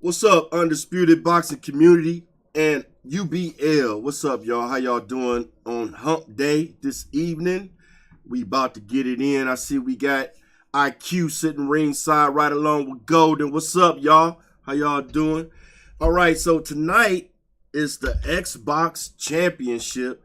What's up, Undisputed Boxing Community and UBL? What's up, y'all? How y'all doing on Hump Day this evening? We about to get it in. I see we got IQ sitting ringside right along with Golden. What's up, y'all? How y'all doing? All right, so tonight is the Xbox Championship.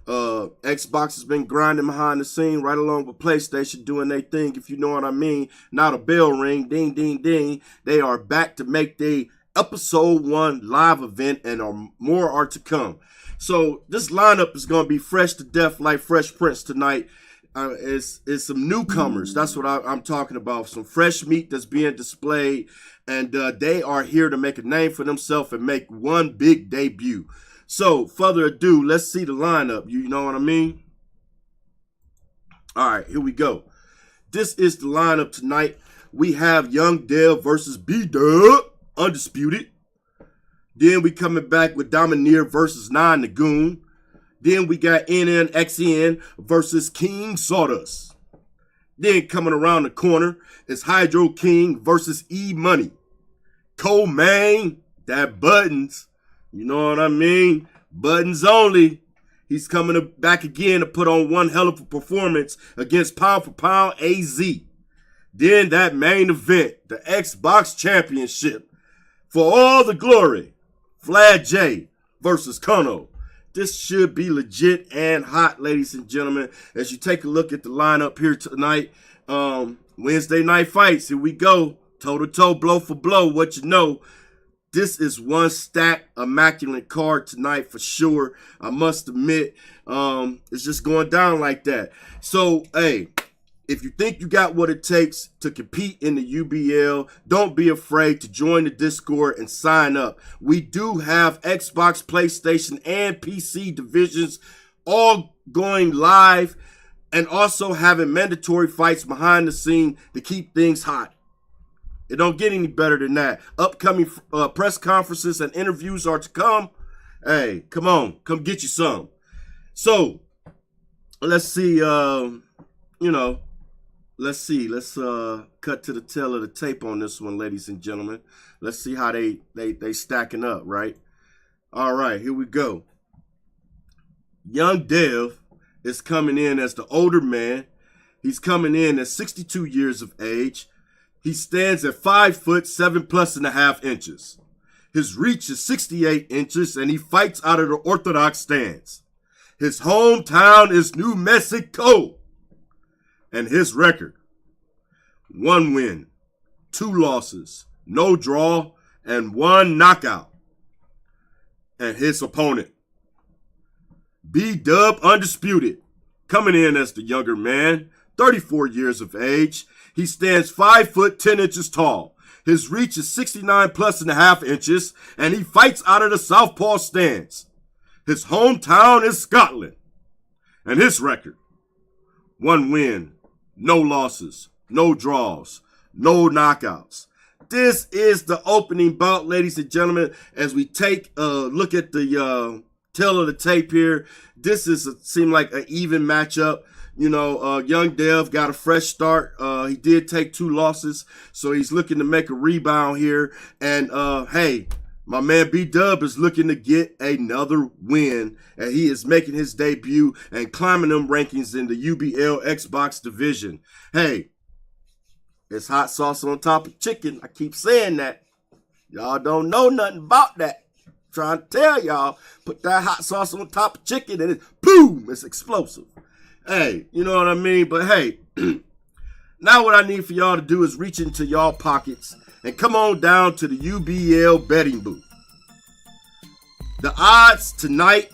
Xbox has been grinding behind the scene right along with PlayStation doing their thing, if you know what I mean. Now the bell ring, ding, ding, ding. They are back to make the episode 1 live event, and more are to come. So this lineup is going to be fresh to death like Fresh Prince tonight. It's some newcomers. That's what I'm talking about. Some fresh meat that's being displayed, and they are here to make a name for themselves and make one big debut. So, further ado, let's see the lineup. You know what I mean? All right, here we go. This is the lineup tonight. We have Young Dev versus B-Dub, undisputed. Then we coming back with Domineer versus Nine Nagoon. Then we got NNXN versus King Sawdust. Then coming around the corner is Hydro King versus E-Money. Co-main, that Buttons. You know what I mean? Buttons only. He's coming back again to put on one hell of a performance against Pound for Pound AZ. Then that main event, the Xbox Championship. For all the glory, Vlad J versus Kono. This should be legit and hot, ladies and gentlemen. As you take a look at the lineup here tonight, Wednesday night fights. Here we go. Toe-to-toe, blow for blow, what you know. This is one stacked, immaculate card tonight for sure. I must admit, it's just going down like that. So, hey, if you think you got what it takes to compete in the UBL, don't be afraid to join the Discord and sign up. We do have Xbox, PlayStation, and PC divisions all going live, and also having mandatory fights behind the scene to keep things hot. It don't get any better than that. Upcoming press conferences and interviews are to come. Hey, come on. Come get you some. So, let's see. Let's cut to the tail of the tape on this one, ladies and gentlemen. Let's see how they stacking up, right? All right, here we go. Young Dev is coming in as the older man. He's coming in at 62 years of age. He stands at 5 foot 7.5 inches. His reach is 68 inches, and he fights out of the orthodox stance. His hometown is New Mexico. And his record: 1 win, 2 losses, no draw, and 1 knockout. And his opponent, B-Dub undisputed, coming in as the younger man, 34 years of age. He stands 5 foot 10 inches tall. His reach is 69.5 inches, and he fights out of the southpaw stance. His hometown is Scotland. And his record: 1 win, no losses, no draws, no knockouts. This is the opening bout, ladies and gentlemen. As we take a look at the tail of the tape here, this seemed like an even matchup. You know, Young Dev got a fresh start. He did take 2 losses, so he's looking to make a rebound here. And, hey, my man B-Dub is looking to get another win, and he is making his debut and climbing them rankings in the UBL Xbox division. Hey, it's hot sauce on top of chicken. I keep saying that. Y'all don't know nothing about that. I'm trying to tell y'all, put that hot sauce on top of chicken, and it's boom, it's explosive. Hey, you know what I mean? But hey, now what I need for y'all to do is reach into y'all pockets and come on down to the UBL betting booth. The odds tonight,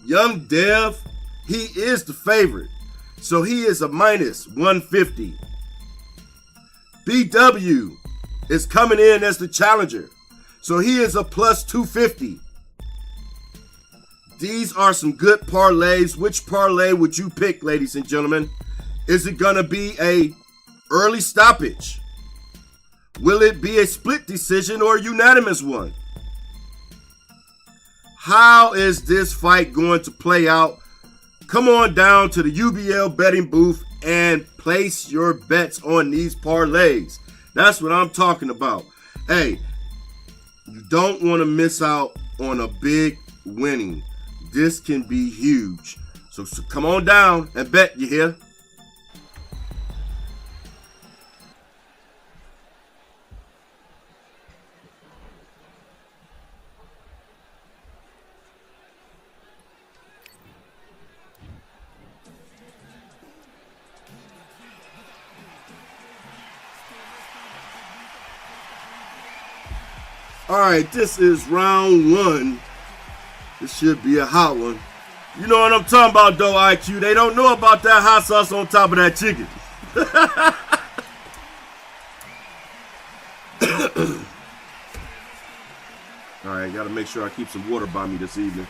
Young Dev, he is the favorite. So he is a minus 150. BW is coming in as the challenger. So he is a plus 250. These are some good parlays. Which parlay would you pick, ladies and gentlemen? Is it going to be a early stoppage? Will it be a split decision or a unanimous one? How is this fight going to play out? Come on down to the UBL betting booth and place your bets on these parlays. That's what I'm talking about. Hey, You don't want to miss out on a big winning. This can be huge. So come on down and bet, you hear? All right, this is round one. This should be a hot one. You know what I'm talking about, though, IQ. They don't know about that hot sauce on top of that chicken. All right, got to make sure I keep some water by me this evening.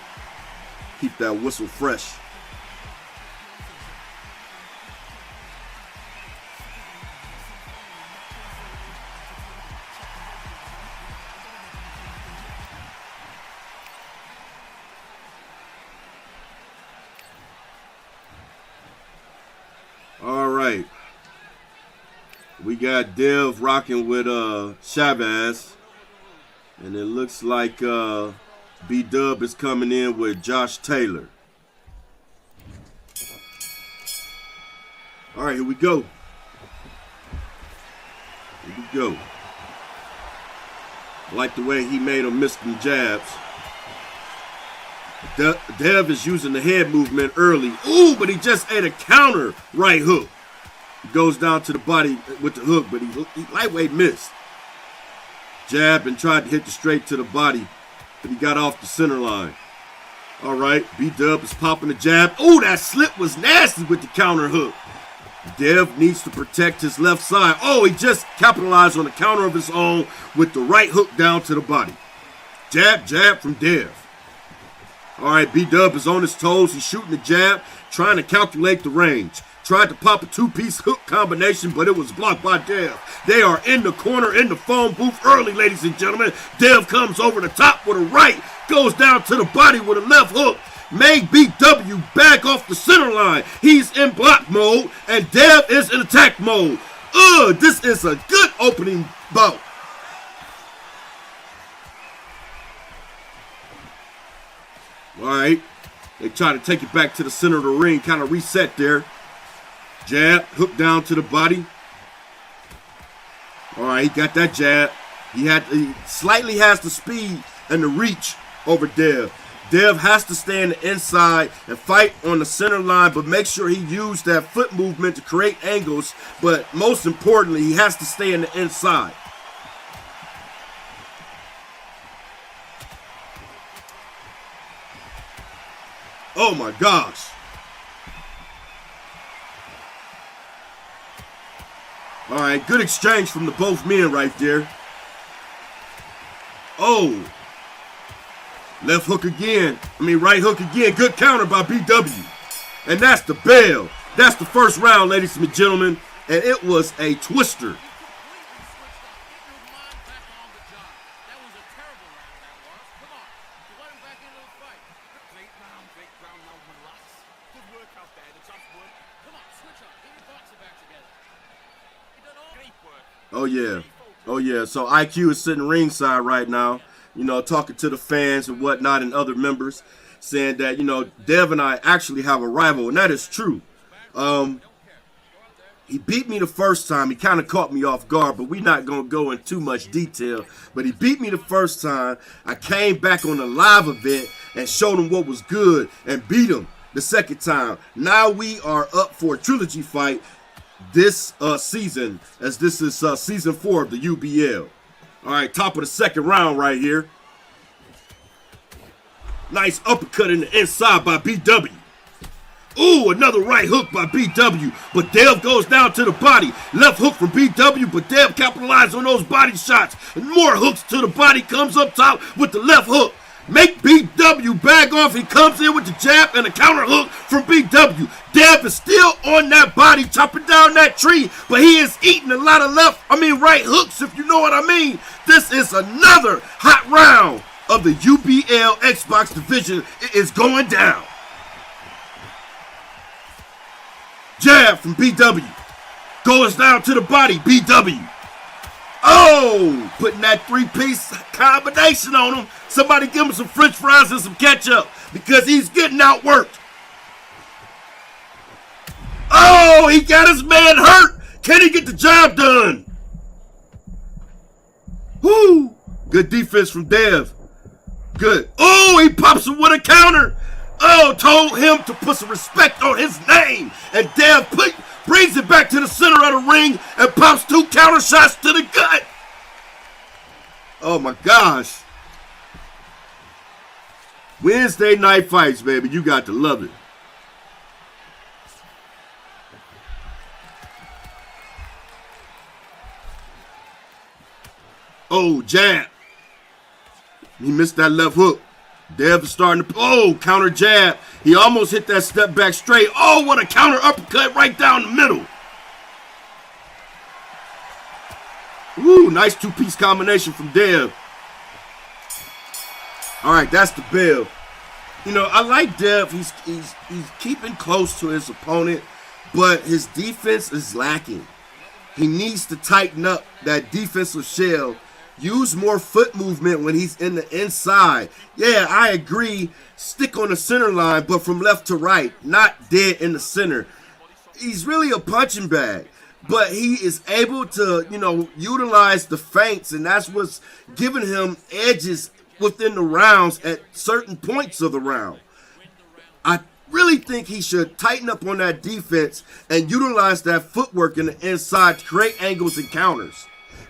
Keep that whistle fresh. All right. We got Dev rocking with Chavez. And it looks like B-Dub is coming in with Josh Taylor. All right, here we go. Here we go. I like the way he made him miss them jabs. Dev is using the head movement early. Ooh, but he just ate a counter right hook. He goes down to the body with the hook, but he lightweight missed. Jab and tried to hit the straight to the body, but he got off the center line. All right, B-Dub is popping the jab. Ooh, that slip was nasty with the counter hook. Dev needs to protect his left side. Oh, he just capitalized on a counter of his own with the right hook down to the body. Jab, jab from Dev. All right, B-Dub is on his toes. He's shooting the jab, trying to calculate the range. Tried to pop a two-piece hook combination, but it was blocked by Dev. They are in the corner in the phone booth early, ladies and gentlemen. Dev comes over the top with a right, goes down to the body with a left hook. Made B-W back off the center line. He's in block mode, and Dev is in attack mode. This is a good opening bout. All right, they try to take it back to the center of the ring, kind of reset there. Jab, hook down to the body. All right, he got that jab. He slightly has the speed and the reach over Dev. Dev has to stay in the inside and fight on the center line, but make sure he used that foot movement to create angles. But most importantly, he has to stay in the inside. Oh my gosh. All right, good exchange from the both men right there. Oh. Left hook again. Right hook again. Good counter by B-W. And that's the bell. That's the first round, ladies and gentlemen. And it was a twister. Oh, yeah. Oh, yeah. So IQ is sitting ringside right now, talking to the fans and whatnot and other members, saying that, Dev and I actually have a rival, and that is true. He beat me the first time. He kind of caught me off guard, but we're not going to go in too much detail. But he beat me the first time. I came back on the live event and showed him what was good and beat him the second time. Now we are up for a trilogy fight this season, as this is season 4 of the UBL. All right, top of the second round right here. Nice uppercut in the inside by B-W. Ooh, another right hook by B-W, but Dev goes down to the body. Left hook from B-W, but Dev capitalized on those body shots. And more hooks to the body, comes up top with the left hook. Make B-W back off. He comes in with the jab and a counter hook from B-W. Dev is still on that body, chopping down that tree, but he is eating a lot of right hooks, if you know what I mean. This is another hot round of the UBL Xbox division. It is going down. Jab from B-W. Goes down to the body, B-W. Oh, putting that three-piece combination on him. Somebody give him some french fries and some ketchup because he's getting outworked. Oh, he got his man hurt. Can he get the job done? Whoo. Good defense from Dev. Good. Oh, he pops him with a counter. Oh, told him to put some respect on his name. And Dev brings it back to the center of the ring and pops 2 counter shots to the gut. Oh, my gosh. Wednesday night fights, baby. You got to love it. Oh, jab. He missed that left hook. Dev is starting to, oh, counter jab. He almost hit that step back straight. Oh, what a counter uppercut right down the middle. Ooh, nice 2-piece combination from Dev. All right, that's the bell. You know, I like Dev. He's keeping close to his opponent, but his defense is lacking. He needs to tighten up that defensive shell. Use more foot movement when he's in the inside. Yeah, I agree. Stick on the center line, but from left to right, not dead in the center. He's really a punching bag, but he is able to, you know, utilize the feints, and that's what's giving him edges within the rounds at certain points of the round. I really think he should tighten up on that defense and utilize that footwork in the inside to create angles and counters.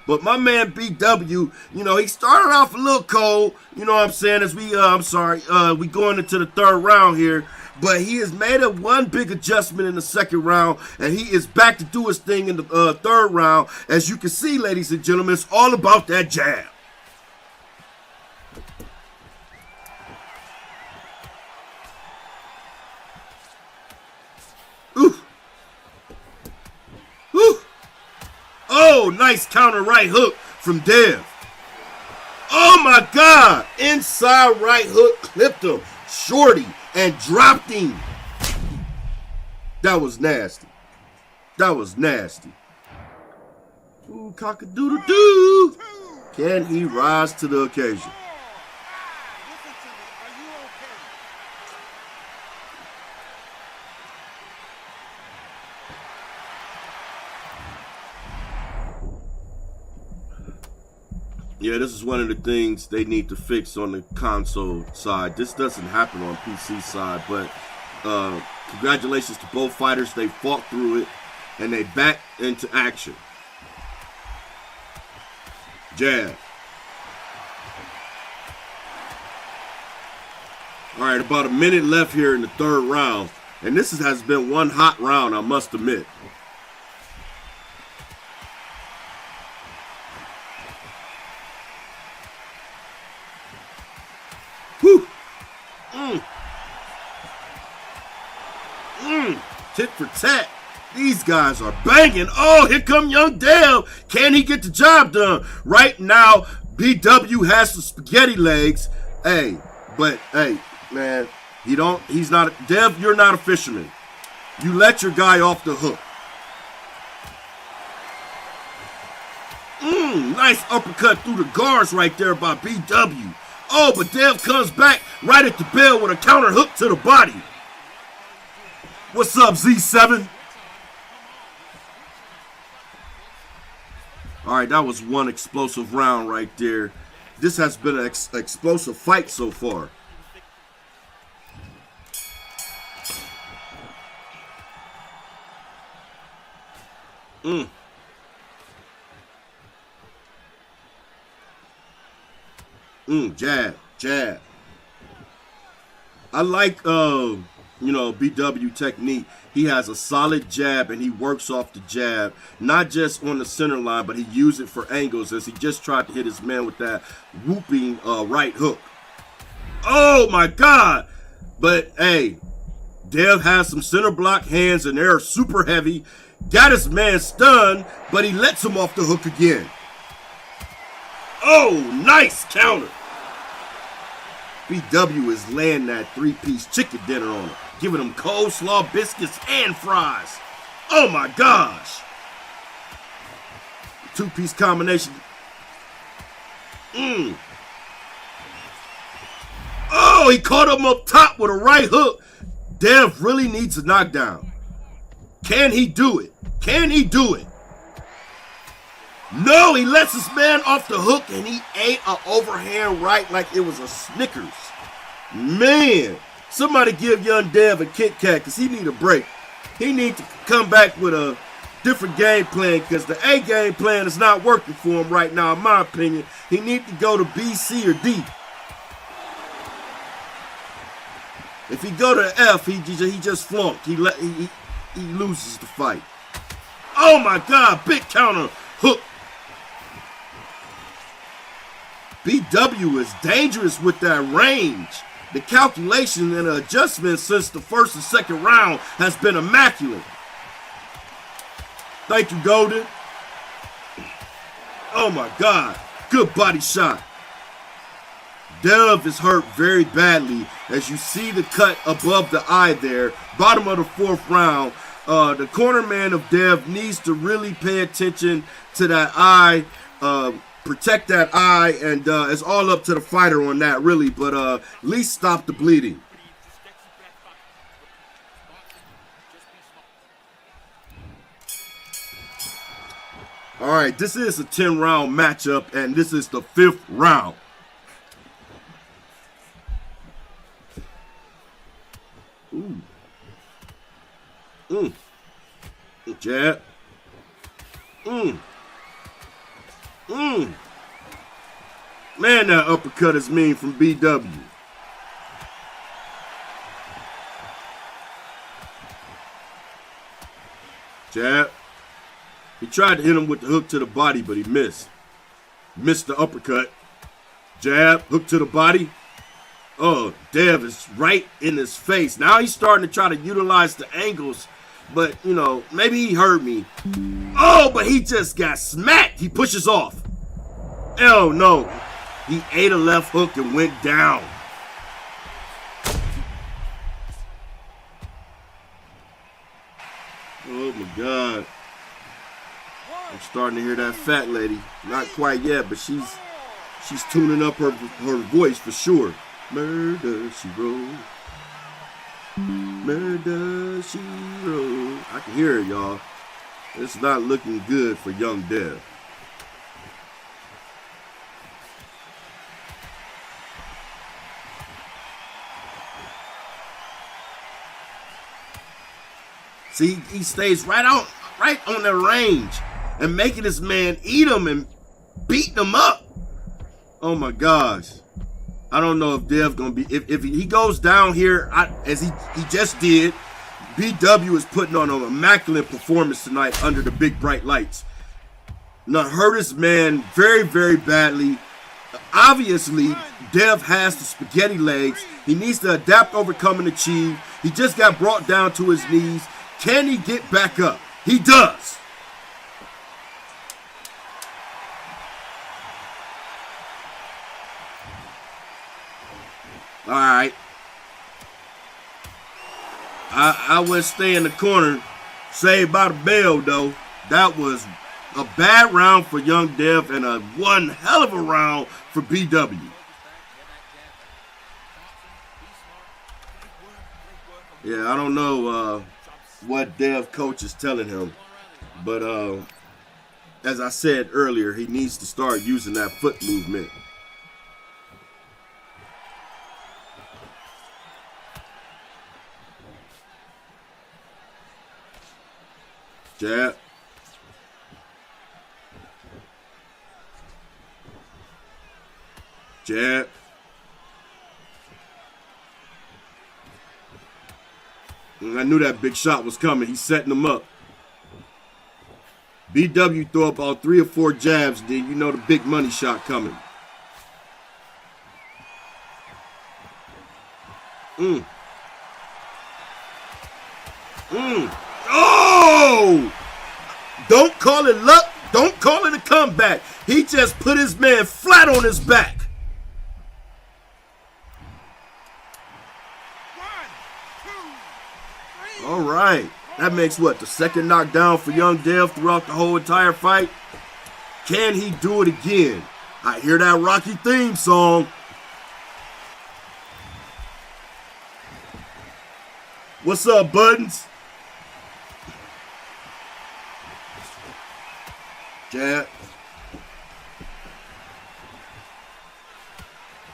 But my man BW, you know, he started off a little cold, you know what I'm saying, as we, we going into the third round here. But he has made one big adjustment in the second round, and he is back to do his thing in the third round. As you can see, ladies and gentlemen, it's all about that jab. Ooh. Ooh. Oh, nice counter right hook from Dev. Oh, my God. Inside right hook clipped him. Shorty. And dropped him. That was nasty. That was nasty. Ooh, cock-a-doodle-doo. Can he rise to the occasion? Yeah, this is one of the things they need to fix on the console side. This doesn't happen on PC side, but congratulations to both fighters. They fought through it, and they back into action. Jab. All right, about a minute left here in the third round, and this has been one hot round, I must admit. Tit for tat. These guys are banging. Oh, here come young Dev. Can he get the job done? Right now, BW has some spaghetti legs. Hey, but hey, man, he's not, Dev, you're not a fisherman. You let your guy off the hook. Nice uppercut through the guards right there by BW. Oh, but Dev comes back right at the bell with a counter hook to the body. What's up, Z7? All right, that was one explosive round right there. This has been an explosive fight so far. Jab, jab. I like, you know, BW technique. He has a solid jab, and he works off the jab, not just on the center line, but he uses it for angles, as he just tried to hit his man with that whooping right hook. Oh, my God. But, hey, Dev has some center block hands, and they're super heavy. Got his man stunned, but he lets him off the hook again. Oh, nice counter. BW is laying that three-piece chicken dinner on him, giving him coleslaw, biscuits, and fries. Oh, my gosh. two-piece combination. Oh, he caught him up top with a right hook. Dev really needs a knockdown. Can he do it? Can he do it? No, he lets his man off the hook and he ate an overhand right like it was a Snickers. Man, somebody give young Dev a Kit Kat because he need a break. He need to come back with a different game plan because the A game plan is not working for him right now, in my opinion. He need to go to B, C, or D. If he go to F, he just flunked. He loses the fight. Oh my God, big counter hook. BW is dangerous with that range. The calculation and the adjustment since the first and second round has been immaculate. Thank you, Golden. Oh my God, good body shot. Dev is hurt very badly. As you see the cut above the eye there, bottom of the fourth round. The corner man of Dev needs to really pay attention to that eye, protect that eye, and it's all up to the fighter on that, really. But at least stop the bleeding. All right, this is a 10-round matchup, and this is the 5th round. Ooh. Jab. Man, that uppercut is mean from BW. Jab. He tried to hit him with the hook to the body, but he missed. Missed the uppercut. Jab, hook to the body. Oh, Dev is right in his face. Now he's starting to try to utilize the angles, but, you know, maybe he heard me. Oh, but he just got smacked. He pushes off. Oh, no. He ate a left hook and went down. Oh, my God. I'm starting to hear that fat lady. Not quite yet, but she's tuning up her voice for sure. Murder, she wrote. Murder, she wrote. I can hear it, y'all. It's not looking good for young Dev. See, he stays right on the range and making this man eat him and beating him up. Oh my gosh. I don't know if Dev gonna be, if he goes down here, as he just did, BW is putting on an immaculate performance tonight under the big bright lights. Now hurt his man very, very badly. Obviously, Dev has the spaghetti legs. He needs to adapt, overcome, and achieve. He just got brought down to his knees. Can he get back up? He does. All right. I wouldn't stay in the corner. Saved by the bell, though. That was a bad round for young Dev and a one hell of a round for BW. Yeah, I don't know what Dev coach is telling him. But as I said earlier, he needs to start using that foot movement. Jab. Jab. And I knew that big shot was coming. He's setting him up. BW throw about 3 or 4 jabs, then you know the big money shot coming. Oh! Don't call it luck. Don't call it a comeback. He just put his man flat on his back. All right. That makes what? The second knockdown for young Dev throughout the whole entire fight? Can he do it again? I hear that Rocky theme song. What's up, Buttons? Jab.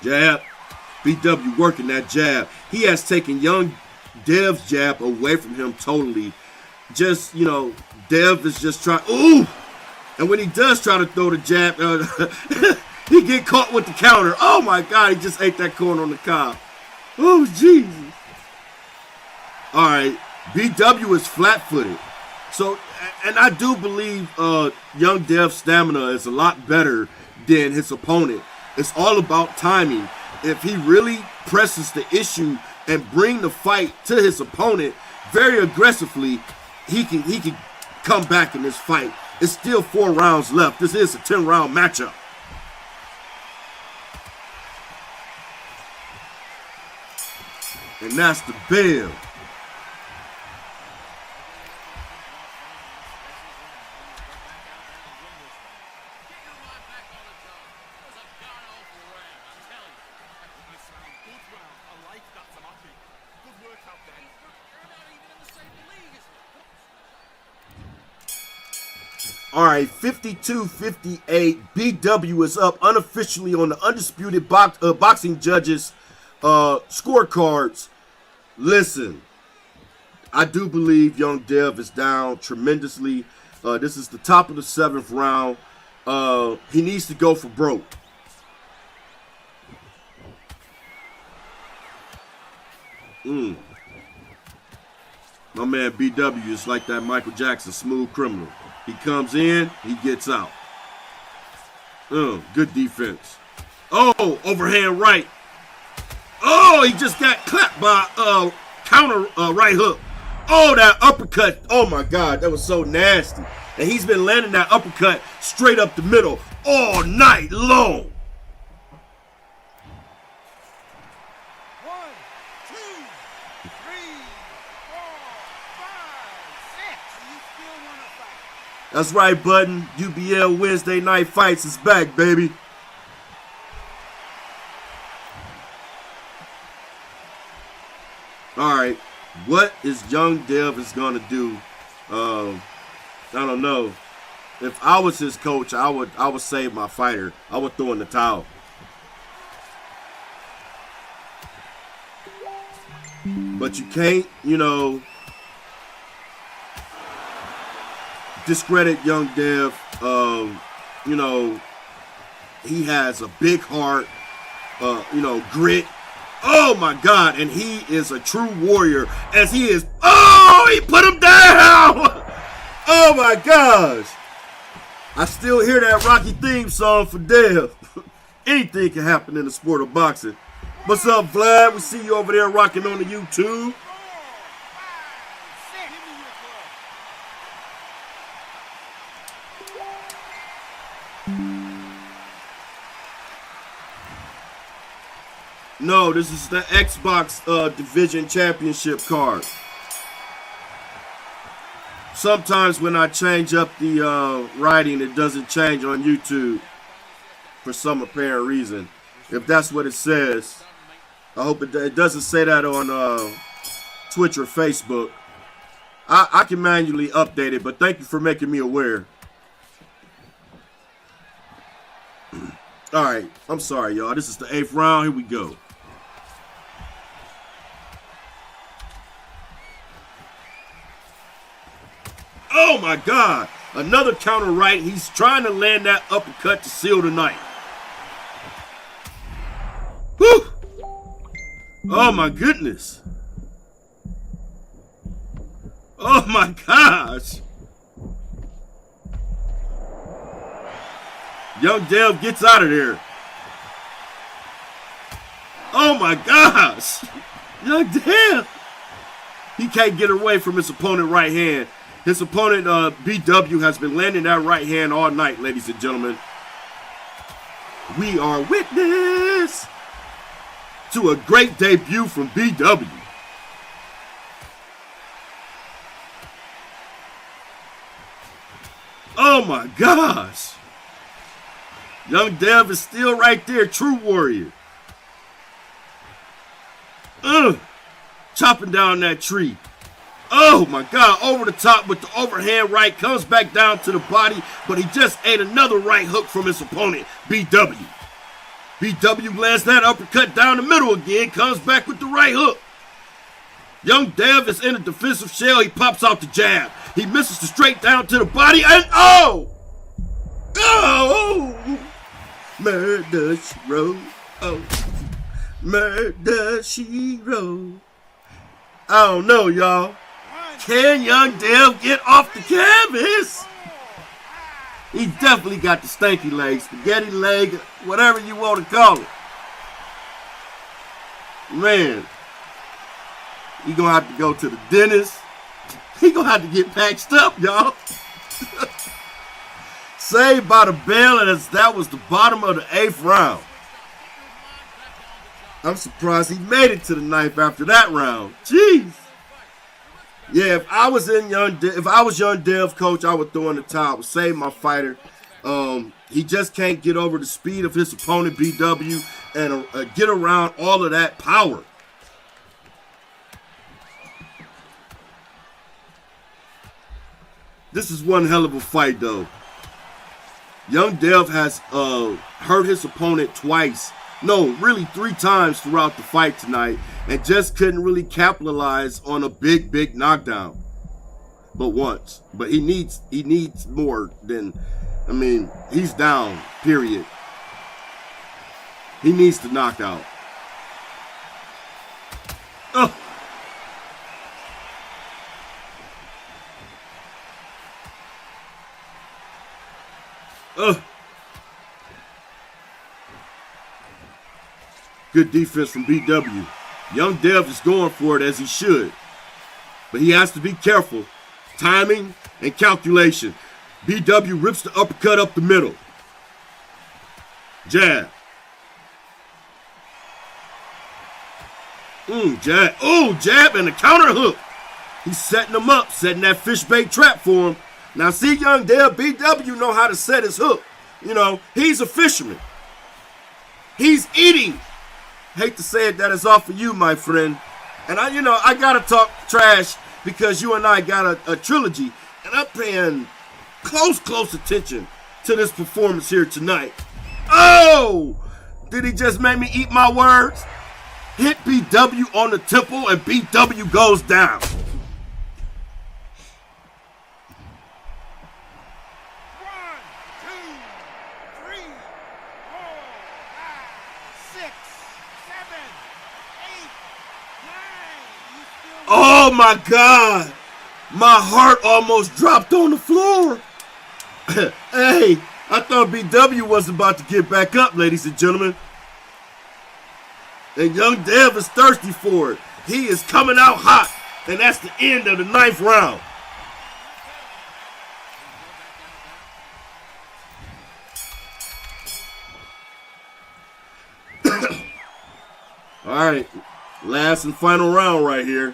Jab. BW working that jab. He has taken young Dev's jab away from him totally. Just, you know, Dev is just trying. Ooh! And when he does try to throw the jab, he get caught with the counter. Oh my God, he just ate that corner on the cob. Oh, Jesus. All right, BW is flat-footed. So, and I do believe young Dev's stamina is a lot better than his opponent. It's all about timing. If he really presses the issue and bring the fight to his opponent very aggressively, he can come back in this fight. It's still 4 rounds left. This is a 10-round matchup. And that's the bell. All right, 52-58. BW is up unofficially on the undisputed boxing judges scorecards. Listen, I do believe young Dev is down tremendously. This is the top of the 7th round. He needs to go for broke. My man BW is like that Michael Jackson smooth criminal. He comes in, he gets out. Good defense. Oh, overhand right. Oh, he just got clapped by counter right hook. Oh, that uppercut. Oh my God, that was so nasty. And he's been landing that uppercut straight up the middle all night long. 1, 2, 3, 4, 5, 6. You still want to fight? That's right, Button. UBL Wednesday Night Fights is back, baby. All right, what is young Dev is gonna do? I don't know. If I was his coach, I would save my fighter. I would throw in the towel. But you can't, you know, discredit young Dev. You know, he has a big heart, you know, grit. Oh my God, and he is a true warrior as he is. Oh, he put him down. Oh my gosh. I still hear that Rocky theme song for Dev. Anything can happen in the sport of boxing. What's up, Vlad? We see you over there rocking on the YouTube. No, this is the Xbox Division Championship card. Sometimes when I change up the writing, it doesn't change on YouTube for some apparent reason. If that's what it says, I hope it doesn't say that on Twitch or Facebook. I can manually update it, but thank you for making me aware. All right, I'm sorry, y'all. This is the 8th round. Here we go. Oh my God, another counter right. He's trying to land that uppercut to seal the night. Whew. Oh my goodness. Oh my gosh. Young Dev gets out of there. Oh my gosh. Young Dev. He can't get away from his opponent right hand. His opponent, BW, has been landing that right hand all night, ladies and gentlemen. We are witness to a great debut from BW. Oh my gosh. Young Dev is still right there. True warrior. Chopping down that tree. Oh my God, over the top with the overhand right, comes back down to the body, but he just ate another right hook from his opponent, BW. BW lands that uppercut down the middle again, comes back with the right hook. Young Dev is in a defensive shell, he pops out the jab. He misses the straight down to the body, and oh! Murder, she wrote. Oh, murder, she wrote. I don't know, y'all. Can Young Dev get off the canvas? He definitely got the stanky leg, spaghetti leg, whatever you want to call it. Man, he gonna have to go to the dentist. He gonna have to get patched up, y'all. Saved by the bell, and that was the bottom of the 8th round. I'm surprised he made it to the 9th after that round. Jeez. Yeah, if I was Young Dev, coach, I would throw in the towel. I would save my fighter. He just can't get over the speed of his opponent, BW, and get around all of that power. This is one hell of a fight, though. Young Dev has hurt his opponent twice. No, really 3 times throughout the fight tonight, and just couldn't really capitalize on a big knockdown. But once. But he needs more than, I mean, he's down, period. He needs to knock out. Oh. Good defense from BW. Young Dev is going for it as he should. But he has to be careful. Timing and calculation. BW rips the uppercut up the middle. Jab. Jab. Oh, jab and a counter hook. He's setting him up, setting that fishbait trap for him. Now see, Young Dev, BW know how to set his hook. You know, he's a fisherman. He's eating. Hate to say it, that is all for you, my friend. And I gotta talk trash because you and I got a trilogy, and I'm paying close attention to this performance here tonight. Oh! Did he just make me eat my words? Hit BW on the temple, and BW goes down. Oh my God, my heart almost dropped on the floor. Hey, I thought BW was about to get back up, ladies and gentlemen. And Young Dev is thirsty for it. He is coming out hot, and that's the end of the 9th round. All right, last and final round right here.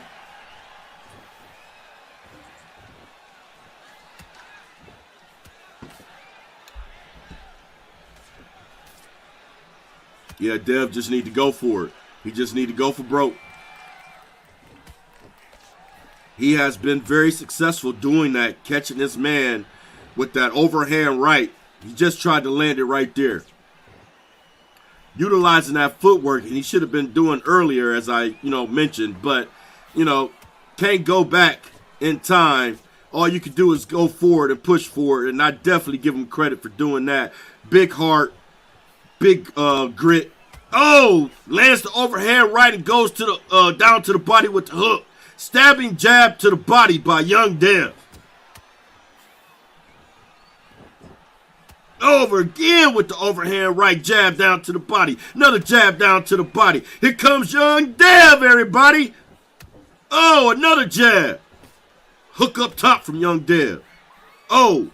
Yeah, Dev just need to go for it. He just need to go for broke. He has been very successful doing that, catching this man with that overhand right. He just tried to land it right there. Utilizing that footwork, and he should have been doing earlier, as I, mentioned, but, can't go back in time. All you can do is go forward and push forward, and I definitely give him credit for doing that. Big heart. Big grit. Oh, lands the overhand right and goes to the down to the body with the hook. Stabbing jab to the body by Young Dev. Over again with the overhand right jab down to the body. Another jab down to the body. Here comes Young Dev, everybody. Oh, another jab. Hook up top from Young Dev. Oh.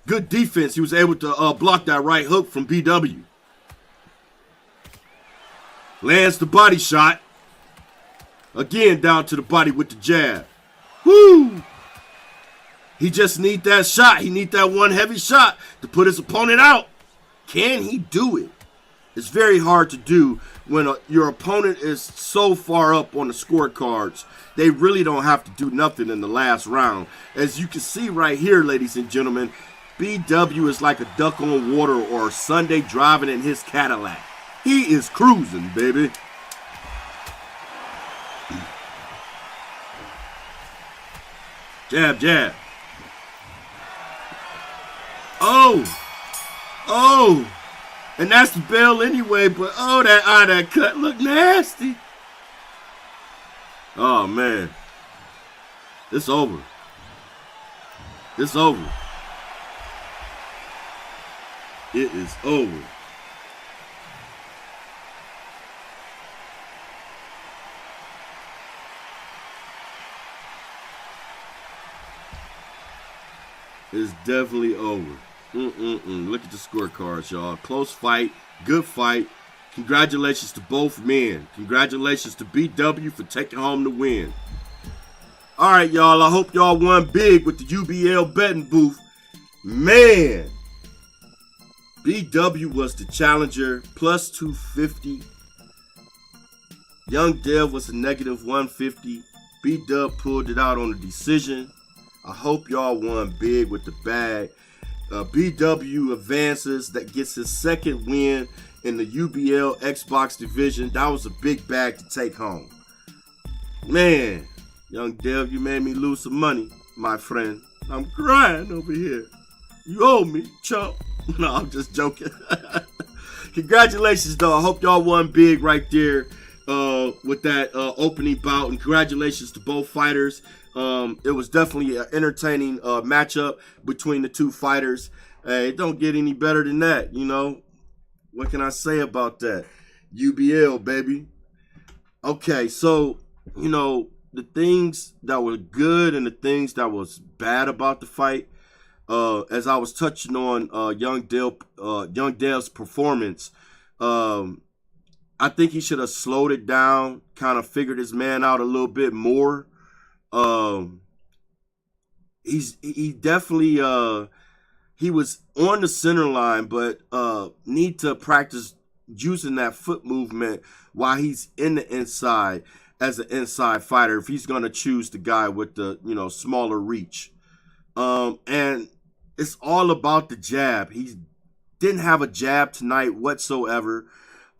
Good defense. He was able to block that right hook from BW. Lands the body shot. Again, down to the body with the jab. Woo! He just need that shot. He need that one heavy shot to put his opponent out. Can he do it? It's very hard to do when your opponent is so far up on the scorecards. They really don't have to do nothing in the last round. As you can see right here, ladies and gentlemen, BW is like a duck on water or Sunday driving in his Cadillac. He is cruising, baby. Jab, jab. Oh. And that's the bell anyway, but oh, that cut look nasty. Oh, man. It's over. It's over. It is over. It's definitely over. Look at the scorecards, y'all. Close fight. Good fight. Congratulations to both men. Congratulations to BW for taking home the win. All right, y'all. I hope y'all won big with the UBL betting booth. Man. BW was the challenger. Plus 250. Young Dev was a negative 150. B-Dub pulled it out on the decision. I hope y'all won big with the bag. BW advances, that gets his second win in the UBL Xbox division. That was a big bag to take home. Man, Young Dev, you made me lose some money, my friend. I'm crying over here. You owe me, chump. No, I'm just joking. Congratulations, though. I hope y'all won big right there with that opening bout. And congratulations to both fighters. It was definitely an entertaining matchup between the two fighters. It don't get any better than that, you know. What can I say about that? UBL, baby. Okay, so, you know, the things that were good and the things that was bad about the fight, as I was touching on Young Dev's performance, I think he should have slowed it down, kind of figured his man out a little bit more. He definitely he was on the center line, but need to practice using that foot movement while he's in the inside as an inside fighter if he's gonna choose the guy with the, you know, smaller reach. And it's all about the jab. He didn't have a jab tonight whatsoever.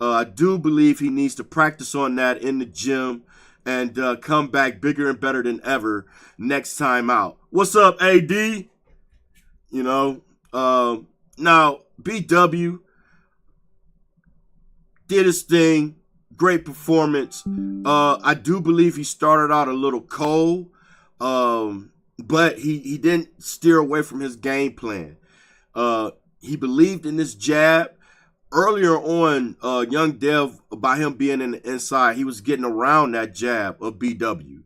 I do believe he needs to practice on that in the gym and come back bigger and better than ever next time out. What's up, AD? You know, now BW did his thing. Great performance. I do believe he started out a little cold, but he didn't steer away from his game plan. He believed in this jab. Earlier on, Young Dev, by him being in the inside, he was getting around that jab of BW.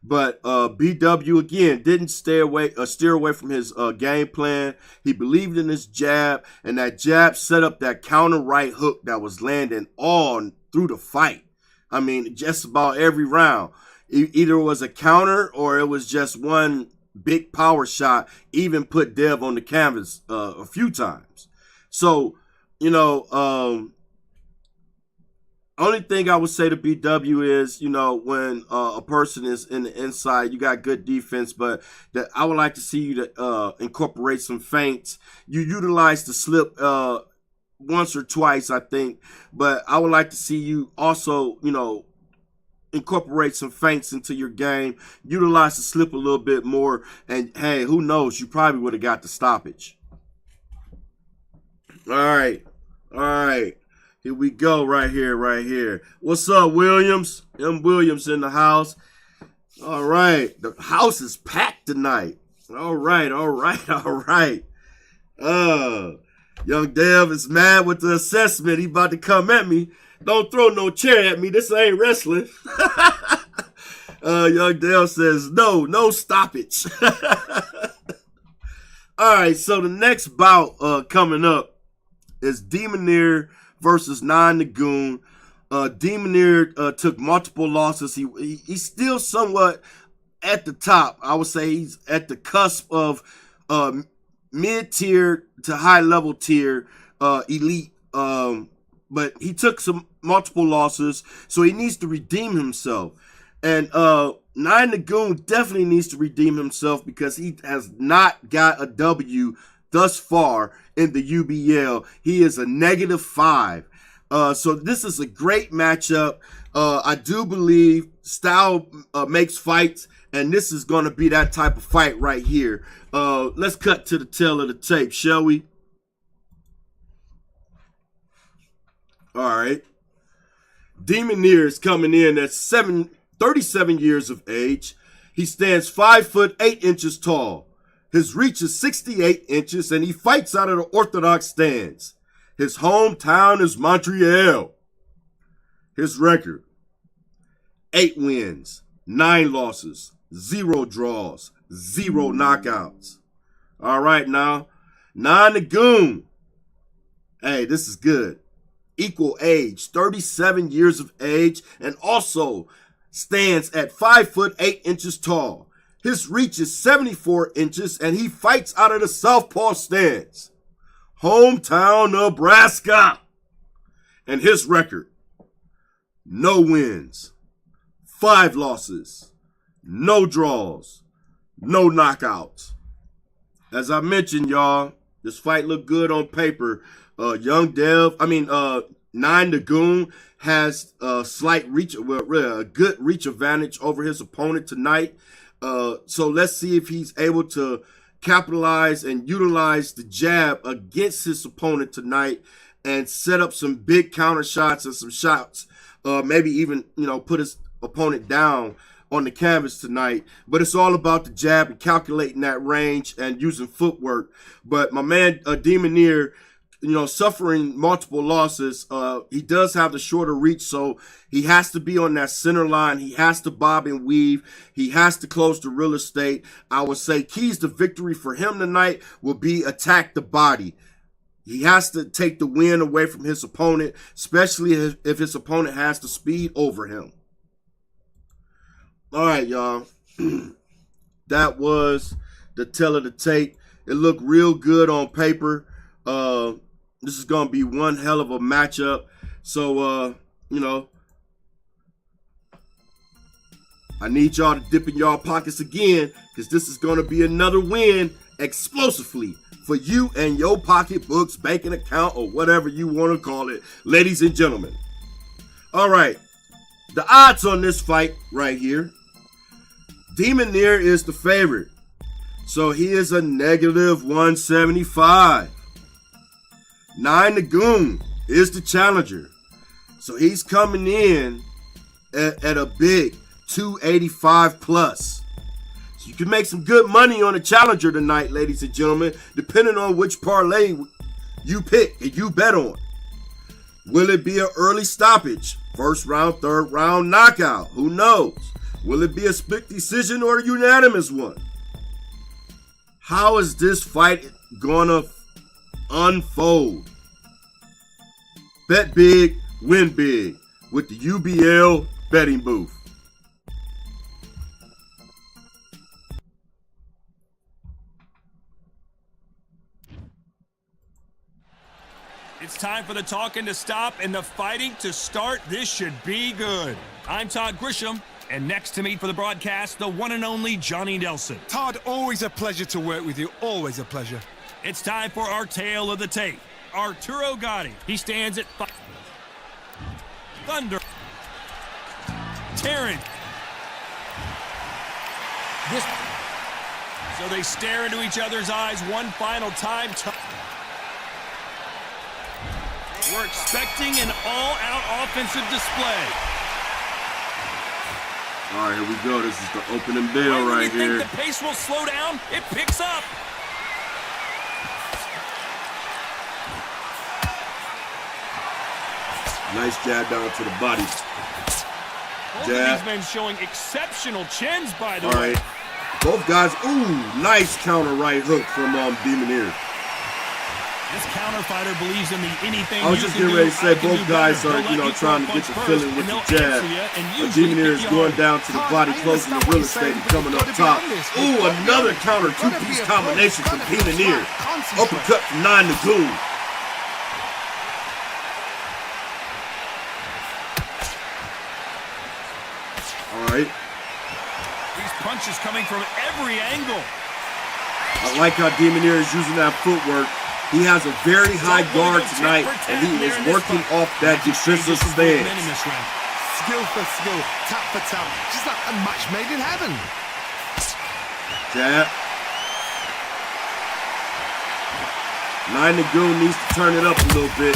But BW, again, didn't steer away from his game plan. He believed in his jab, and that jab set up that counter right hook that was landing all through the fight. I mean, just about every round. Either it was a counter or it was just one big power shot, even put Dev on the canvas a few times. So, you know, only thing I would say to BW is, you know, when a person is in the inside, you got good defense, but that I would like to see you to incorporate some feints. You utilize the slip once or twice, I think, but I would like to see you also, you know, incorporate some feints into your game, utilize the slip a little bit more, and hey, who knows, you probably would have got the stoppage. All right. Here we go, right here. What's up, Williams? M. Williams in the house. All right, the house is packed tonight. All right. Young Dev is mad with the assessment. He about to come at me. Don't throw no chair at me. This ain't wrestling. Young Dev says, no stoppage. All right, so the next bout coming up is Demoneer versus Nine Nagoon. Demoneer took multiple losses. He's still somewhat at the top. I would say he's at the cusp of mid-tier to high-level tier elite, but he took some multiple losses, so he needs to redeem himself. And Nine Nagoon definitely needs to redeem himself because he has not got a W thus far in the UBL. He is a -5. So this is a great matchup. I do believe style makes fights, and this is going to be that type of fight right here. Let's cut to the tail of the tape, shall we? All right. Demoneer is coming in at 37 years of age. He stands 5 foot 8 inches tall. His reach is 68 inches, and he fights out of the orthodox stance. His hometown is Montreal. His record: 8 wins, 9 losses, 0 draws, 0 knockouts. All right, now, Nine Nagoon. Hey, this is good. Equal age, 37 years of age, and also stands at 5 foot 8 inches tall. His reach is 74 inches, and he fights out of the southpaw stance. Hometown, Nebraska. And his record: no wins, 5 losses, no draws, no knockouts. As I mentioned, y'all, this fight looked good on paper. Nine Nagoon has a slight reach, a good reach advantage over his opponent tonight. So let's see if he's able to capitalize and utilize the jab against his opponent tonight and set up some big counter shots and some shots. Maybe even, put his opponent down on the canvas tonight. But it's all about the jab and calculating that range and using footwork. But my man, Demoneer, suffering multiple losses, he does have the shorter reach, so he has to be on that center line. He has to bob and weave. He has to close the real estate. I would say keys to victory for him tonight will be attack the body. He has to take the win away from his opponent, especially if his opponent has the speed over him. All right, y'all. That was the tell of the tape. It looked real good on paper. This is going to be one hell of a matchup. So, I need y'all to dip in y'all pockets again, because this is going to be another win explosively for you and your pocketbooks, banking account, or whatever you want to call it, ladies and gentlemen. All right. The odds on this fight right here. Demoneer is the favorite. So he is a -175. Nine Nagoon is the challenger. So he's coming in at a big 285 plus. So you can make some good money on a challenger tonight, ladies and gentlemen, depending on which parlay you pick and you bet on. Will it be an early stoppage? First round, third round knockout? Who knows? Will it be a split decision or a unanimous one? How is this fight gonna unfold? Bet big, win big with the UBL betting booth. It's time for the talking to stop and the fighting to start. This should be good. I'm Todd Grisham, and next to me for the broadcast, the one and only Johnny Nelson. Todd, always a pleasure to work with you. Always a pleasure. It's time for our tale of the tape. Arturo Gatti. He stands at Thunder. Terran. So they stare into each other's eyes one final time. We're expecting an all-out offensive display. All right, here we go. This is the opening bell right here. When you think the pace will slow down, it picks up. Nice jab down to the body. Both of these men showing exceptional chins, by the way. All right. Both guys, nice counter right hook from Demoneer. This counter fighter believes in the anything. I was just getting ready to say both guys are, trying to get the feeling with the jab. Demoneer is going down to the body, closing the real estate and coming up top. Another counter two-piece combination from Demoneer. Uppercut from Nine Nagoon. punches coming from every angle. I like how Demonier is using that footwork. He has a very high guard tonight, and he is working off that defensive stance. Skill for skill, tap for tap, just like a match made in heaven. Jab. Nine Nagoon needs to turn it up a little bit.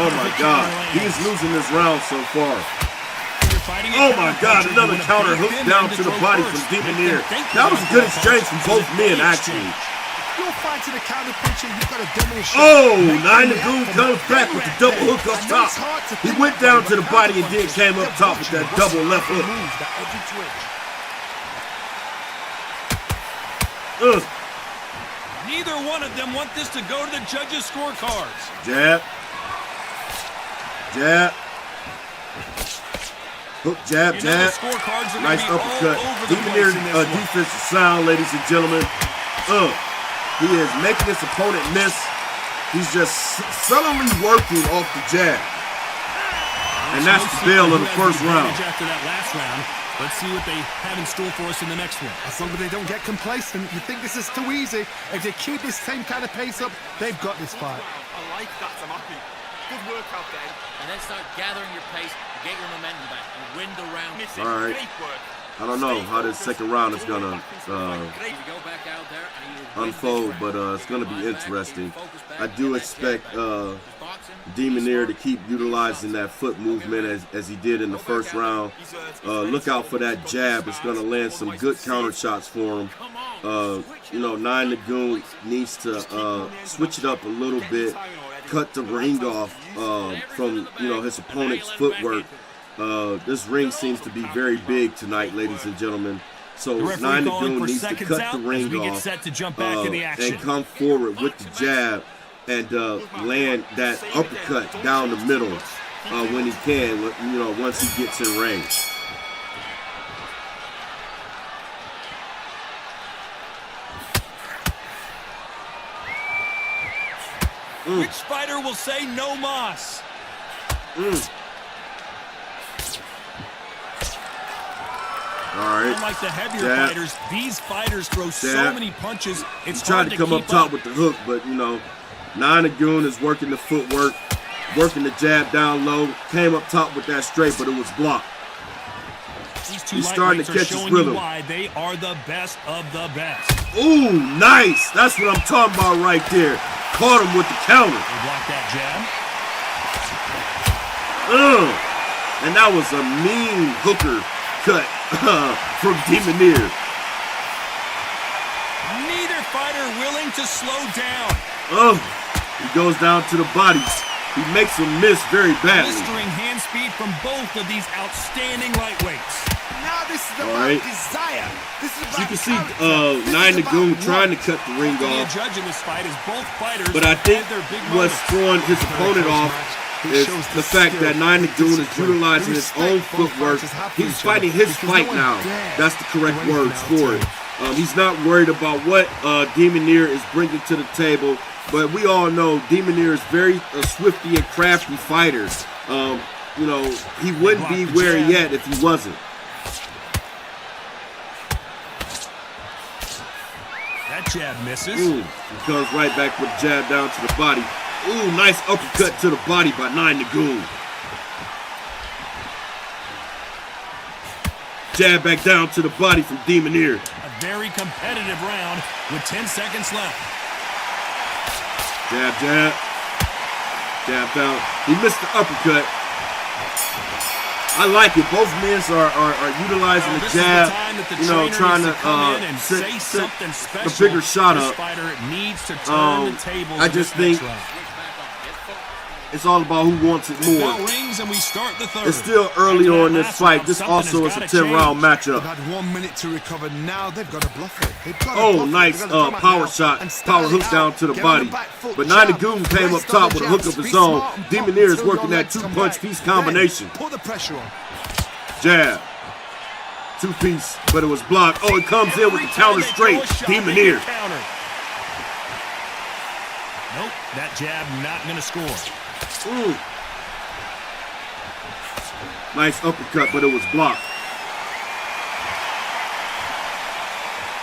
Oh my God, he's losing this round so far. Oh my God, another counter hook down to the body from Demonier. That was a good exchange from both men, actually. You're fighting a counter puncher, you've got to demonstrate. Oh, Nine Nagoon comes back with the double hook up top. He went down to the body and then came up top with that double left hook. Neither one of them want this to go to the judges' scorecards. Jab. Jab. Hook, jab, jab. Nice uppercut. Demonier defense is sound, ladies and gentlemen. He is making his opponent miss. He's just subtly working off the jab. And that's the bell of the first round. After that last round, let's see what they have in store for us in the next one. As long as they don't get complacent, you think this is too easy. If they keep this same kind of pace up, they've got this fight. I like that, Tamaki. Good work out there. And then start gathering your pace, get your momentum back, and win the round. All right. I don't know how this second round is gonna unfold, but it's gonna be interesting. I do expect Demonier to keep utilizing that foot movement as he did in the first round. Look out for that jab. It's gonna land some good counter shots for him. You know, Nine Nagoon needs to switch it up a little bit, cut the ring off from his opponent's footwork. This ring seems to be very big tonight, ladies and gentlemen. So Nine Nagoon needs to cut the ring off and come forward with the jab and land that uppercut down the middle when he can, once he gets in range. Which fighter will say no mas? All right. Unlike the heavier fighters, these fighters throw so many punches. It's hard to come up top with the hook, but Nine Nagoon is working the footwork, working the jab down low. Came up top with that straight, but it was blocked. He's starting to catch his rhythm. Why they are the best of the best. Ooh, nice! That's what I'm talking about right there. Caught him with the counter. They blocked that jab. And that was a mean hooker cut from Demonier. Neither fighter willing to slow down. He goes down to the body. He makes him miss very badly. Blistering hand speed from both of these outstanding lightweights. Now this is about desire. This is about you can see Nine Nagoon trying to cut the ring off. But I think what's throwing his opponent off is the fact that Nine Nagoon is utilizing his own footwork. He's fighting his fight now. That's the correct words for it. He's not worried about what Demonier is bringing to the table. But we all know Demonier is very swifty and crafty fighter. He wouldn't be where he at if he wasn't. That jab misses. He comes right back with a jab down to the body. Nice uppercut to the body by Nine Nagoon. Jab back down to the body from Demonier. A very competitive round with 10 seconds left. Jab, jab. Jab down. He missed the uppercut. I like it. Both men are utilizing the jab, trying to set the bigger shot up. I just think it's all about who wants it more. It's still early on in this fight. This also is a 10-round matchup. They've had 1 minute to recover. Now they've got to bluff it. Nice power shot. Power hook down to the body. But Nine Nagoon came up top with a hook of his own. Demonier is working that two-punch piece combination. Put the pressure on. Jab. Two-piece, but it was blocked. It comes in with the counter straight. Demonier. Nope, that jab not going to score. Nice uppercut, but it was blocked.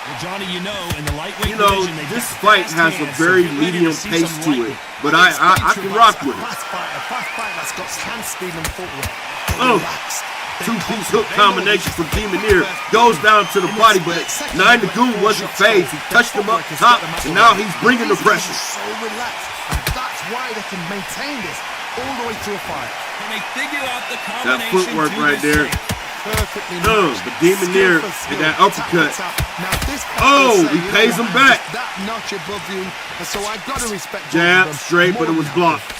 Well, Johnny, in the lightweight division, this fight has a very medium pace to it, but I can rock with it. Fast fight that's got hand speed and footwork. Relaxed. Two-piece hook combination from Demoneer goes down to the body, but Nine Goon wasn't phased. He touched him up top, and now he's bringing the pressure. So relaxed, and that's why they can maintain this all the way through a fight. And they figure out the That combination. footwork right there. Perfectly The Demoneer and that uppercut. He pays him back. That notch above you, and so I gotta respect. Jab straight, but it was blocked.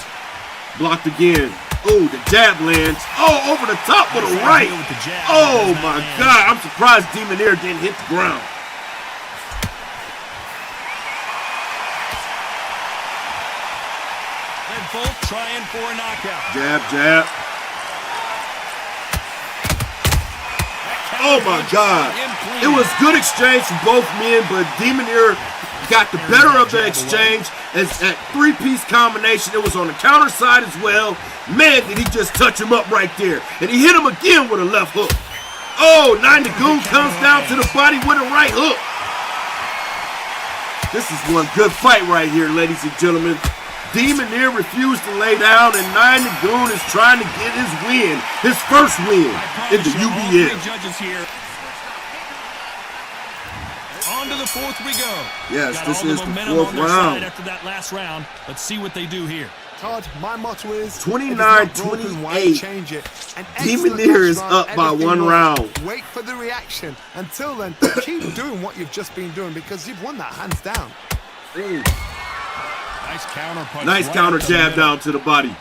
Blocked again. Oh, the jab lands. Oh, over the top with a right. Oh my God! I'm surprised Demoneer didn't hit the ground. They're both trying for a knockout. Jab. Oh my God. It was good exchange from both men, but Demoneer got the better of the exchange. As that three-piece combination, it was on the counter side as well. Man, did he just touch him up right there. And he hit him again with a left hook. Oh, Nine Goon comes down to the body with a right hook. This is one good fight right here, ladies and gentlemen. Demoneer refused to lay down, and Nine Goon is trying to get his win, his first win in the UBL. Judges here. On to the fourth we go. Yes, Got this all is the momentum fourth on their round. side after that last round. Let's see what they do here. Todd, my motto is 29-28. Change it. Demoneer is up by 1 round. Wait for the reaction. Until then, keep doing what you've just been doing because you've won that hands down. Nice counter punch. Nice right counter up the jab middle. down to the body.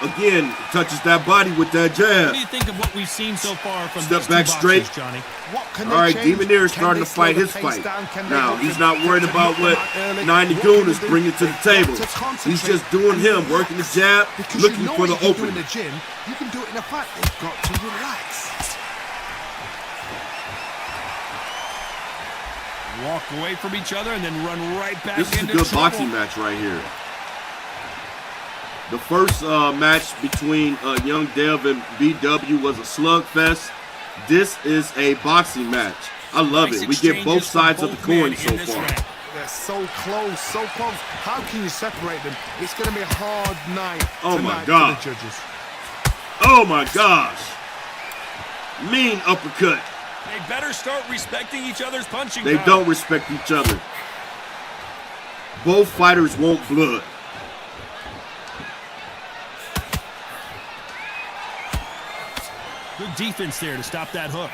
Again, touches that body with that jab. What do you think of what we've seen so far from Step these back two straight. boxers, Johnny? All right, Demoneer is starting to fight his fight. Now, he's not worried about what Nine Goon is bringing to the table. He's just doing him, working the jab, looking for the opening. In the gym, you can do it in a fight. They've got to relax. Walk away from each other and then run right back This is a into good trouble. boxing match right here. The first match between Young Dev and BW was a slugfest. This is a boxing match. I love it. We get both sides of the coin so far. They're so close, so close. How can you separate them? It's going to be a hard night tonight for the judges. Oh my gosh. Mean uppercut. They better start respecting each other's punching They power. don't respect each other. Both fighters want blood. Good defense there to stop that hook.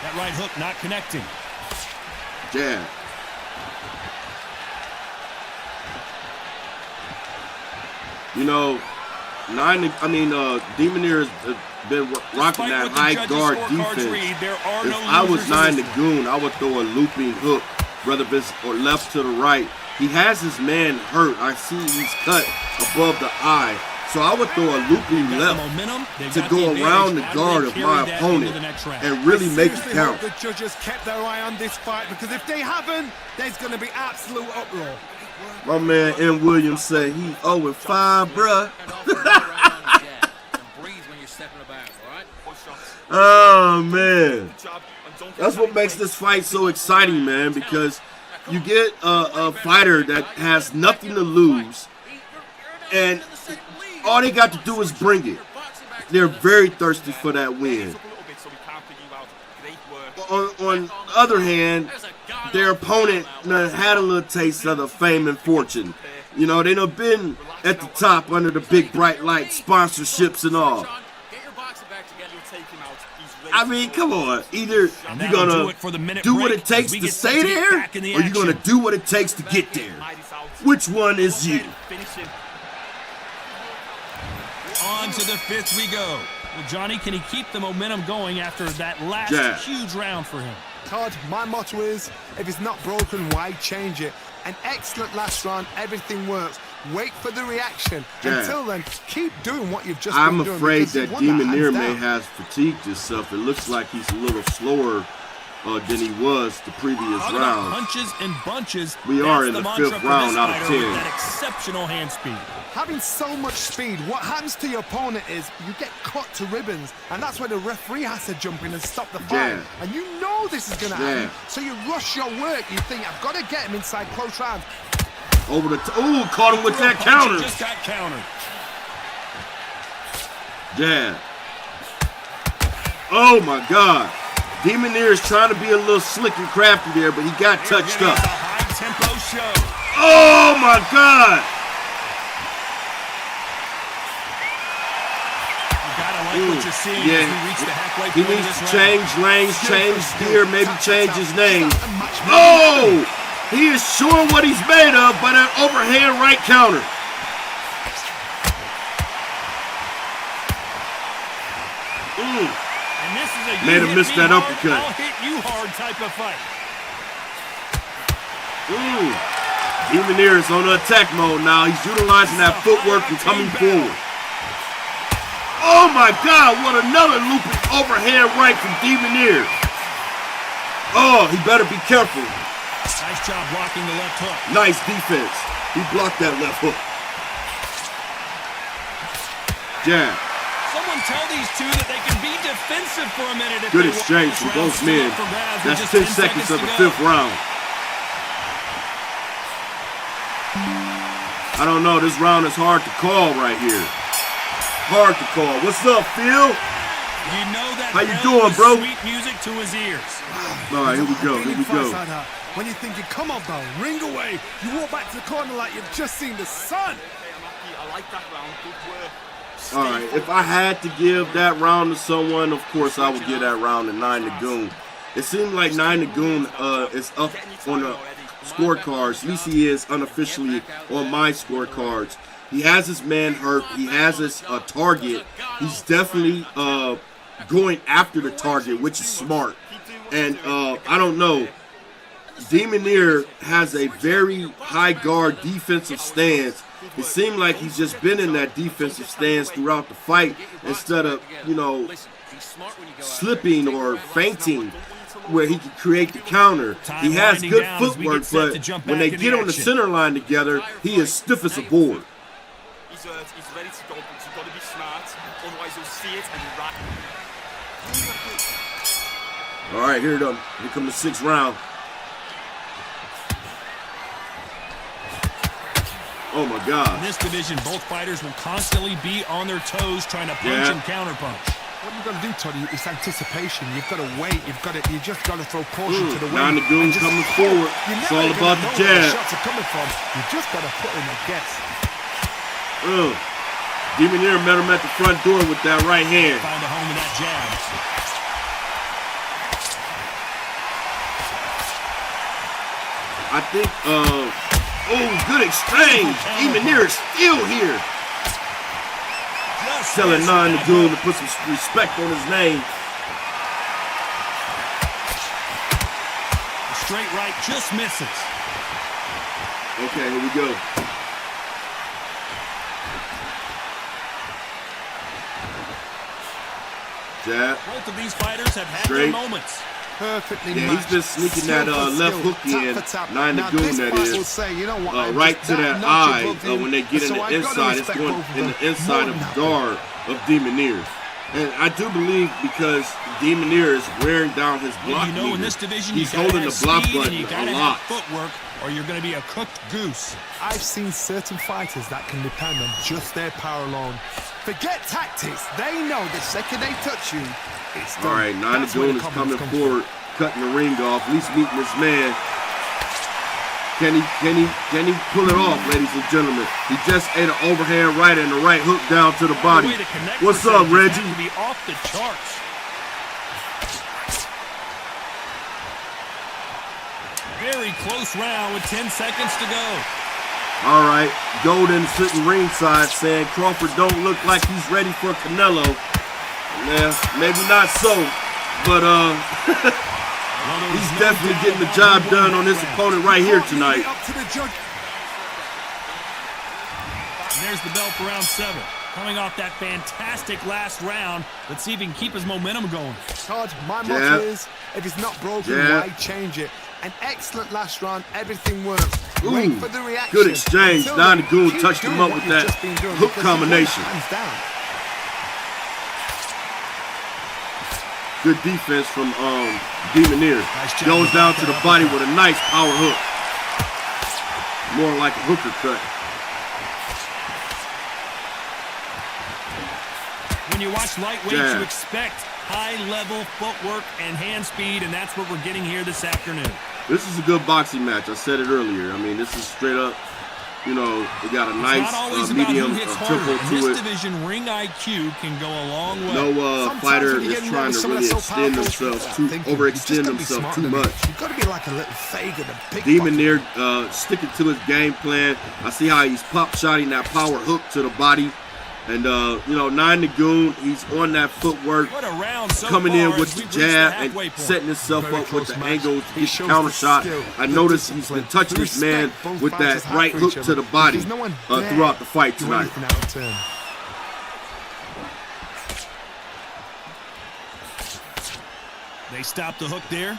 That right hook not connecting. Jab. Demoneer has been rocking that high guard defense. If I was Nine Goon, I would throw a looping hook, whether it's or left to the right. He has his man hurt. I see he's cut above the eye. So I would throw a looping left to go around the guard of my opponent and really make it count. The judges kept their eye on this fight because if they haven't, there's going to be absolute uproar. My man M. Williams said he 0-5, bruh. Oh, man. That's what makes this fight so exciting, man, because you get a fighter that has nothing to lose, and all they got to do is bring it. They're very thirsty for that win. On the other hand, their opponent had a little taste of the fame and fortune. You know, they done been at the top under the big bright lights, sponsorships and all. I mean, come on. Either you're going to do what it takes to stay there, or you're going to do what it takes to get there. Which one is you? On to the fifth we go. Well, Johnny, can he keep the momentum going after that last huge round for him? Todd, my motto is, if it's not broken, why change it? An excellent last round, everything works. Wait for the reaction. Until then, keep doing what you've just been doing. I'm afraid that Demoneer may have fatigued himself. It looks like he's a little slower than he was the previous Talking about round. punches and bunches. We are in That's the mantra fifth for round this out of fighter with 10. That exceptional hand speed. Having so much speed, what happens to your opponent is you get cut to ribbons, and that's where the referee has to jump in and stop the fight. Yeah. And you know this is going to happen, Yeah. so you rush your work. You think, I've got to get him inside close rounds. Over the ooh, caught him with Threw a that punch and counter. Just got countered. Jab. Oh my God. Demoneer is trying to be a little slick and crafty there, but he got touched up. It's a high-tempo show. Oh my God. You gotta like what you're seeing Yeah. as we reach the halfway He point of needs this to round. change lanes, change gear, maybe change his name. Match Oh! He is showing what he's made of by that overhand right counter. And this is a Made him you hit miss me that hard, uppercut. I'll hit you hard type of fight. Demoneer is on the attack mode now. He's utilizing that footwork and coming forward. Oh my God, what another looping overhand right from Demoneer. Oh, he better be careful. Nice job blocking the left hook. Nice defense. He blocked that left hook. Jab. Someone tell these two that they can be defensive for a minute. If Good they want. exchange This from round's both still men. up for grabs with That's just 10 seconds of to the go. fifth round. I don't know. This round is hard to call right here. Hard to call. What's up, Phil? You know that How you bell doing, was bro? Sweet music to his ears. All right, here we go. Here we go. When you're thinking, come on, bro, ring away. You walk back to the corner like you've just seen the sun. I like that round. Good work. All right, if I had to give that round to someone, of course I would give that round to Nine Nagoon. It seemed like Nine Nagoon is up on the scorecards. At least he is unofficially on my scorecards. He has his man hurt. He has his target. He's definitely going after the target, which is smart. And I don't know. Demoneer has a very high guard defensive stance. It seemed like he's just been in that defensive stance throughout the fight instead of, you know, slipping or fainting where he can create the counter. He has good footwork, but when they get on the center line together, he is stiff as a board. He's ready to go, but you've got to be smart. Otherwise, you'll see it and you're right. All right, here comes the sixth round. Oh my God. In this division, both fighters will constantly be on their toes trying to punch and counterpunch. What you've got to do, Toddy, is anticipation. You've got to wait. You just got to throw caution to the wind. Nine Nagoon coming forward. It's all about the jab. Shots are coming from. You just got to put in a guess. Demoneer met him at the front door with that right hand. Find a home in that jab. I think, good exchange. Demoneer is still here. Telling Nine Nagoon to put some respect on his name. The straight right just misses. Okay, here we go. Jab. Both of these fighters have had Straight. their moments. Perfectly Yeah, he's been sneaking that left hook in, Nine Nagoon that is, right to that eye when they get in the inside. It's going in the inside of the guard of Demoneer. And I do believe because Demoneer is wearing down his block You know, in meter, this division, he's you gotta holding have the block speed and button you a gotta lot. have footwork, or you're going to be a cooked goose. I've seen certain fighters that can depend on just their power alone. Forget tactics. They know the second they touch you, it's done. All right, Nine That's where Nagoon the is coming confidence comes forward, cutting the ring off, at least meeting this man. Can he pull it off, ladies and gentlemen? He just ate an overhand right and a right hook down to the body. The way to connect What's up, percentages Reggie? have to be off the charts. Very close round with 10 seconds to go. All right, Golden sitting ringside saying Crawford don't look like he's ready for Canelo. Yeah, maybe not so, but he's definitely getting the job done on his opponent right here tonight. Up to the judge. And there's the bell for round 7. Coming off that fantastic last round, let's see if he can keep his momentum going. Todd, my motto is, if it's not broken, why change it? An excellent last round, everything works. Wait for the reaction. Good exchange. Nine Goon touched him up with that hook combination. Good defense from Demoneer. Goes down to the body with a nice power hook. More like a hooker cut. When you watch lightweights, you expect high-level footwork and hand speed, and that's what we're getting here this afternoon. This is a good boxing match. I said it earlier. I mean, this is straight up, you know, they got a nice medium tempo to this it. division, ring IQ can go a long way. No fighter is trying to really extend themselves overextend themselves too much. You've got to be like a little fake and a big Demoneer sticking to his game plan. I see how he's pop shotting that power hook to the body. And, you know, Nine Goon, he's on that footwork, coming in with the jab and setting himself up with the angles to get the counter shot. I noticed he's been touching this man with that right hook to the body throughout the fight tonight. They stopped the hook there.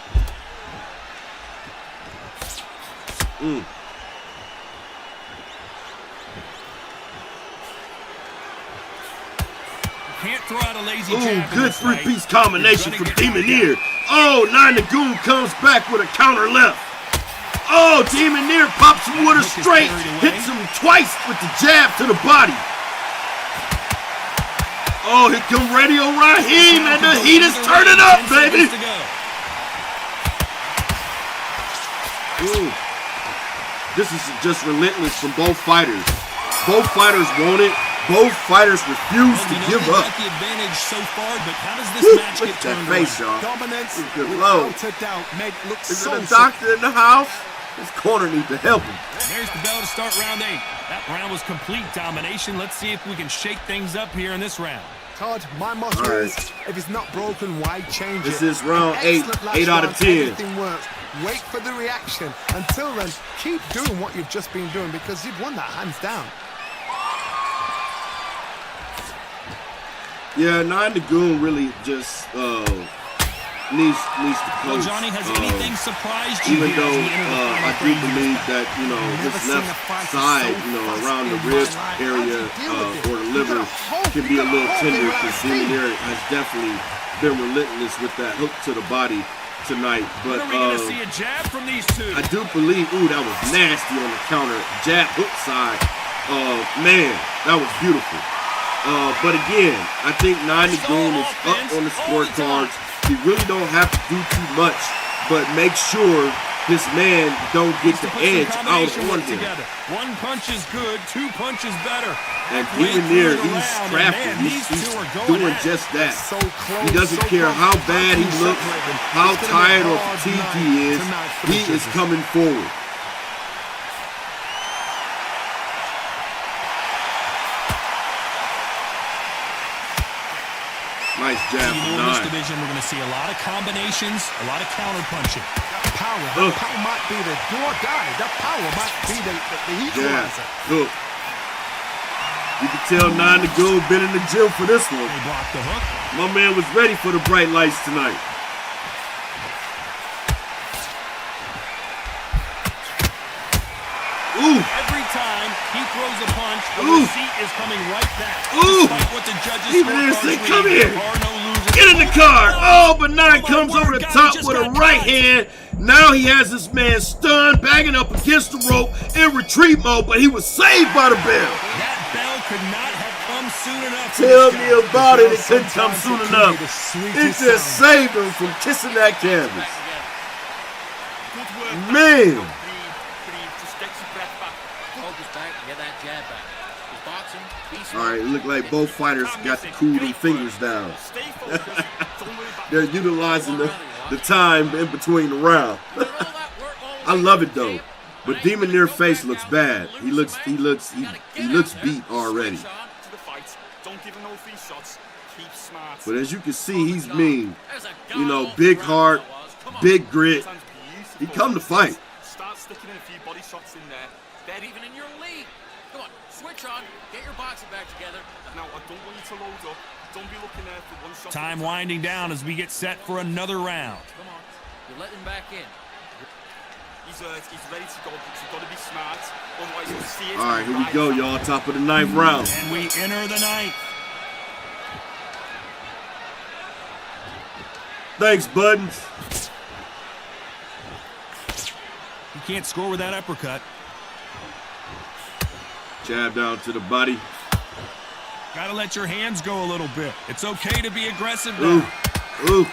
Can't throw out a lazy jab. Good three-piece combination from Demoneer. Oh, Nine Goon comes back with a counter left. Oh, Demoneer pops him with a straight. Hits him twice with the jab to the body. Oh, here come Radio Raheem, and the heat is turning up, baby. Ooh. This is just relentless from both fighters. Both fighters want it. Both fighters refuse to give up. The advantage so far, but how does this match get turned around? Dominance without a doubt made it look so a doctor in the house? His corner needs to help him. There's the bell to start round 8. That round was complete domination. Let's see if we can shake things up here in this round. Todd, my motto is, if it's not broken, why change it? This is round 8, 8 out of 10. Everything works. Wait for the reaction. Until then, keep doing what you've just been doing because you've won that hands down. Yeah, Nine Goon really just needs to coach. Well, Johnny, has anything surprised you? Even though I do believe that, you know, this left side, you know, around the rib area or the liver can be a little tender because Demoneer has definitely been relentless with that hook to the body tonight. But are we going to see a jab from these two? I do believe, that was nasty on the counter. Jab hook side. Man, that was beautiful. But again, I think Nine Goon is up on the scorecards. He really don't have to do too much, but make sure his man don't get the edge out on him. One punch is good, 2 punches better. And Demoneer, he's crafty. He's doing just that. He doesn't care how bad he looks, how tired or fatigued he is. He is coming forward. Nice jab from Nine. In this division, we're going to see a lot of combinations, a lot of counter punching. Power might be the do or die. That power might be the equalizer. Look, you can tell Nine Goon been in the gym for this one. They blocked the hook. My man was ready for the bright lights tonight. Ooh. Every time he throws a punch, the receipt is coming right back. Despite what the judges say, come here. Get in the car. Oh, but Nine comes over the top with a right hand. Now he has this man stunned, bagging up against the rope in retreat mode, but he was saved by the bell. That bell could not have come soon enough. Tell me about it. It couldn't come soon enough. It just saved him from kissing that canvas. Man. All right, it looked like both fighters got to cool their fingers down. They're utilizing the time in between the round. I love it though, but Demoneer's face looks bad. He looks beat already. But as you can see, he's mean. You know, big heart, big grit. He come to fight. Start sticking in a few body shots in there. They're even in your league. Come on, switch Tron. Get your boxing back together. Now, I don't want you to load up. Don't be looking there for one shot. Time winding down as we get set for another round. Come on. You're letting him back in. He's ready to go, but you've got to be smart. Otherwise, you'll see it. All right, here we go, y'all. Top of the 9th round. And we enter the 9th. Thanks, Buttons. You can't score with that uppercut. Jab down to the body. Gotta let your hands go a little bit. It's okay to be aggressive Ooh, now. ooh.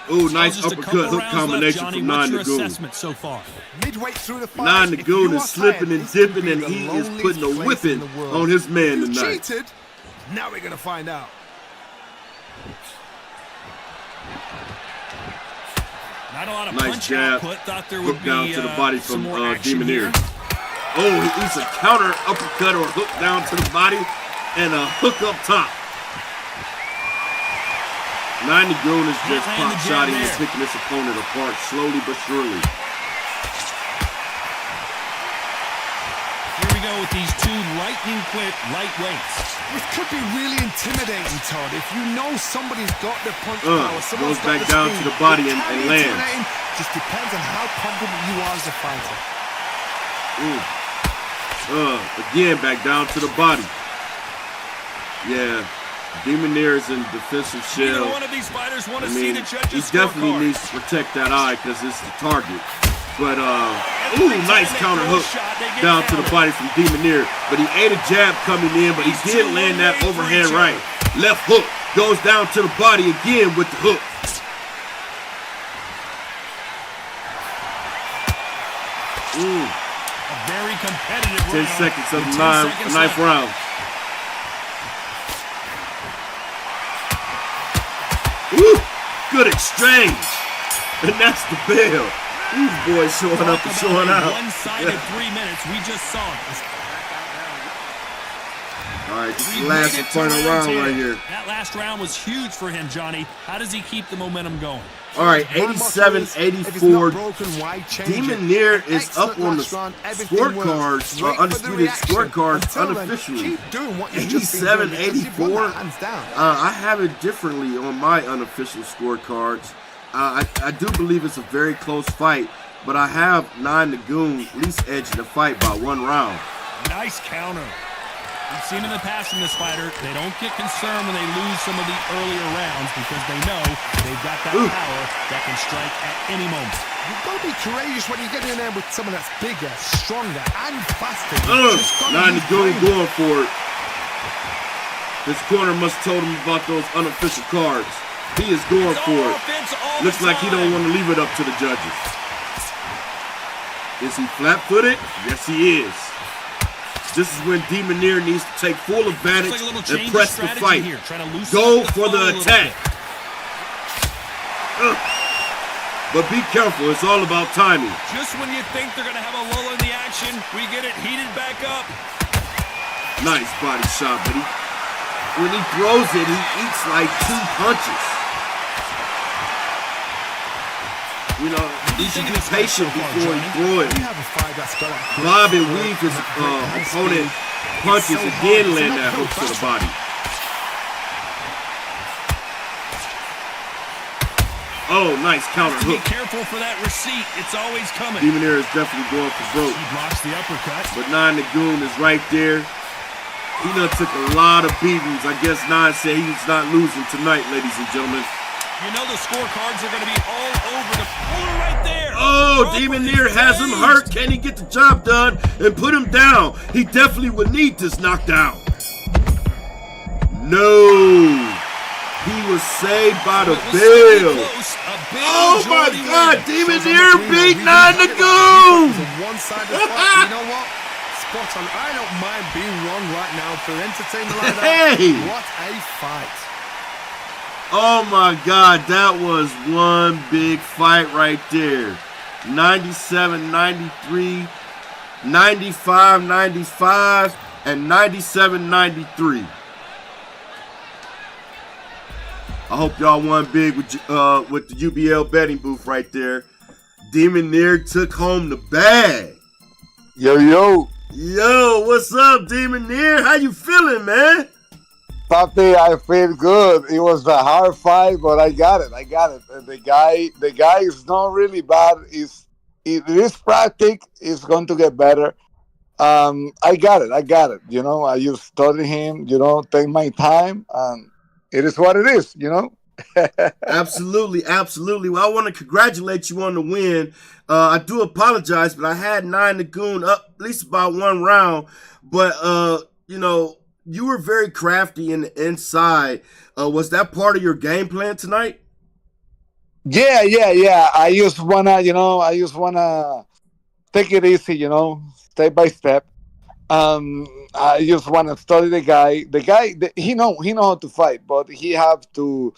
Ooh, nice uppercut hook combination left, from Nine What's your Nagoon. assessment so far? Midway through the fight, Nine Nagoon is slipping and dipping, and he is putting a whipping on his man you tonight. cheated? Now we're gonna find out. Not a lot of Nice punch jab. output. Thought there Hook would down be to the body some from more action Demon here. Ear. Oh, he eats a counter uppercut or hook down to the body and a hook up top. Nine Nagoon is just Can't land pop the jab shotting and there. picking his opponent apart slowly but surely. Here we go with these two lightning quick lightweights. This could be really intimidating, Todd. If you know somebody's got the punch power, someone's goes got back the down speed, to the body it and can be lands. intimidating. Just depends on how confident you are as a fighter. Again, back down to the body. Yeah, Demon Ear is in defensive Neither shell. one of these fighters want to I see mean, the he judges' definitely scorecard. needs to protect that eye because it's the target. But, ooh, nice counter hook down to the body from Demon Ear. But he ate a jab coming in, but he did land that overhand right. Left hook goes down to the body again with the hook. A very competitive 10 round. seconds of With the 10 seconds ninth left. round. Ooh, good exchange. And that's the bell. These boys showing up and showing out. One-sided 3 minutes. We just saw it. All right, this is We the last made and it to final round 10. right here. That last round was huge for him, Johnny. How does he keep the momentum going? All right, My motto 87, is, if it's 84. not broken, why change Demon it? Ear An is up excellent on the last round, everything scorecards, works. Wait for the undisputed reaction. scorecards Until then, unofficially. keep doing what you've just been 87, doing because you've won 84. that hands down. I have it differently on my unofficial scorecards. I do believe it's a very close fight, but I have Nine Nagoon at least edging the fight by 1 round. Nice counter. We've seen in the past from this fighter, they don't get concerned when they lose some of the earlier rounds because they know they've got that power that can strike at any moment. You've got to be courageous when you get in there with someone that's bigger, stronger, and faster. You've just got to Nine use Nagoon brain. going for it. His corner must have told him about those unofficial cards. He is going It's for all it. offense all Looks the like he time. don't want to leave it up to the judges. Is he flat-footed? Yes, he is. This is when Demon Ear needs to take full advantage Looks like a little and change press of the strategy fight. here, trying to loosen Go up the for flow a the little attack. bit. But be careful. It's all about timing. Just when you think they're going to have a lull in the action, we get it heated back up. Nice body shot, but when he throws it, he eats like 2 punches. You know, he should be patient before he throw it. You have a fight that's got a Bob and weave his opponent punches and then land that hook to the body. Oh, nice counter Be hook. careful for that receipt. It's always coming. Demon Ear is definitely going for broke. He blocks the uppercut. But Nine Nagoon is right there. He done took a lot of beatings. I guess Nine said he's not losing tonight, ladies and gentlemen. You know the scorecards are going to be all over the floor right there. Oh, Demon Ear has him hurt. Can he get the job done and put him down? He definitely would need this knockdown. No. He was saved by the bell. Oh my God, Demon Ear beat Nine Nagoon. One-sided fight. You know what? Spot on. I don't mind being wrong right now for entertainment like that. Hey. What a fight. Oh my God, that was one big fight right there. 97, 93, 95, 95, and 97, 93. I hope y'all won big with the UBL betting booth right there. Demon Near took home the bag. Yo, what's up, Demon Near? How you feeling, man? Papi, I feel good. It was a hard fight, but I got it. The guy is not really bad. It is practice. It's going to get better. I got it. You know, I just study him. You know, take my time, and it is what it is. You know. Absolutely. Well, I want to congratulate you on the win. I do apologize, but I had 9 Nagoon up at least about one round. But you know, you were very crafty in the inside. Was that part of your game plan tonight? Yeah. I just wanna take it easy. You know, step by step. I just wanna study the guy. He know how to fight, but he have to.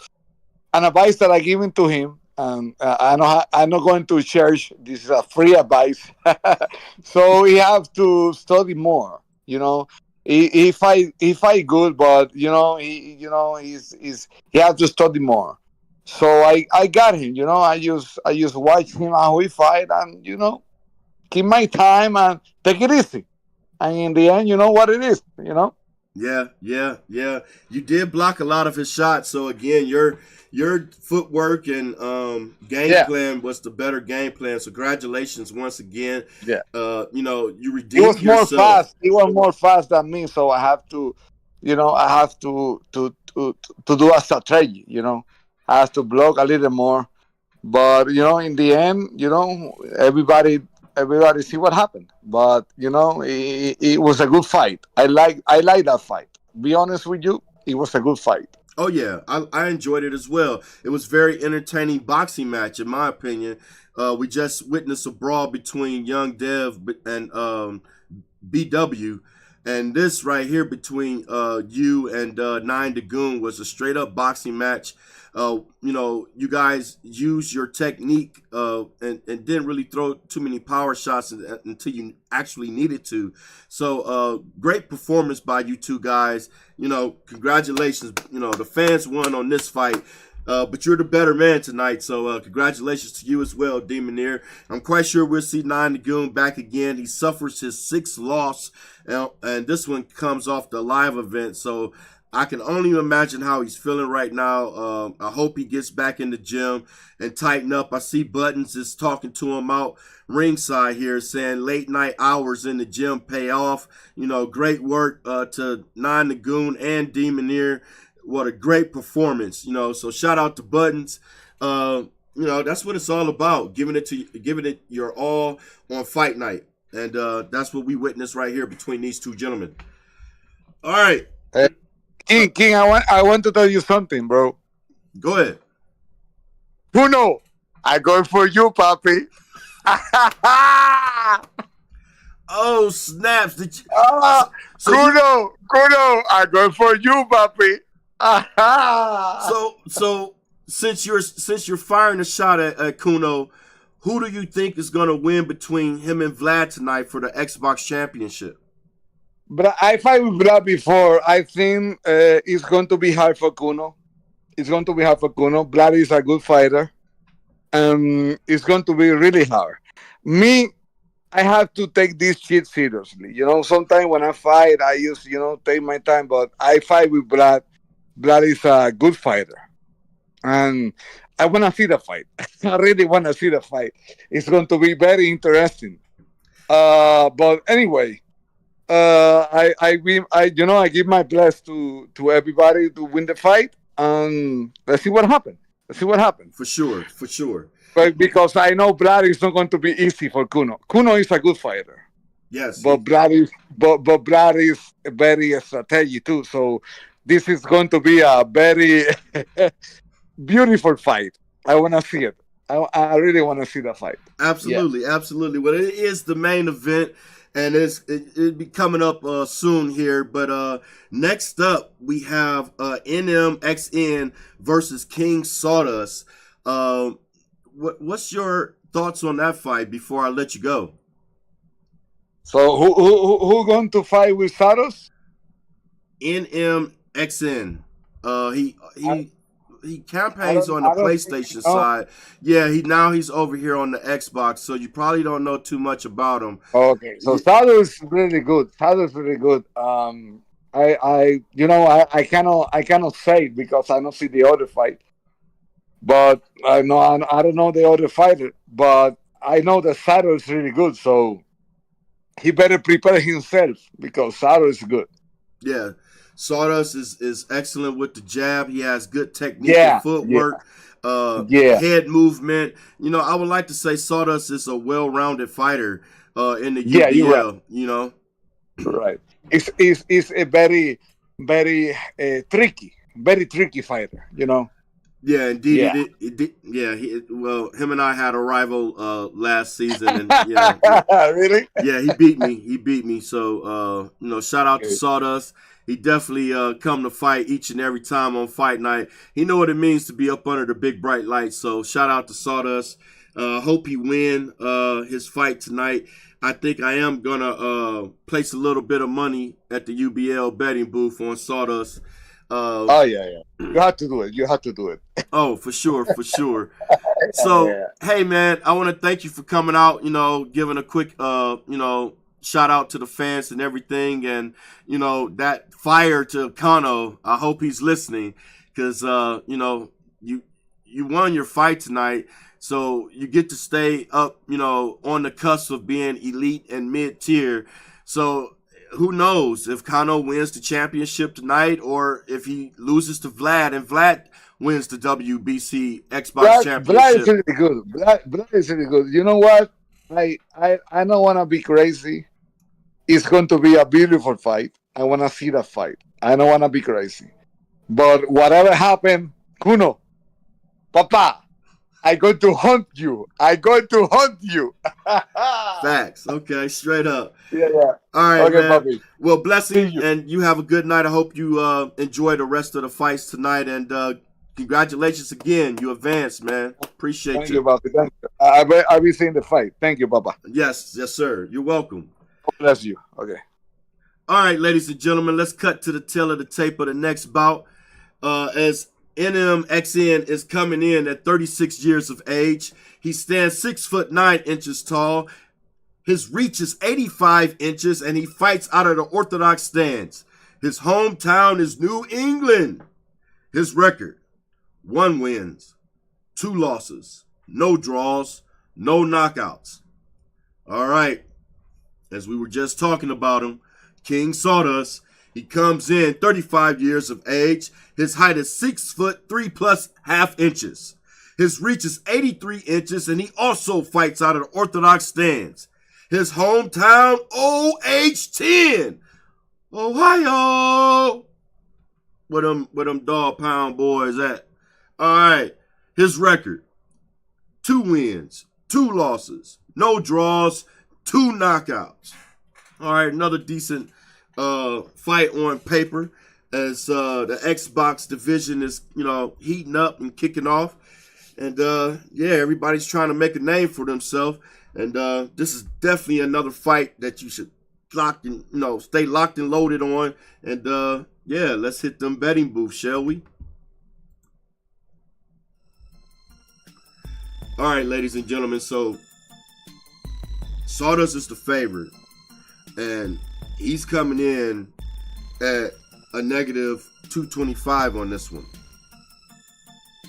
An advice that I given to him, I'm not going to church. This is a free advice, so he have to study more. You know, he fight good, but he have to study more. So I got him. You know, I just watch him how he fight, and keep my time and take it easy. And in the end, you know what it is. You know. Yeah. You did block a lot of his shots. So again, your footwork and game plan was the better game plan. So congratulations once again. Yeah. You redeemed He was yourself. He was more fast than me, so I have to, to do a strategy. You know, I have to block a little more. But in the end, everybody see what happened. But it was a good fight. I like that fight. Be honest with you, it was a good fight. Oh yeah, I enjoyed it as well. It was a very entertaining boxing match, in my opinion. We just witnessed a brawl between Young Dev and BW, and this right here between you and 9 Dagoon was a straight up boxing match. You guys used your technique and didn't really throw too many power shots until you actually needed to. So great performance by you two guys. Congratulations. The fans won on this fight. But you're the better man tonight, so congratulations to you as well, Demoneer. I'm quite sure we'll see 9 Nagoon back again. He suffers his 6th loss, and this one comes off the live event, so I can only imagine how he's feeling right now. I hope he gets back in the gym and tighten up. I see Buttons is talking to him out ringside here, saying late night hours in the gym pay off. Great work to 9 Nagoon and Demoneer. What a great performance, so shout out to Buttons. That's what it's all about, giving it your all on fight night. And that's what we witnessed right here between these two gentlemen. All right. King, I want to tell you something, bro. Go ahead. Kuno, I go for you, papi. Oh, snaps. Kuno, I go for you, papi. So since you're firing a shot at Kuno, who do you think is going to win between him and Vlad tonight for the Xbox Championship? But I fight with Vlad before. I think it's going to be hard for Kuno. Vlad is a good fighter. It's going to be really hard. Me, I have to take this shit seriously. Sometimes when I fight, I just, take my time. But I fight with Vlad. Vlad is a good fighter. And I want to see the fight. I really want to see the fight. It's going to be very interesting. But anyway, I give my bless to everybody to win the fight. Let's see what happens. For sure. But because I know Vlad is not going to be easy for Kuno. Kuno is a good fighter. Yes. But Vlad is very strategic too. So this is going to be a very beautiful fight. I want to see it. I really want to see the fight. Absolutely. Well, it is the main event, and it'll be coming up soon here. But next up, we have NMXN versus King Sawdust. What's your thoughts on that fight before I let you go? So who going to fight with Sawdust? NMXN. He he campaigns on the PlayStation side. Yeah, he's over here on the Xbox, so you probably don't know too much about him. Okay, so Sado is really good. Sado is really good. I cannot say it because I don't see the other fight, but I don't know the other fighter, but I know that Sado is really good. So he better prepare himself because Sado is good. Yeah. Sawdust is excellent with the jab. He has good technique and footwork, head movement. You know, I would like to say Sawdust is a well-rounded fighter in the UBL. You're right. You know, right? It's a very tricky fighter. You know. Yeah, indeed. Yeah. Him and I had a rival last season, and really? Yeah, he beat me. So shout out to Sawdust. He definitely come to fight each and every time on fight night. He know what it means to be up under the big bright lights. So shout out to Sawdust. Hope he win his fight tonight. I think I am gonna place a little bit of money at the UBL betting booth on Sawdust. You have to do it. Oh, for sure. So hey man, I want to thank you for coming out. Giving a quick shout out to the fans and everything, and that fire to Kano. I hope he's listening, because you won your fight tonight, so you get to stay up on the cusp of being elite and mid-tier. So who knows if Kano wins the championship tonight, or if he loses to Vlad and Vlad wins the WBC Xbox championship. Vlad is really good. Vlad is really good. You know what? I don't want to be crazy. It's going to be a beautiful fight. I want to see that fight. I don't want to be crazy. But whatever happened, Kuno, Papa, I'm going to hunt you. Facts. Okay, straight up. Yeah. All right, okay, man. Bobby. Well, blessing, and you have a good night. I hope you enjoy the rest of the fights tonight, and congratulations again. You advanced, man. Appreciate you. Thank you, Bobby. Thank you. I'll be seeing the fight. Thank you, Papa. Yes, sir. You're welcome. Bless you. Okay. All right, ladies and gentlemen, let's cut to the tail of the tape of the next bout. As NMXN is coming in at 36 years of age. He stands 6'9" tall. His reach is 85 inches, and he fights out of the orthodox stance. His hometown is New England. His record: 1 wins, 2 losses, no draws, no knockouts. All right. As we were just talking about him, King Sawdust, he comes in 35 years of age. His height is 6'3+½ His reach is 83 inches, and he also fights out of the orthodox stance. His hometown, OH10, Ohio. Where them dog pound boys at? All right. His record: 2 wins, 2 losses, no draws, 2 knockouts. All right, another decent fight on paper, as the Xbox division is, heating up and kicking off. And everybody's trying to make a name for themselves. And this is definitely another fight that you should stay locked and loaded on. And let's hit them betting booths, shall we? All right, ladies and gentlemen, so Sawdust is the favorite, and he's coming in at a -225 on this one.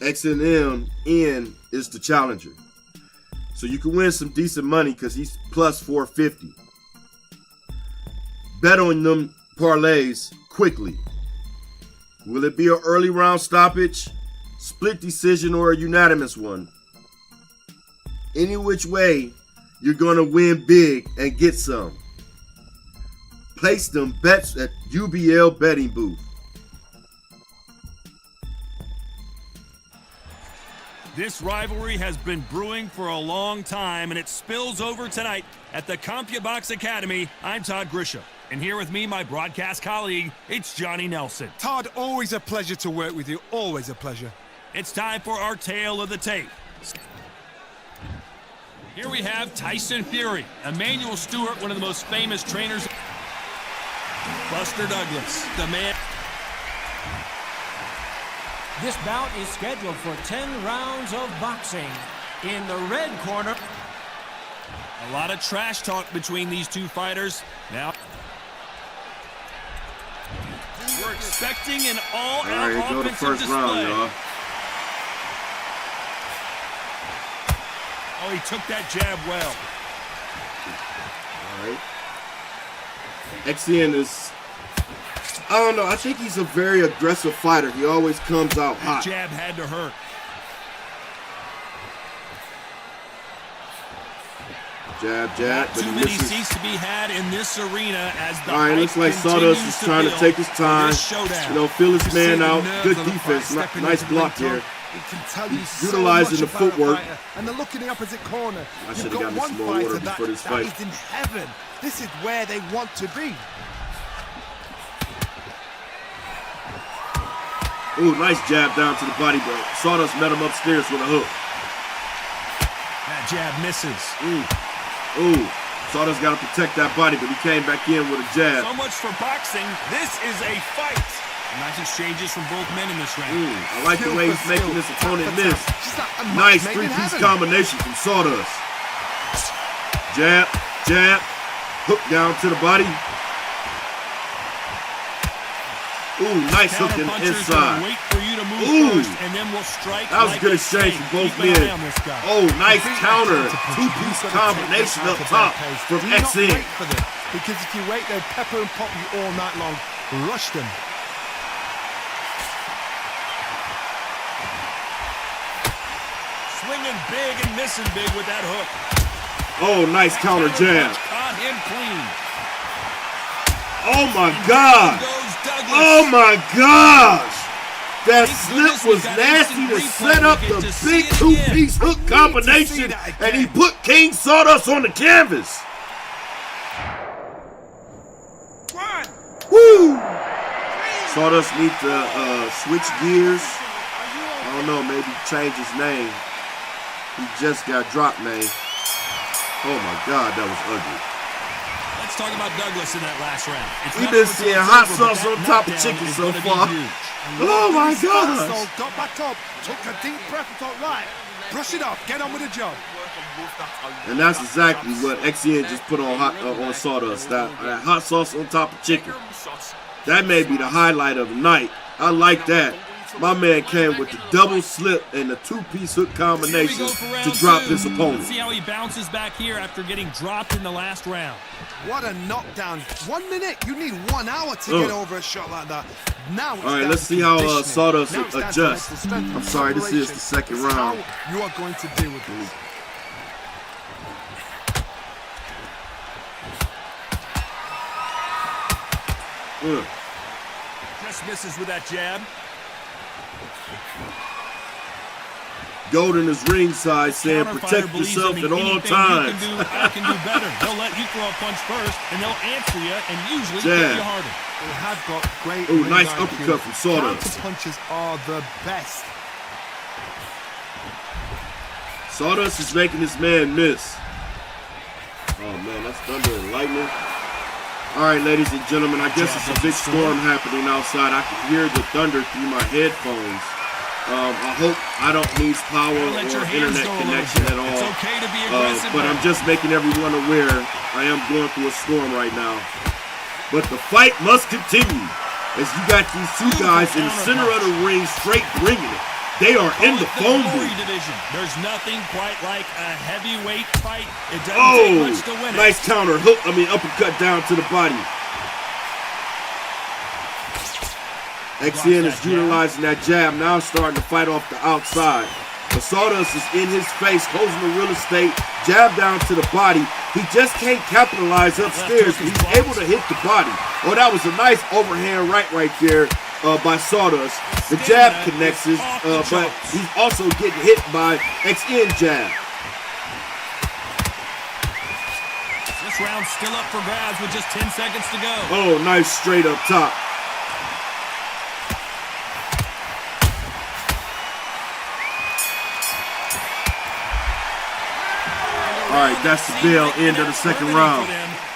XNMN is the challenger, so you can win some decent money because he's +450. Bet on them parlays quickly. Will it be an early round stoppage, split decision, or a unanimous one? Any which way, you're going to win big and get some. Place them bets at UBL betting booth. This rivalry has been brewing for a long time, and it spills over tonight at the CompuBox Academy. I'm Todd Grisham, and here with me, my broadcast colleague, it's Johnny Nelson. Todd, always a pleasure to work with you. Always a pleasure. It's time for our tale of the tape. Here we have Tyson Fury, Emmanuel Stewart, one of the most famous trainers. Buster Douglas, the man. This bout is scheduled for 10 rounds of boxing. In the red corner. A lot of trash talk between these two fighters. Now, we're expecting an all-out offensive first display. round, y'all. Oh, he took that jab well. All right. XN is, I don't know, I think he's a very aggressive fighter. He always comes out hot. That jab had to hurt. Jab, jab, Not but too he many misses. seats to be had in this arena as the All right, looks like Sawdust is trying to take his time. You know, feel his man out. Good defense. Nice block there. He's utilizing the footwork. And the look in the opposite corner. I should You've have got gotten one some more water fighter before this that fight. is in heaven. This is where they want to be. Ooh, nice jab down to the body, but Sawdust met him upstairs with a hook. That jab misses. Ooh, Sawdust got to protect that body, but he came back in with a jab. So much for boxing. This is a fight. Nice exchanges from both men in this round. I like the way he's making his opponent miss. Nice three-piece combination from Sawdust. Jab, jab, hook down to the body. Ooh, nice hook in the inside. Wait for you to move first, and then we'll strike. That was a good exchange from both men. Oh, nice counter. Two-piece combination up top from XN. Because if you wait, they'll pepper and pop you all night long. Rush them. Swinging big and missing big with that hook. Oh, nice counter jab. Caught him clean. Oh my God! Oh my gosh! That slip was nasty to set up the big two-piece hook combination, and he put King Sawdust on the canvas. Woo! Sawdust need to switch gears. I don't know, maybe change his name. He just got dropped, man. Oh my God, that was ugly. Let's talk about Douglas in that last round. We've been seeing hot sauce on top of chicken so far. Oh my gosh! Got back up, took a deep breath and thought, right, brush it off, get on with the job. And that's exactly what XN just put on on Sawdust. That hot sauce on top of chicken. That may be the highlight of the night. I like that. My man came with the double slip and the two-piece hook combination to drop his opponent. Let's see how he bounces back here after getting dropped in the last round. What a knockdown. 1 minute, you need 1 hour to get over a shot like that. Now it's all right, let's see how Sawdust adjusts. I'm sorry, this is the second round. How you are going to deal with this. Just misses with that jab. Golden is ringside saying protect yourself at all times. I can do better. They'll let you throw a punch first, and they'll answer you, and usually hit you harder. They have got great. Ooh, nice uppercut from Sawdust. Counter punches are the best. Sawdust is making this man miss. Oh man, that's thunder and lightning. All right, ladies and gentlemen, I guess it's a big storm happening outside. I can hear the thunder through my headphones. I hope I don't lose power or internet connection at all. It's okay to be aggressive, but I'm just making everyone aware I am going through a storm right now. But the fight must continue as you got these two guys in the center of the ring straight bringing it. They are in the phone booth. There's nothing quite like a heavyweight fight. It doesn't take much to win it. Nice counter hook. Uppercut down to the body. XN is utilizing that jab, now starting to fight off the outside. But Sawdust is in his face, closing the real estate, jab down to the body. He just can't capitalize upstairs, but he's able to hit the body. Oh, that was a nice overhand right there by Sawdust. The jab connects, but he's also getting hit by XN jab. This round's still up for grabs with just 10 seconds to go. Oh, nice straight up top. All right, that's the bell, end of the second round.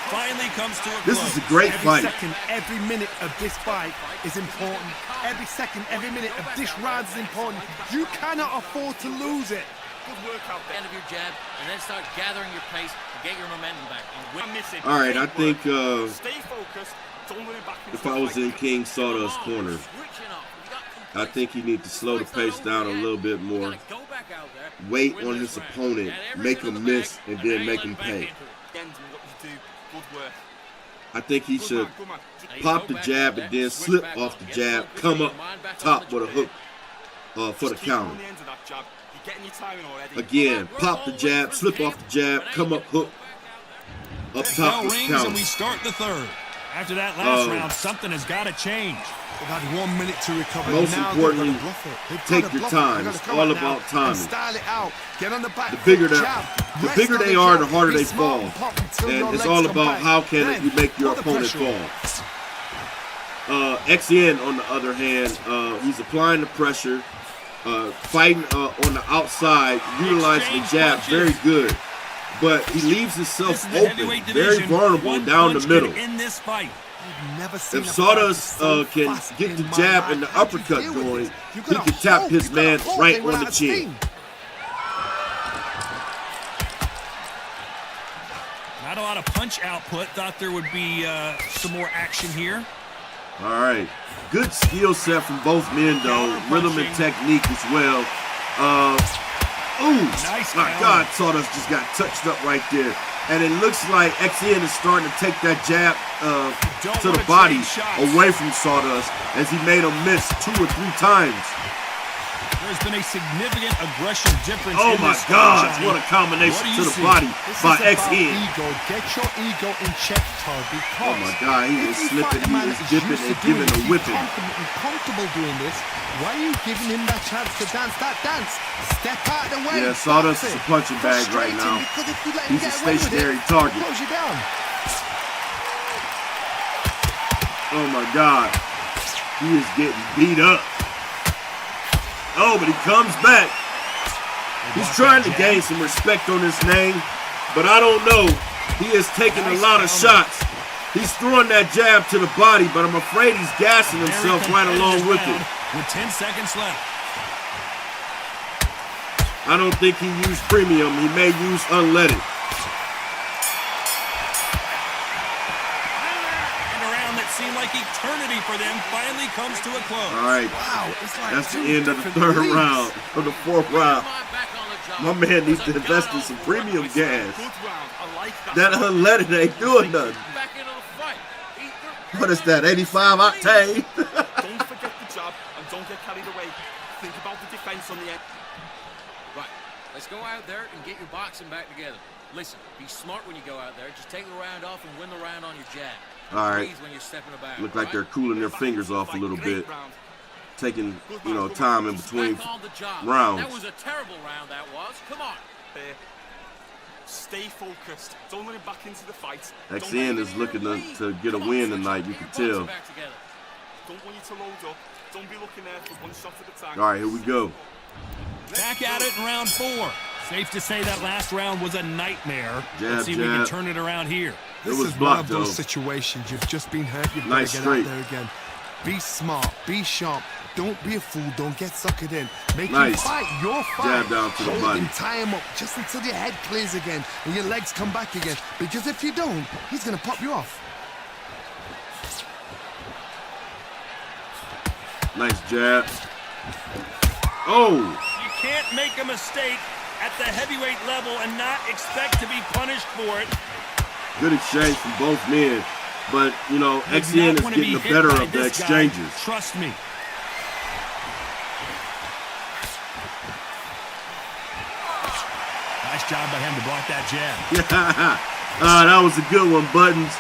Finally comes to a This close. is a great Every fight. second, every minute of this fight is important. Every second, every minute of this round is important. You cannot afford to lose it. Good work out there. End of your jab, and then start gathering your pace and get your momentum back. All right, I think Stay focused. Don't worry back into if the I was fight. in King Sawdust's corner, I think he needs to slow the pace down a little bit more, wait on his opponent, make him miss, and then make him pay. Again, what you do. Good work. I think he should Good man. pop the jab and then slip off the jab, come up top with a hook for the Keep on counter. the end of that jab. You're getting your timing already. Again, pop the jab, slip off the jab, come up hook, up top Bell with the rings and counter. we start the third. After that last round, something has got to change. They've had 1 minute to recover. Most now importantly, they've gotta bluff it. They've take gotta your bluff it. time. They've gotta It's come all out now about timing. and style it out. Get on the back The foot, bigger jab, the rest bigger on they the are, jab, the harder be they smart fall. and pop until your And it's legs all come about back. how can Then you make your put the opponent pressure fall. on. XN, on the other hand, he's applying the pressure, fighting on the outside, utilizing the jab very good. But he leaves himself This is the open, heavyweight very division. vulnerable One down the punch middle. can end this fight. You've never seen If a Sawdust fighter so can fast get the in my jab life. and the How'd you uppercut deal with going, this? You he gotta can tap hope, his you gotta man hope right they run on the out of chin. steam. Not a lot of punch output. Thought there would be some more action here. All right. Good skill set from both men, though. Rhythm and technique as well. Nice My counter. God, Sawdust just got touched up right there. And it looks like XN is starting to take that jab to the body away from Sawdust as he made him miss 2 or 3 times. There's been a significant aggression difference. Oh in my this fight, God, Johnny. what a combination What do to you the see? body This by is about XN. ego. Get your ego in check, Todd, because Oh my God, he if is you slipping, fight a he man is that dipping used to and doing giving it, a he's whipping. confident and comfortable doing this. Why are you giving him that chance to dance that dance? Step out of the way. Yeah, Sawdust box is it. a punching bag right Frustrating, now. because if you let him He's a get away with it, stationary target. he close you down. Oh my God, he is getting beat up. Oh, but he comes back. He's trying to gain some respect on his name, but I don't know. He is taking a lot of shots. He's throwing that jab to the body, but I'm afraid he's gassing himself right along with it. With 10 seconds left. I don't think he used premium. He may use unleaded. And a round that seemed like eternity for them finally comes to a close. All right, Wow, it's like that's the two end of the different 3rd leagues. round, or the 4th round. My man needs to invest in some premium gas. Good round. I like that. That unleaded ain't doing nothing. Back into the fight. What is that, 85 octane? Don't forget the jab and don't get carried away. Think about the defense on the end. Right, let's go out there and get your boxing back together. Listen, be smart when you go out there. Just take the round off and win the round on your jab. All right. Breathe when you're stepping about. Look like they're cooling their fingers off a little bit, Great round. taking, time in between Back on the job. rounds. That was a terrible round, that was. Come on. Stay focused. Don't let him back into the fight. XN is looking to get a win tonight, you can tell. Don't want you to load up. Don't be looking there for one shot at a time. All right, here we go. Back at it in round 4. Safe to say that last round was a nightmare. Jab, Let's see if we can jab. turn it around here. This was is one blocked, of those though. situations. You've just been hurt. You've Nice got to get straight. out there again. Be smart. Be sharp. Don't be a fool. Don't get suckered in. Make him Nice. fight your fight. Jab down to the Hold body. him, tie him up just until your head clears again and your legs come back again. Because if you don't, he's going to pop you off. Nice jab. Oh, You can't make a mistake at the heavyweight level and not expect to be punished for it. good exchange from both men. But, You do XN not is wanna be getting the hit better by of the this guy. exchanges. Trust me. Nice job by him to block that jab. That was a good one, Buttons.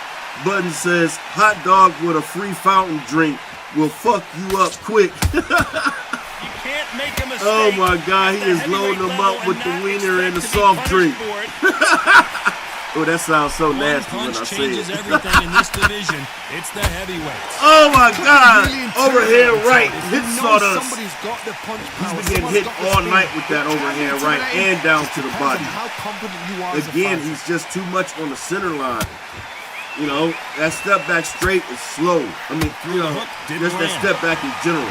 Buttons says, hot dog with a free fountain drink will fuck you up quick. You can't make a mistake. Oh my God, at he the is loading heavyweight them up level with and the not wiener and the expect to be soft drink. punished for it. Oh, that sounds so One nasty when punch I say changes it. everything in this division. It's the heavyweights. Oh my God, Really overhead intimidating. right, If hit you know Sawdust. somebody's got the punch He's power, been getting someone's hit got the all speed. night with that It can be overhand right intimidating. and down to the Depends on body. how confident you are as a Again, fighter. he's just too much on the center line. You know, that step back straight is slow. I mean, you know, just that step back in general.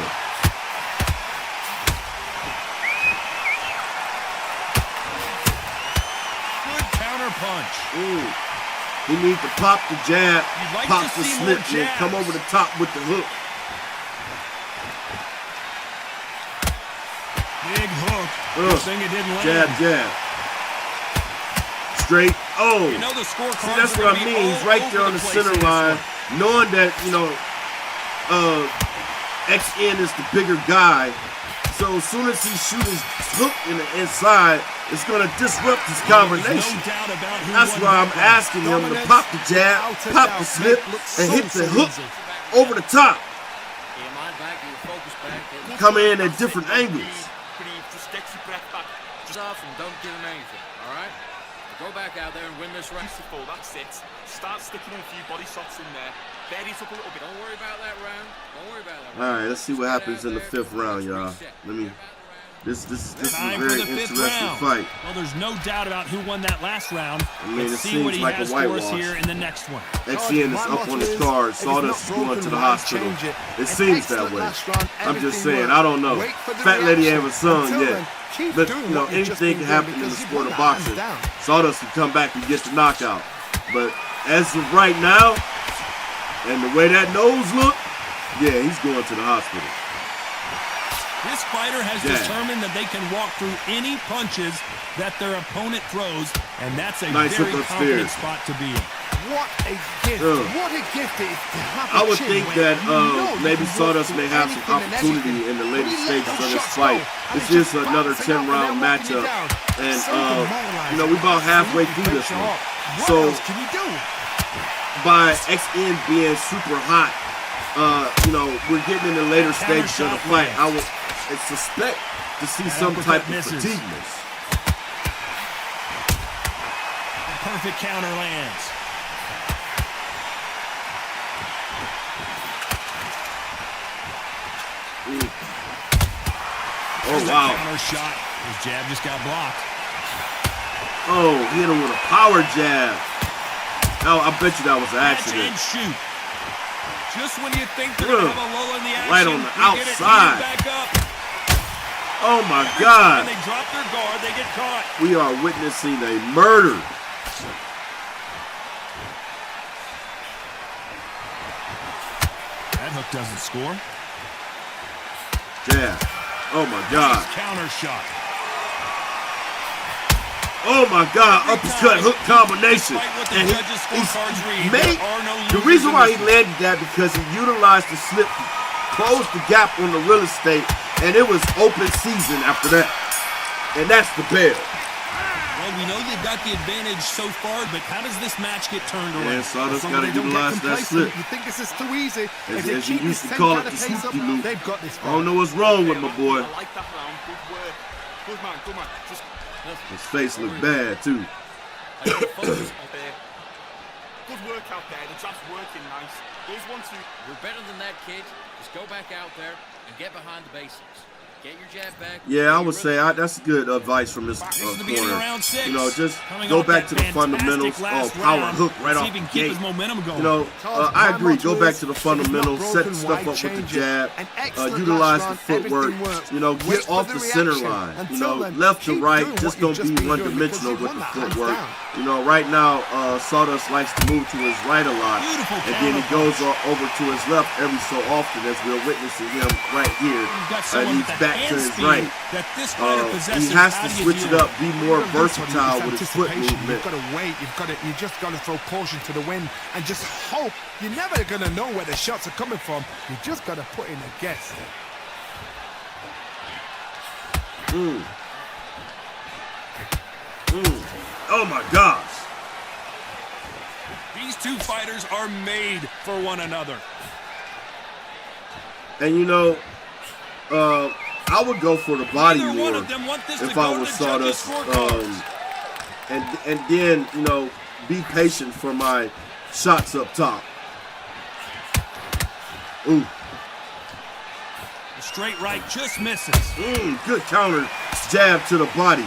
Good counter punch. He needs to pop the jab, Like pop the slip, and come over the top with the hook. Big hook. Good thing it didn't land. Jab, jab. Straight. Oh, You know the scorecards see, that's are what I gonna be mean. He's all right over there on the place center in this line, one. knowing that, you know, XN is the bigger guy. So as soon as he shoots his hook in the inside, it's going to disrupt his combination. No doubt about who That's won why that I'm round. asking him to pop the jab, pop the slip, and hit the hook over the top. Get your mind back, get your focus back. Come in at different angles. Just get your breath back. Just off and don't give him anything, all right? Go back out there and win this round. Beautiful, that's it. Start sticking in a few body shots in there. Bury it up a little bit. Don't worry about that round. Don't worry about that round. All right, let's see what happens in the 5th round, y'all. Let me. This is a Time for very the 5th interesting round. fight. Well, there's no doubt about who won that last round. I mean, Let's it see what seems he like a has for us whitewash. here in the next one. XN is up on the card. Sawdust is going to the hospital. It seems that way. I'm just saying. I don't know. Fat lady ain't have a son yet. But, you know, anything can happen in the sport of boxing. Sawdust can come back and get the knockout. But as of right now, and the way that nose look, yeah, he's going to the hospital. This fighter has determined that they can walk through any punches that their opponent throws, and that's a Nice very hook confident upstairs. spot to be in. What a gift. What a gift it is to have I a would chin think where that you know you maybe can Sawdust walk may through have some anything and opportunity everything. in the When later he let stages those of this shots fight. go, and This he's is just another bouncing up and 10-round then walking matchup. you down. And, So demoralizing. you know, we're about halfway through this Pressure one. up. What So, else can you do? by XN being super hot, you know, we're getting in the later stages of the fight. I would suspect to see some type of fatigueness. Perfect counter lands. Oh, wow. Counter shot. His jab just got blocked. Oh, hit him with a power jab. Oh, I bet you that was an Catch accident. and shoot. Just when you think they're going to have a lull in the action, Right on the they get it outside. back up. Oh, my When God. they drop their guard, they get caught. We are witnessing a murder. That hook doesn't score. Jab. Oh, my God. Counter shot. Oh, my God. Uppercut hook combination. Despite what the And judges' scorecards read, made, there are no the losers reason in why this he one. landed that because he utilized the slip to close the gap on the real estate, and it was open season after that. And that's the bell. Well, we know they've got the advantage so far, but how does this match get turned around? And Sawdust got to Somebody don't get utilize that complacent. slip. You think this is too easy? As If they you keep used this to same call kind it, of the pace up, swoopty loop. they've got this I don't fight. know what's wrong with my boy. I like that round. Good work. Good man, good man. Just His face looked bad, too. focus up there. Good work out there. The jab's working nice. There's 1, 2. You're better than that, kid. Just go back out there and get behind the basics. Get your jab back. Yeah, I would say that's good advice from this This is the beginning of corner. round 6. You know, just Coming go off back that to the fantastic fundamentals. Oh, last power round. hook right See off if he the can keep gate. his momentum going. You know, I agree. Go back to the fundamentals, set the stuff up with the jab, utilize the footwork. You know, get off the center line. You know, left to right. Just don't be one-dimensional with the footwork. You know, right now, Sawdust likes to move to his right a lot, Beautiful and then he counter goes over to his left every so often, as we're witnessing him right here. You've got someone He's with the back to hand his speed right. that this fighter possesses. He has How to do you switch deal it up, with be more You don't do something versatile with with his foot anticipation. movement. You've got to wait. You just got to throw caution to the wind and just hope. You're never going to know where the shots are coming from. You just got to put in a guess. Oh my gosh. These two fighters are made for one another. And you know, I would go for the body Neither one more of them want this to if go I to was the judges' Sawdust. scorecards. And then, you know, be patient for my shots up top. Ooh. The straight right just misses. Good counter jab to the body.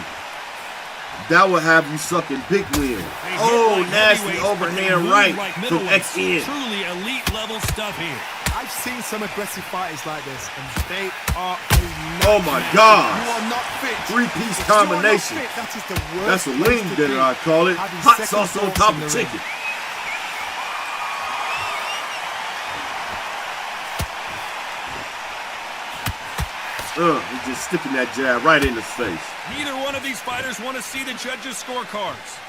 That will have you sucking big win. Oh, nasty overhand right from XN. Truly elite level stuff here. I've seen some aggressive fighters like this, and they are oh my God. You are not fit. Three-piece combination. That is the worst. That's a wing dinner, I call it. Hot sauce on top of chicken. He's just sticking that jab right in his face. Neither one of these fighters want to see the judges' scorecards.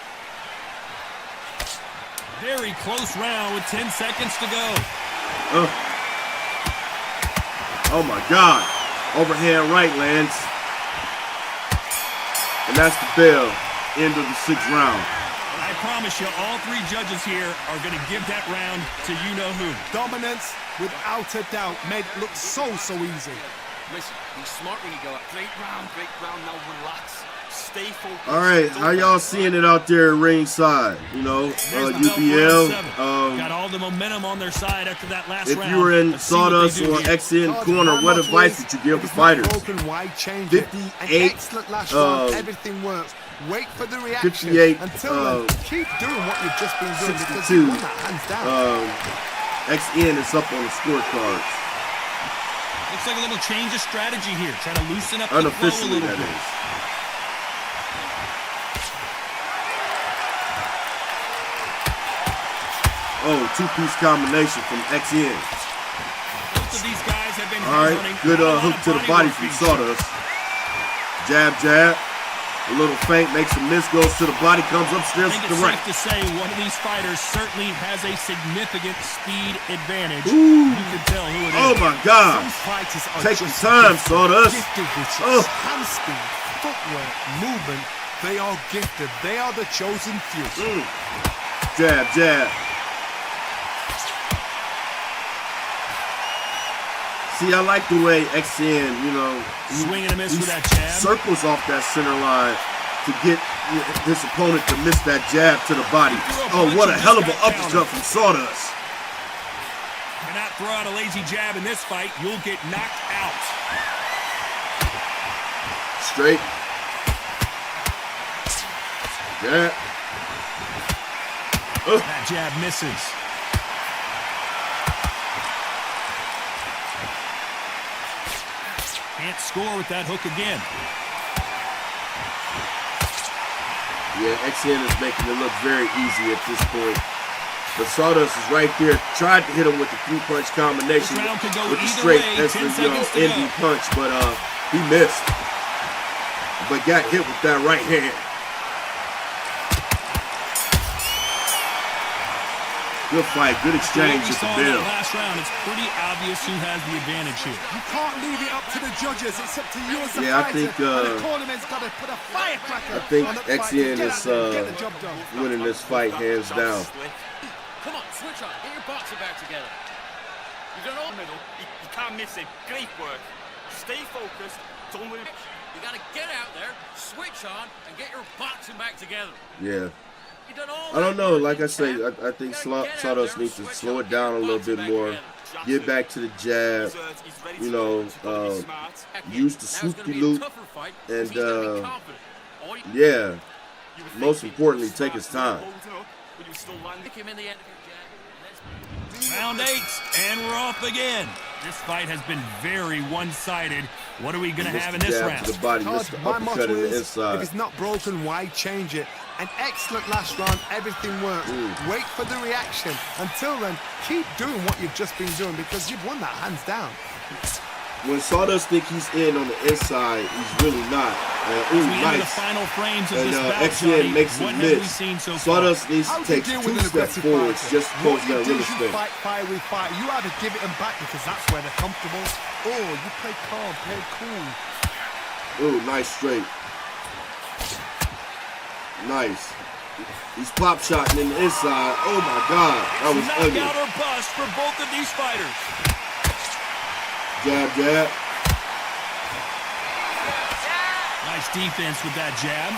Very close round with 10 seconds to go. Oh my God. Overhand right lands. And that's the bell. End of the 6th round. I promise you, all 3 judges here are going to give that round to you-know-who. Dominance, without a doubt, made it look so easy. Listen, be smart when you go out. Great round, now relax. Stay focused. All right, how y'all seeing it out there ringside? You know, UBL. Got all the momentum on their side after that last round. If you were in Sawdust or XN corner, what advice would you give the fighters? 58. Excellent last round. Everything works. Wait for the reaction. 58. Until then, keep doing what you've just been doing. 62. Because hands down. XN is up on the scorecards. Looks like a little change of strategy here. Trying to loosen up the flow a Unofficially, little that bit. is. Oh, 2-piece combination from XN. Both of these guys have been all right, good hook to the body from Sawdust. Jab, jab. A little feint, makes a miss, goes to the body, comes upstairs I think to the it's right. safe to say one of these fighters certainly has a significant speed advantage. Ooh. You can tell who it is. Oh my God. Some fighters are Take your just time, Sawdust. gifted with Oh. hand speed, footwork, movement. They are gifted. They are the chosen few. Jab, jab. See, I like the way XN, you know, Swing and a miss with that jab. circles off that center line to get his opponent to miss that jab to the body. Oh, what a hell of an uppercut from Sawdust. Cannot throw out a lazy jab in this fight. You'll get knocked out. Straight. Jab. That jab misses. Can't score with that hook again. Yeah, XN is making it look very easy at this point. But Sawdust is right there. Tried to hit him with the 3-punch combination This round could go with the either straight way. 10 seconds to ending go. punch, but he missed. But got hit with that right hand. Good fight, good exchange Like we at saw the in bell. that last round, it's pretty obvious who has the advantage here. You can't leave it up to the judges. It's up to you as a Yeah, I fighter. think, and the tournament's got to put a firecracker I think on that fight to XN get is out there and get the job done. winning this fight hands down. Come on, switch on. Get your boxing back together. You've done all Middle, you can't miss it. Great work. Stay focused. Don't worry. You got to get out there, switch on, and get your boxing back together. Yeah. You've done all I don't that know. work Like I you say, can. I think You gotta get out Sawdust there, needs to switch slow on, it down a get your little bit boxing more. back Get back to the jab. You know, use the Now it's gonna swoopy be a loop. tougher fight, 'cause And, he's gonna be confident. All you Yeah. Most importantly, take his time. pick him in the end of your jab. Round 8, and we're off again. This fight has been very one-sided. What are we going to Missed have in the this jab round? to the body, Todd, missed the my uppercut motto in the is, if inside. it's not broken, why change it? An excellent last round, everything works. Wait for the reaction. Until then, keep doing what you've just been doing because you've won that hands down. When Sawdust think he's in on the inside, he's really not. We Ooh, enter the nice. final frames of And this bout, XN Johnny. makes What him have we miss. seen so far? Sawdust needs How to do you take deal with 2 an steps aggressive forwards fighter? just to What close you that do real is you estate. fight fire with fire. You either give it them back because that's where they're comfortable, or you play calm, play cool. Ooh, nice straight. Nice. He's pop shotting in the inside. Oh my God, that was ugly. Knockout or bust for both of these fighters. Jab, jab. Nice defense with that jab.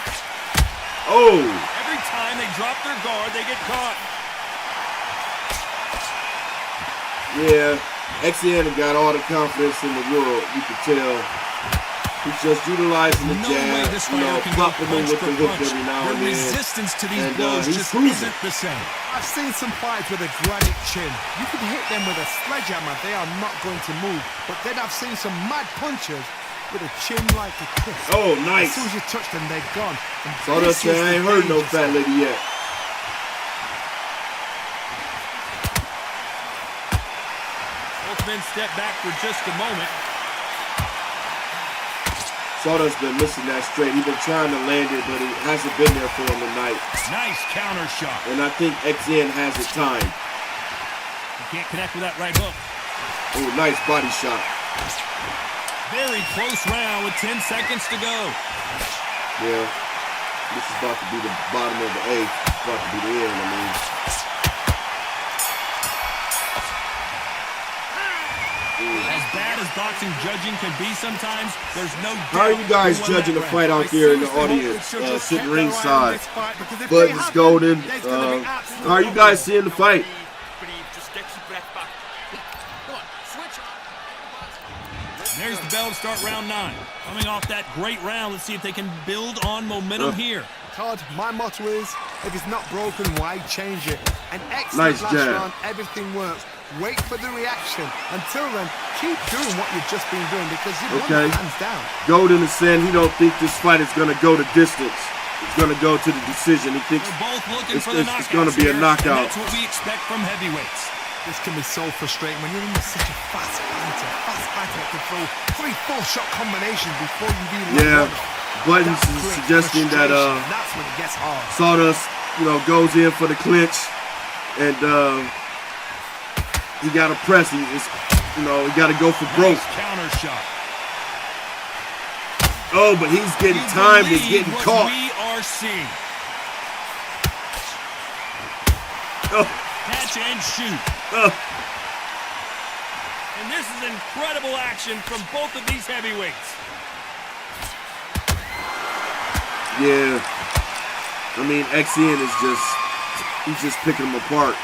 Oh, Every time they drop their guard, they get caught. yeah. XN got all the confidence in the world. You can tell. He's just utilizing the No way jab, this you know, fighter can go popping him punch with for the hook punch. every now The and then. resistance to these And, blows he's just cruising. isn't the same. I've seen some fighters with a granite chin. You can hit them with a sledgehammer, they are not going to move. But then I've seen some mad punchers with a chin like a kiss. Oh, As nice. soon as you touch them, they're gone. And So that's this is saying I ain't the heard no danger fat zone. lady yet. Both men step back for just a moment. Sawdust's been missing that straight. He's been trying to land it, but it hasn't been there for him tonight. Nice counter shot. And I think XN has it timed. He can't connect with that right hook. Oh, nice body shot. Very close round with 10 seconds to go. Yeah. This is about to be the bottom of the eighth. It's about to be the end, I mean. As bad as boxing judging can be sometimes, there's no doubt. How are you guys who won judging the that fight round. out there in the audience, sitting ringside? Bud is golden. How are you guys seeing the fight? Breathe, just get your breath back. Come on, switch on. There's the bell to start round 9. Coming off that great round, let's see if they can build on momentum here. Todd, my motto is, if it's not broken, why change it? An excellent Nice last jab. round, everything works. Wait for the reaction. Until then, keep doing what you've just been doing because you've won it hands down. Golden is saying he don't think this fight is going to go the distance. It's going to go to the decision. He thinks They're both looking for the it's knockouts going to be a here, knockout. and that's what we expect from heavyweights. This can be so frustrating when you're in such a fast fighter that can throw 3-4 shot combinations before you even Yeah, one. Buttons That is creates suggesting that frustration. That's when it gets hard. Sawdust, goes in for the clinch, and he got to press. He got to go for broke. Nice counter shot. Oh, but he's getting timed. He's Believe getting what caught. We are seeing. Oh, Catch and shoot. oh. And this is incredible action from both of these heavyweights. Yeah. I mean, XN is he's just picking them apart.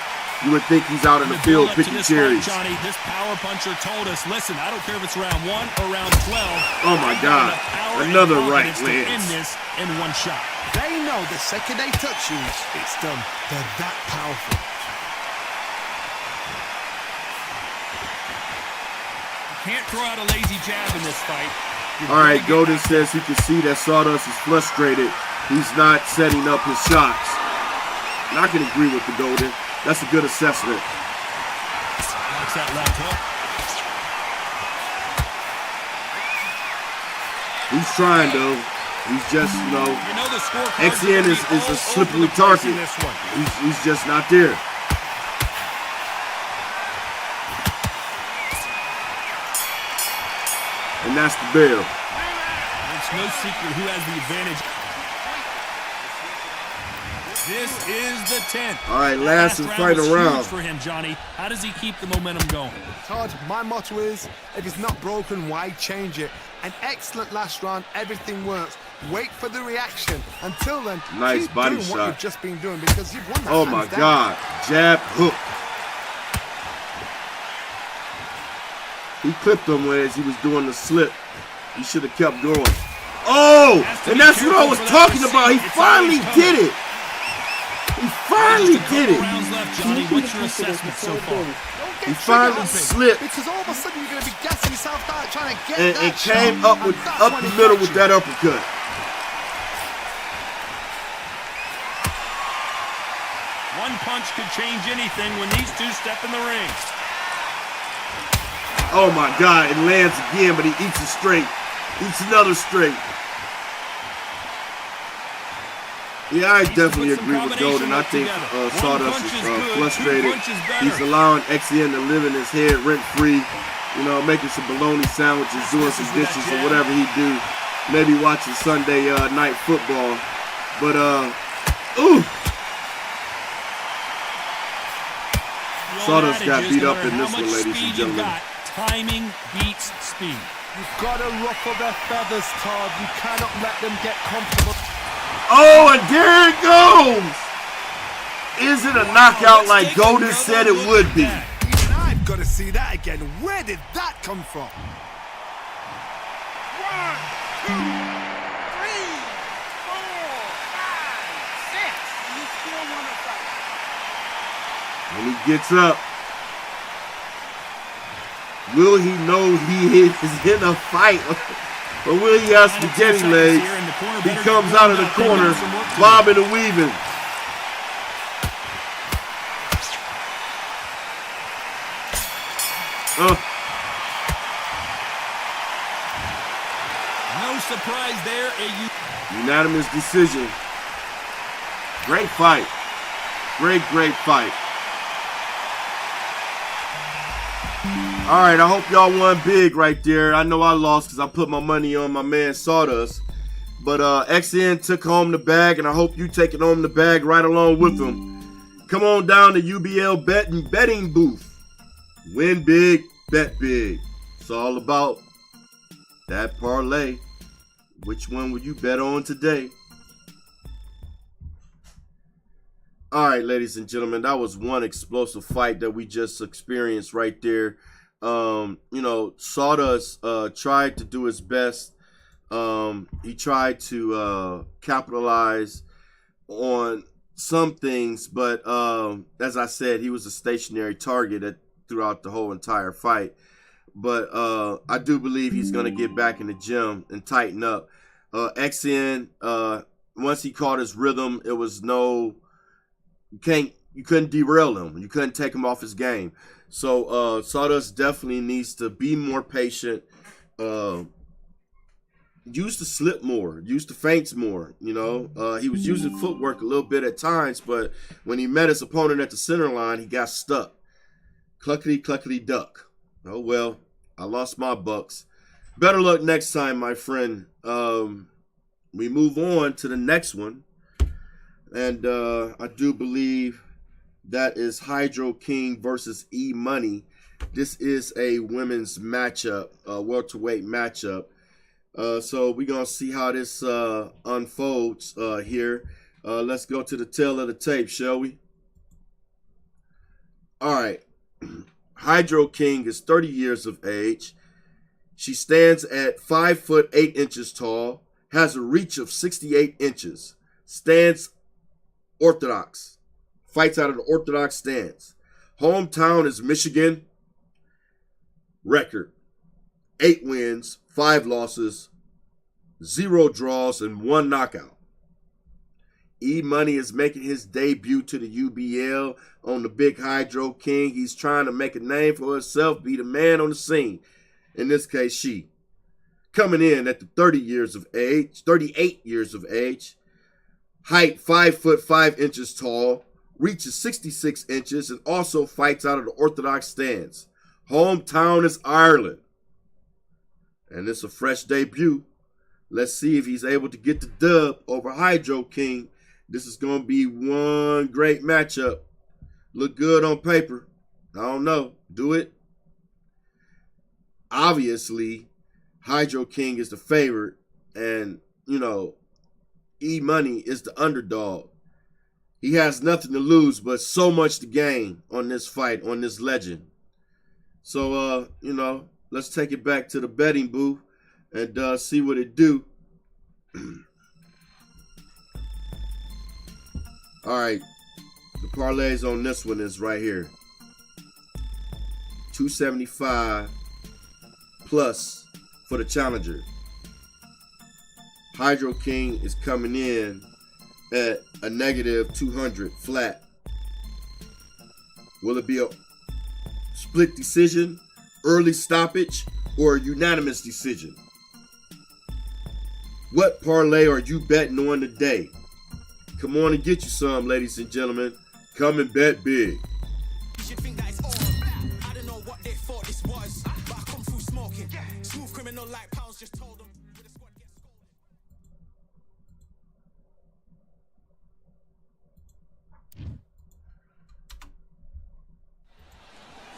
You would think he's out in the field picking cherries. Johnny, this power puncher told us, listen, I don't care if it's round 1 or round 12. Oh my God. Another right To end lands. this in one shot. They know the second they touch you, it's done. They're that powerful. Can't throw out a lazy jab in this fight. All right, Golden says he can see that Sawdust is frustrated. He's not setting up his shots. And I can agree with the Golden. That's a good assessment. Likes that left hook. He's trying, though. He's just, The scorecard XN is a slippery target. He's just not there. And that's the bell. It's no secret who has the advantage. This is the 10th. All right, last and final was round. huge for him, Johnny. How does he keep the momentum going? Todd, my motto is, if it's not broken, why change it? An excellent last round, everything works. Wait for the reaction. Until then, Nice keep body doing what shot. you've just been doing because you've won that Oh my hands down. God. Jab, hook. He clipped him as he was doing the slip. He should have kept going. Oh, and that's what I was talking about. He finally did it. He finally did it. Rounds left, Johnny. What's your assessment so far? Don't get He finally trigger happy, slipped. because all of a sudden you're going to be gassing yourself out trying to get And that it came shot, up with and that's up when the it middle gets with you. that uppercut. One punch could change anything when these two step in the ring. Oh my God, it lands again, but he eats it straight. Eats another straight. Yeah, I definitely agree with Golden. I think Sawdust is frustrated. He's allowing XN to live in his head rent-free, making some bologna sandwiches, doing some dishes or whatever he do. Maybe watching Sunday night football. But, ooh. Sawdust got beat up in this one, ladies and gentlemen. Timing beats speed. You've got to ruffle their feathers, Todd. You cannot let them get comfortable. Oh, and there it goes! Is it a knockout like Golden said it would be? Even I've got to see that again. Where did that come from? When he gets up, will he know he is in a fight? Or will he have spaghetti legs? He comes out of the corner, bobbing and weaving. No surprise there. Unanimous decision. Great fight. Great fight. All right, I hope y'all won big right there. I know I lost because I put my money on my man Sawdust. But XN took home the bag, and I hope you taking home the bag right along with them. Come on down to UBL betting booth. Win big, bet big. It's all about that parlay. Which one would you bet on today? All right, ladies and gentlemen, that was one explosive fight that we just experienced right there. Sawdust tried to do his best. He tried to capitalize on some things, but as I said, he was a stationary target throughout the whole entire fight. But I do believe he's going to get back in the gym and tighten up. XN, once he caught his rhythm, it was you couldn't derail him. You couldn't take him off his game. So Sawdust definitely needs to be more patient. Use the slip more. Use the feints more. He was using footwork a little bit at times, but when he met his opponent at the center line, he got stuck. Cluckety duck. Oh well, I lost my bucks. Better luck next time, my friend. We move on to the next one. And I do believe that is Hydro King versus E Money. This is a women's matchup, welterweight matchup. So we're going to see how this unfolds here. Let's go to the tail of the tape, shall we? All right. Hydro King is 30 years of age. She stands at 5 foot 8 inches tall, has a reach of 68 inches, stands orthodox, fights out of the orthodox stance. Hometown is Michigan. Record: 8 wins, 5 losses, 0 draws, and 1 knockout. E Money is making his debut to the UBL on the big Hydro King. He's trying to make a name for himself, be the man on the scene. In this case, she. Coming in at the 38 years of age, height 5 foot 5 inches tall, reaches 66 inches, and also fights out of the orthodox stance. Hometown is Ireland. And it's a fresh debut. Let's see if he's able to get the dub over Hydro King. This is going to be one great matchup. Look good on paper. I don't know. Do it? Obviously, Hydro King is the favorite. And, E Money is the underdog. He has nothing to lose but so much to gain on this fight, on this legend. So, let's take it back to the betting booth and see what it do. All right, the parlays on this one is right here. 275 plus for the challenger. Hydro King is coming in at a negative 200 flat. Will it be a split decision, early stoppage, or a unanimous decision? What parlay are you betting on today? Come on and get you some, ladies and gentlemen. Come and bet big.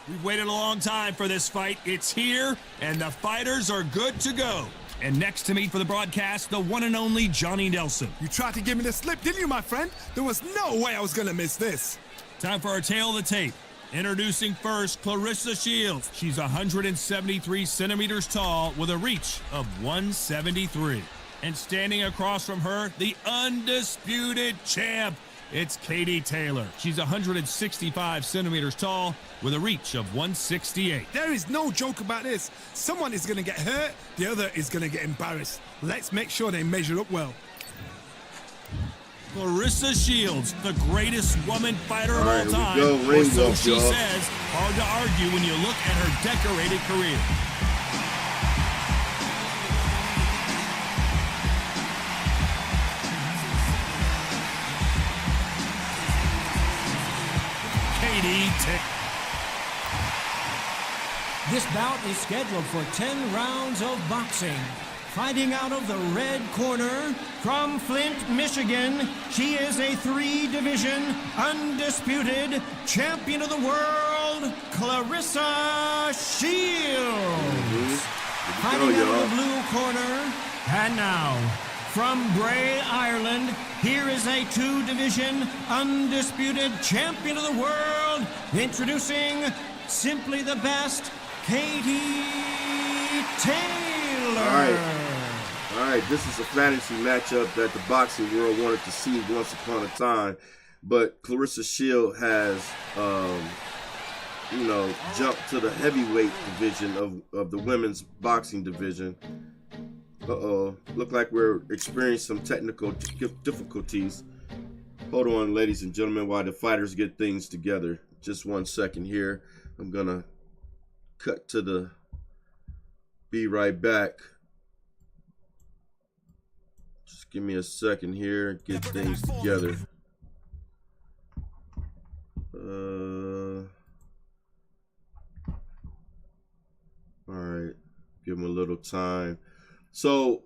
We've waited a long time for this fight. It's here, and the fighters are good to go. And next to me for the broadcast, the one and only Johnny Nelson. You tried to give me the slip, didn't you, my friend? There was no way I was going to miss this. Time for our tail of the tape. Introducing first, Clarissa Shields. She's 173 centimeters tall with a reach of 173. And standing across from her, the undisputed champ, it's Katie Taylor. She's 165 centimeters tall with a reach of 168. There is no joke about this. Someone is going to get hurt, the other is going to get embarrassed. Let's make sure they measure up well. Clarissa Shields, the greatest woman fighter of all All time. right, we go. Ring Or so walk, she y'all. says. Hard to argue when you look at her decorated career. Katie Taylor. This bout is scheduled for 10 rounds of boxing. Fighting out of the red corner, from Flint, Michigan, she is a 3-division, undisputed champion of the world, Clarissa Shields. Fighting out of the blue corner, and now, from Bray, Ireland, here is a 2-division, undisputed champion of the world, introducing simply the best, Katie Taylor. All right, this is a fantasy matchup that the boxing world wanted to see once upon a time, but Clarissa Shields has, jumped to the heavyweight division of the women's boxing division. Look like we're experiencing some technical difficulties. Hold on, ladies and gentlemen, while the fighters get things together. Just 1 second here. I'm gonna cut to the. Be right back. Just give me a second here. Get things together. All right. Give them a little time. So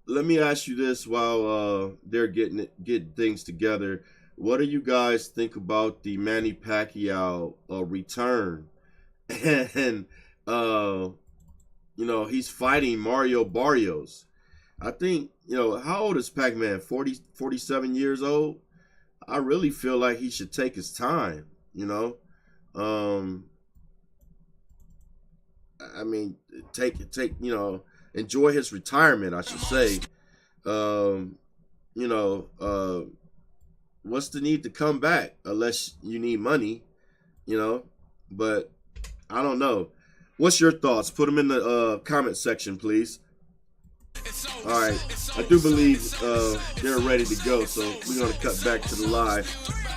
let me ask you this while they're getting things together. What do you guys think about the Manny Pacquiao return? And he's fighting Mario Barrios. I think, how old is Pac-Man? 47 years old? I really feel like he should take his time, enjoy his retirement, I should say. What's the need to come back unless you need money, but I don't know. What's your thoughts? Put them in the comment section, please. All right, I do believe they're ready to go, so we're going to cut back to the live.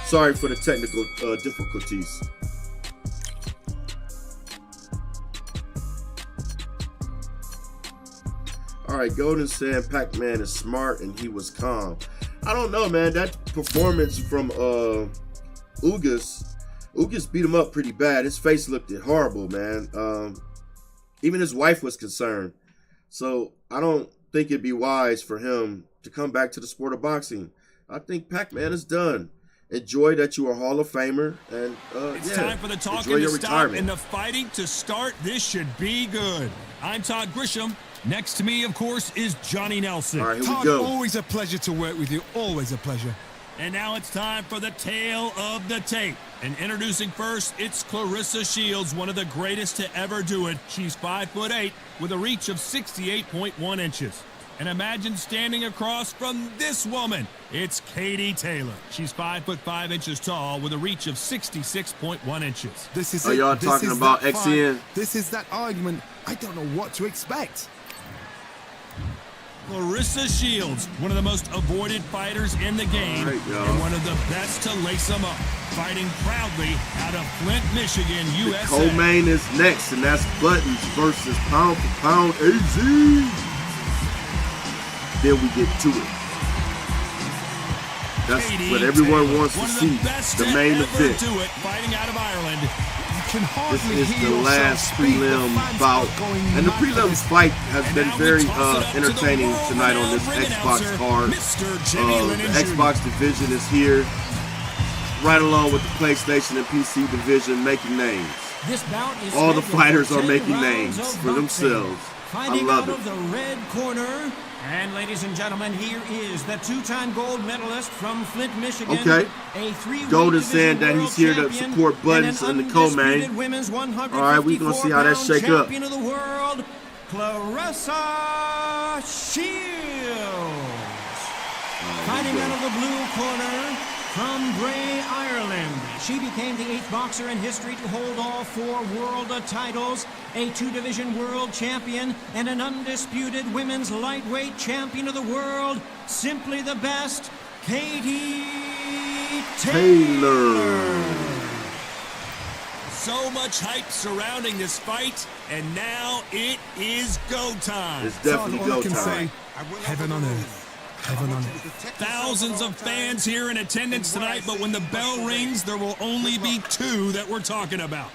Sorry for the technical difficulties. All right, Golden said Pac-Man is smart and he was calm. I don't know, man. That performance from Ugas beat him up pretty bad. His face looked horrible, man. Even his wife was concerned. So I don't think it'd be wise for him to come back to the sport of boxing. I think Pac-Man is done. Enjoy that you are a Hall of Famer, and it's time for the talking to stop and the fighting to start. This should be good. I'm Todd Grisham. Next to me, of course, is Johnny Nelson. All right, here Todd, we go. Always a pleasure to work with you. Always a pleasure. And now it's time for the tale of the tape. And introducing first, it's Clarissa Shields, one of the greatest to ever do it. She's 5'8" with a reach of 68.1 inches. And imagine standing across from this woman. It's Katie Taylor. She's 5'5" inches tall with a reach of 66.1 inches. This is Are y'all talking about XN? This is that argument. I don't know what to expect. Clarissa Shields, one of the most avoided fighters in the game, right, and one of the best to lace them up. Fighting proudly out of Flint, Michigan, USA. The co-main is next, and that's Buttons versus Pound for Pound AZ. Then we get to it. That's Katie what everyone Taylor, wants to one of see. best The to main ever event. do it, fighting out of Ireland. Can This hardly is hear the yourself last speak. The prelim fans bout, are going and the mad for prelim this. fight has And been now we very toss it up to the entertaining tonight on this world-renowned Xbox announcer, card. Mr. Jimmy Lennon The Jr. Xbox division is here, right along with the PlayStation and PC division, making names. This bout is All the scheduled fighters for are 10 making rounds names of for boxing. themselves. Fighting love out it. of the red corner. And ladies and gentlemen, here is the two-time gold medalist from Flint, Michigan. Okay. A three-weight Golden saying division that world he's here to champion support Buttons and in the co-main. undisputed women's All right, we're going to see how that 154-pound shake up. champion of the world, Clarissa Shields. Fighting out of the blue corner from Bray, Ireland. She became the 8th boxer in history to hold all 4 world titles, a 2-division world champion, and an undisputed women's lightweight champion of the world. Simply the best, Katie Taylor. So much hype surrounding this fight, and now it is go time. It's definitely All I go can time. say, heaven on earth. Heaven on earth. Thousands of fans here in attendance tonight, but when the bell rings, there will only be 2 that we're talking about.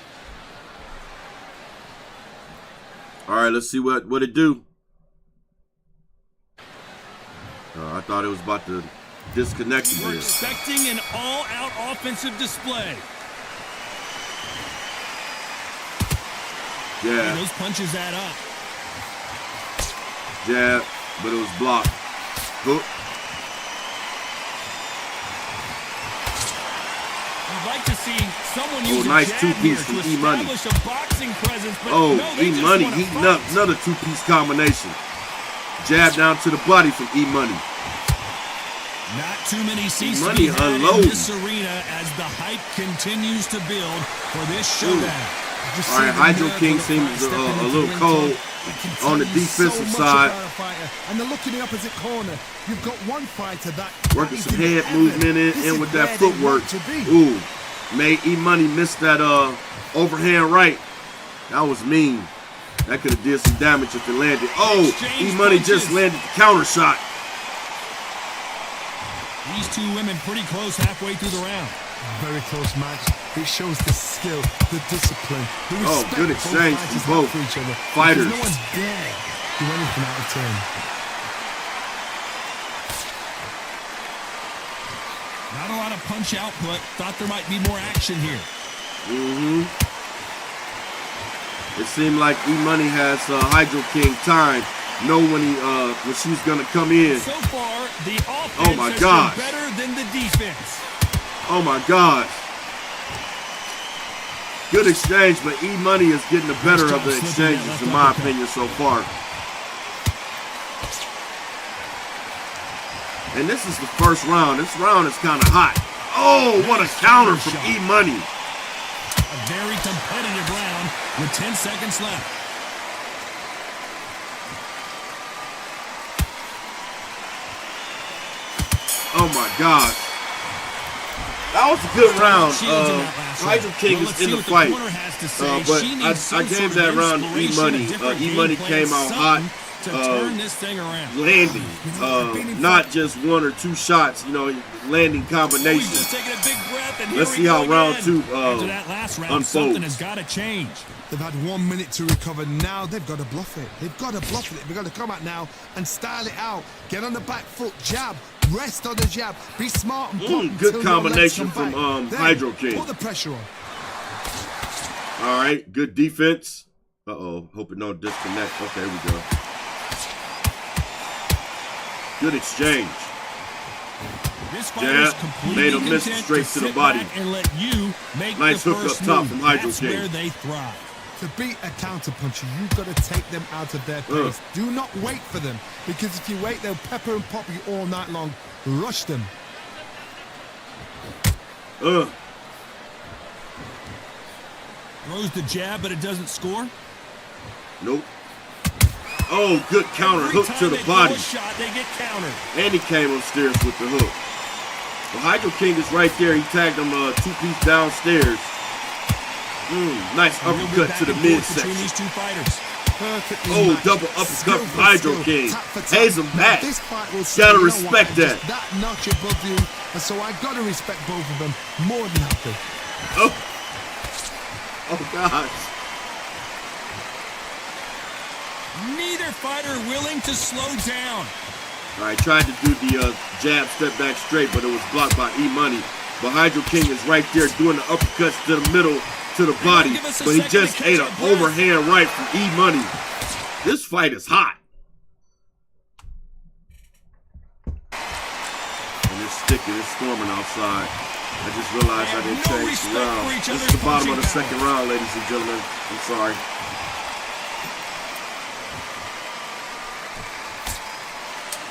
All right, let's see what it do. I thought it was about to disconnect We're again. expecting an all-out offensive display. Yeah, Those punches add up. jab, but it was blocked. Hook. You'd like to see someone use nice a jab two-piece here to from E-Money. establish a boxing presence, but Oh, no, they just E-Money wanna heating fight. up. Another 2-piece combination. Jab down to the body from E-Money. Not too many seats to E-Money be had in unloading. this arena as the hype continues to build for this showdown. All right, Hydro King seems a little cold on the defensive side. And the look in the opposite corner. You've got one fighter that Working is some in head heaven. movement This in is with where that they footwork. want to be. Ooh, made E-Money miss that overhand right. That was mean. That could have did some damage if it landed. Oh, Exchange E-Money just punches. landed the counter shot. These 2 women pretty close halfway through the round. Very close match. It shows the skill, the discipline, the Oh, respect good exchange fighters from have both for each other. fighters. Because no one's dare do anything out of turn. Not a lot of punch output. Thought there might be more action here. It seemed like E-Money has Hydro King time. Know when she's gonna come in. So far, the offense Oh my has gosh. been better than the defense. Oh my God. Good exchange, but E-Money is getting the better of the exchanges in my opinion so far. And this is the first round. This round is kind of hot. Oh, what a counter from E-Money. A very competitive round with 10 seconds left. Oh my God. That was a good round. Shields in that last Hydro round. King Well, is let's in see the what the fight. corner has to say. But She needs I some gave sort that of round to inspiration, E-Money. a different E-Money game came plan, out hot. something to turn this thing around. Landing. Not just 1 or 2 shots, landing He's combinations. just taking a big breath, and Let's here see we how go round again. 2 After that last round, unfolds. something has got to change. They've had 1 minute to recover. Now they've got to bluff it. They've got to bluff it. They've got to come out now and style it out. Get on the back foot, jab, rest on the jab. Be smart and block Good until your legs combination come from back. Then Hydro King. Put the pressure on. All right, good defense. Uh-oh, hope it don't disconnect. Okay, here we go. Good exchange. This fighter's Jab, completely made him miss content straight to the sit body. back and let you make Nice the hook up first top move. from Hydro That's King. where they thrive. To beat a counterpuncher, you've got to take them out of their pace. Do not wait for them, because if you wait, they'll pepper and pop you all night long. Rush them. Throws the jab, but it doesn't score. Nope. Oh, good counter Every hook to time the they throw body. a shot, they get countered. And he came upstairs with the hook. Well, Hydro King is right there. He tagged him 2-piece downstairs. Nice We'll be uppercut back to the and forth between midsection. these 2 fighters. Perfectly Oh, matched. double uppercut Skill from for Hydro skill, King. tap for tap. Pays him Now, back. this fight will say, Gotta you know what, respect I'm that. just that notch above you, and so I gotta respect both of them more than happy. Oh gosh. Neither fighter willing to slow down. All right, tried to do the jab, step back straight, but it was blocked by E-Money. But Hydro King is right there doing the uppercuts to the middle, to the body. give us a But he second just to ate catch an our breath. overhand right from E-Money. This fight is hot. And it's sticky. It's storming outside. I just realized I didn't change the round. This is the bottom of the second round, ladies and gentlemen. I'm sorry.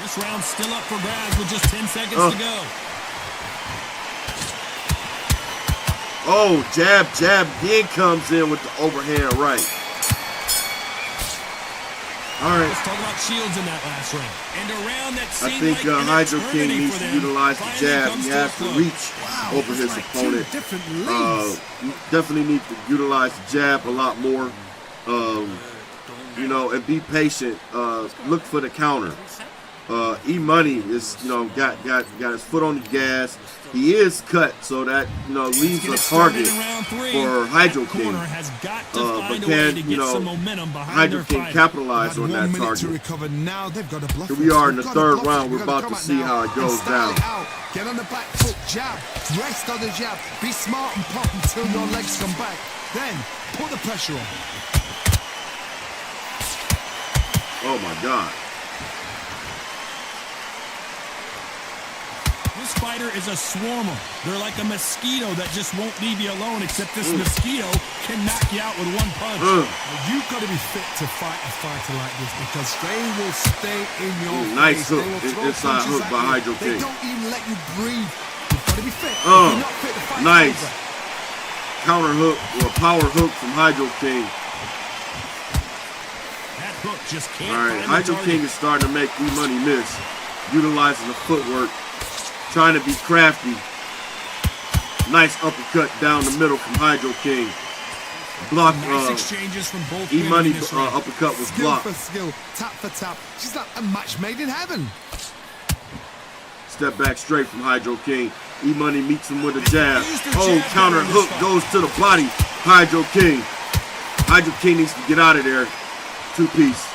This round's still up for grabs with just 10 seconds to go. Oh, jab, jab. Then comes in with the overhand right. All right. Let's talk about shields in that last round. And a round that I seemed think like Hydro King needs to utilize the jab. He has to reach over his opponent. You definitely need to utilize the jab a lot more. You know, and be patient. Look for the counter. E-Money is, you know, got his foot on the gas. He is cut, so that, you know, leaves a target for Hydro King. But can, you know, Hydro King capitalize on that target? Here we are in the third round. We're about to see how it goes down. Get on the back foot, jab, rest on the jab. Be smart and pop until your legs come back. Then put the pressure on. Oh my God. This fighter is a swarmer. They're like a mosquito that just won't leave you alone, except this mosquito can knock you out with one punch. You've got to be fit to fight a fighter like this because they will stay in your nice face. hook, inside hook by Hydro King. They don't even let you breathe. You've got to be fit. If you're not fit to fight, nice counter hook or power hook from Hydro King. That hook just can't. All right, Hydro King is starting to make E-Money miss, utilizing the footwork. Trying to be crafty. Nice uppercut down the middle from Hydro King. Block. Nice exchanges from both. E-Money uppercut was blocked. Skill for skill, tap for tap. She's like a match made in heaven. Step back straight from Hydro King. E-Money meets him with a jab. Oh, counter hook goes to the body. Hydro King. Hydro King needs to get out of there. Two-piece.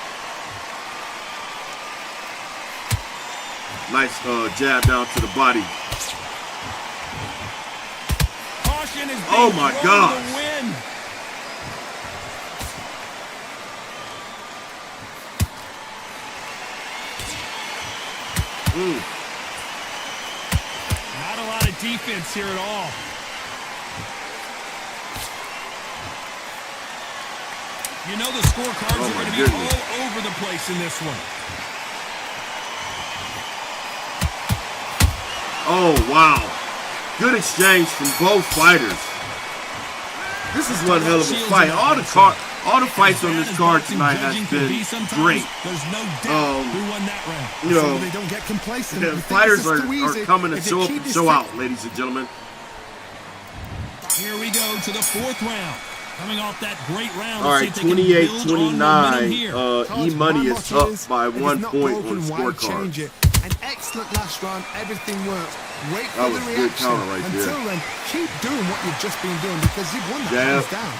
Nice jab down to the body. Oh my God. Not a lot of defense here at all. You know the scorecards are going to be all over the place in this one. Oh, wow. Good exchange from both fighters. This is one hell of a fight. All the fights on this card tonight has been great. There's no doubt who won that round. You know, they don't get complacent. the fighters are coming to show up and show out, ladies and gentlemen. Here we go to the fourth round. Coming off that great round. All right, 28-29. E-Money is up by 1 point on the scorecard. An excellent last round. Everything works. Wait That for was the a good reaction. counter right there. Until then, keep doing what you've just been doing because you've won that hands down.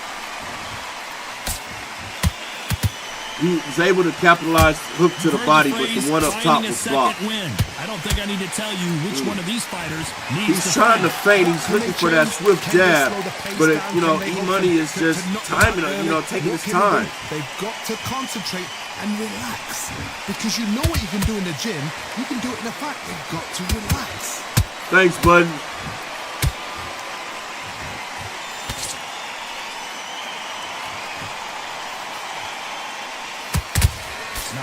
He was able to capitalize hook to the body, but the one up top was blocked. I don't think I need to tell you which one of these fighters needs He's trying to feint. He's looking for that swift jab, but you know, E-Money is just timing it, you know, taking his time. They've got to concentrate and relax because you know what you can do in the gym. You can do it in a fight. They've got to relax. Thanks, bud.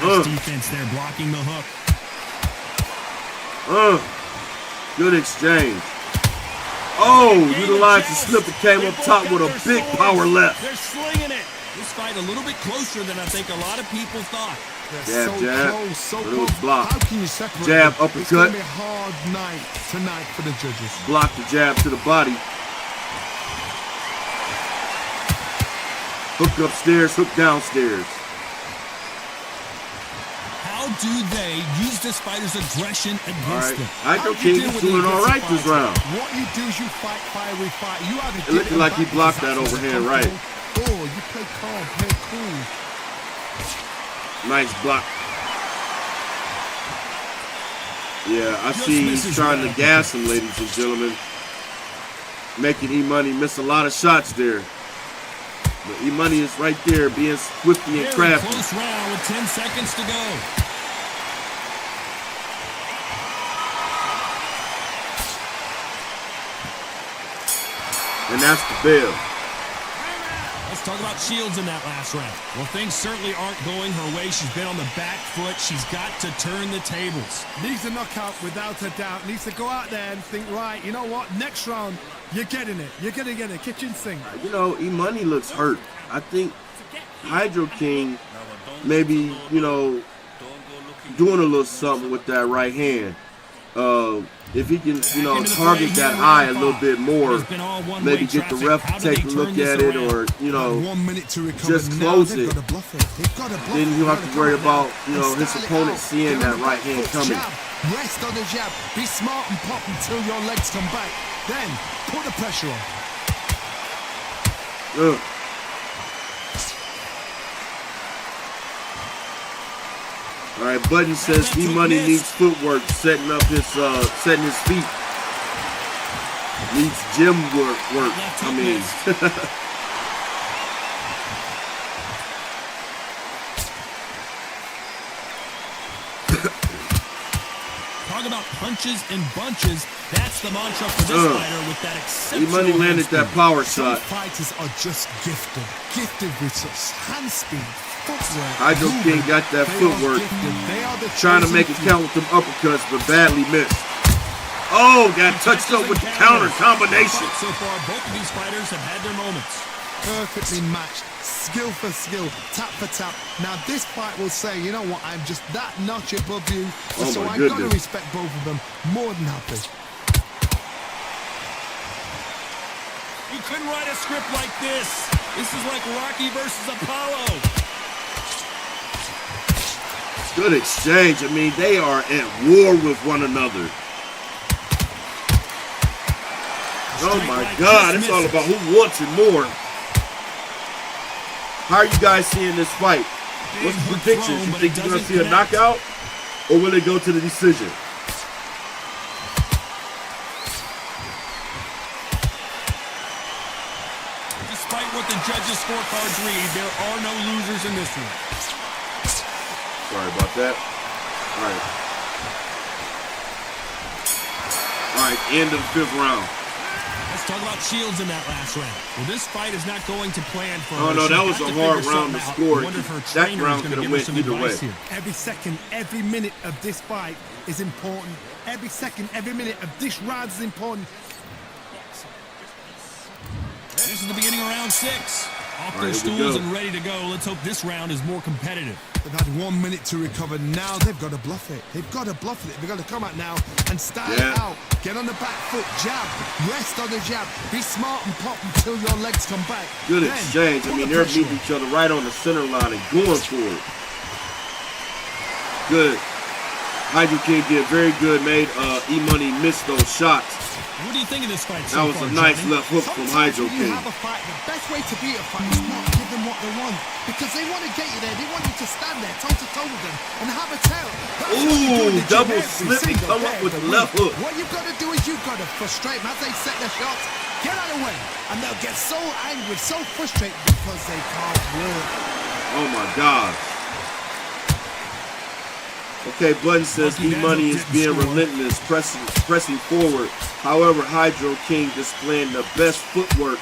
Nice defense there, blocking the hook. Good exchange. Oh, utilized the slip and came up top with a big power left. They're slinging it. This fight a little bit closer than I think a lot of people thought. Jab, jab, but it was blocked. How can you separate Jab, them? uppercut. It's going to be a hard night tonight for the judges. Blocked the jab to the body. Hook upstairs, hook downstairs. How do they use this fighter's aggression against them? Hydro King is doing all right this round. What you do is you fight, fire, refight. You either It looked like he blocked that overhand right. Or you play calm, play cool. Nice block. Yeah, I see he's trying to gas him, ladies and gentlemen. Making E-Money miss a lot of shots there. But E-Money is right there being swifty and Very crafty. close round with 10 seconds to go. And that's the bell. Let's talk about Shields in that last round. Well, things certainly aren't going her way. She's been on the back foot. She's got to turn the tables. Needs a knockout without a doubt. Needs to go out there and think, right, you know what? Next round, you're getting it. You're going to get it. Kitchen sink. You know, E-Money looks hurt. I think Hydro King maybe, you know, doing a little something with that right hand. If he can, you know, target that eye a little bit more, maybe get the ref to take a look at it, or, you know, just close it. Then you have to worry about, you know, his opponent seeing that right hand coming. Rest on the jab. Be smart and pop until your legs come back. Then put the pressure on. All right, Buddy says E-Money needs footwork, setting his feet. Needs gym work. I mean, Talk about punches and bunches. That's the mantra for this fighter with that exceptional. E-Money landed that power shot. Fighters are just gifted with such hand speed. Hydro King got that footwork, trying to make it count with them uppercuts, but badly missed. Oh, got touched up with the counter combination. So far, both of these fighters have had their moments. Perfectly matched, skill for skill, tap for tap. Now this fight will say, you know what, I'm just that notch above you, so I got to respect both of them. More than happy. You couldn't write a script like this. This is like Rocky versus Apollo. Good exchange. I mean, they are at war with one another. Oh my God, it's all about who wants it more. How are you guys seeing this fight? What's the predictions? You think you're going to see a knockout, or will it go to the decision? Despite what the judges' scorecards read, there are no losers in this one. Sorry about that. All right, end of the 5th round. Let's talk about Shields in that last round. Well, this fight is not going to plan for her. Oh, no, that was a hard round to score. That round could have went either way. Every second, every minute of this fight is important. Every second, every minute of this round is important. This is the beginning of round 6. Off their stools and ready to go. Let's hope this round is more competitive. They've had 1 minute to recover. Now they've got to bluff it. They've got to bluff it. They've got to come out now and start it out. Get on the back foot, jab. Rest on the jab. Be smart and pop until your legs come back. Good exchange. I mean, they're meeting each other right on the center line and going for it. Good. Hydro King did very good. Made E-Money miss those shots. What do you think of this fight? That was a nice left hook from Hydro King. The best way to beat a fight is not give them what they want, because they want to get you there. They want you to stand there toe to toe with them and have a tail. Ooh, double slip and come up with the left hook. What you've got to do is you've got to frustrate them as they set their shots. Get out of the way, and they'll get so angry, so frustrated because they can't work. Oh my God. Okay, Button says E-Money is being relentless, pressing forward. However, Hydro King displaying the best footwork.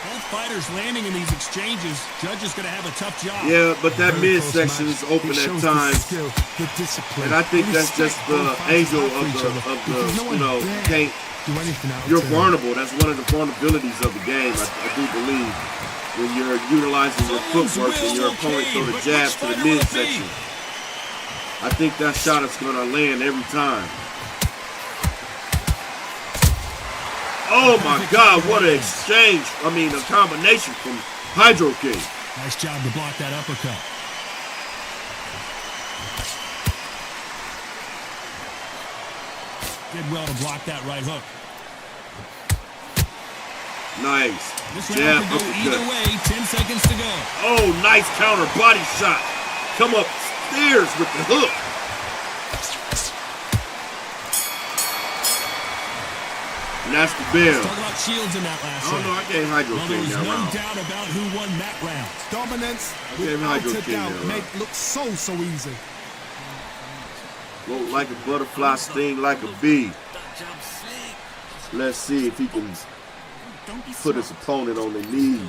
Both fighters landing in these exchanges. Judge is going to have a tough job. Yeah, but that midsection is open at times, and I think that's just the angle of the you know, can't. You're vulnerable. That's one of the vulnerabilities of the game. I do believe. When you're utilizing your footwork and your opponent throw the jab to the midsection. I think that shot is going to land every time. Oh my God, what an exchange. I mean, a combination from Hydro King. Nice job to block that uppercut. Did well to block that right hook. Nice. This jab, round can go either way. 10 seconds to go. Oh, nice counter body shot. Come up stairs with the hook. that's the bell. Talk about Shields in that last Oh, round. no, I gave Hydro Well, there King was that no round. doubt about who won that round. Dominance, Okay, Hydro without a King doubt, that make round. look so easy. Float like a butterfly, sting like a bee. Let's see if he can put his opponent on the knees.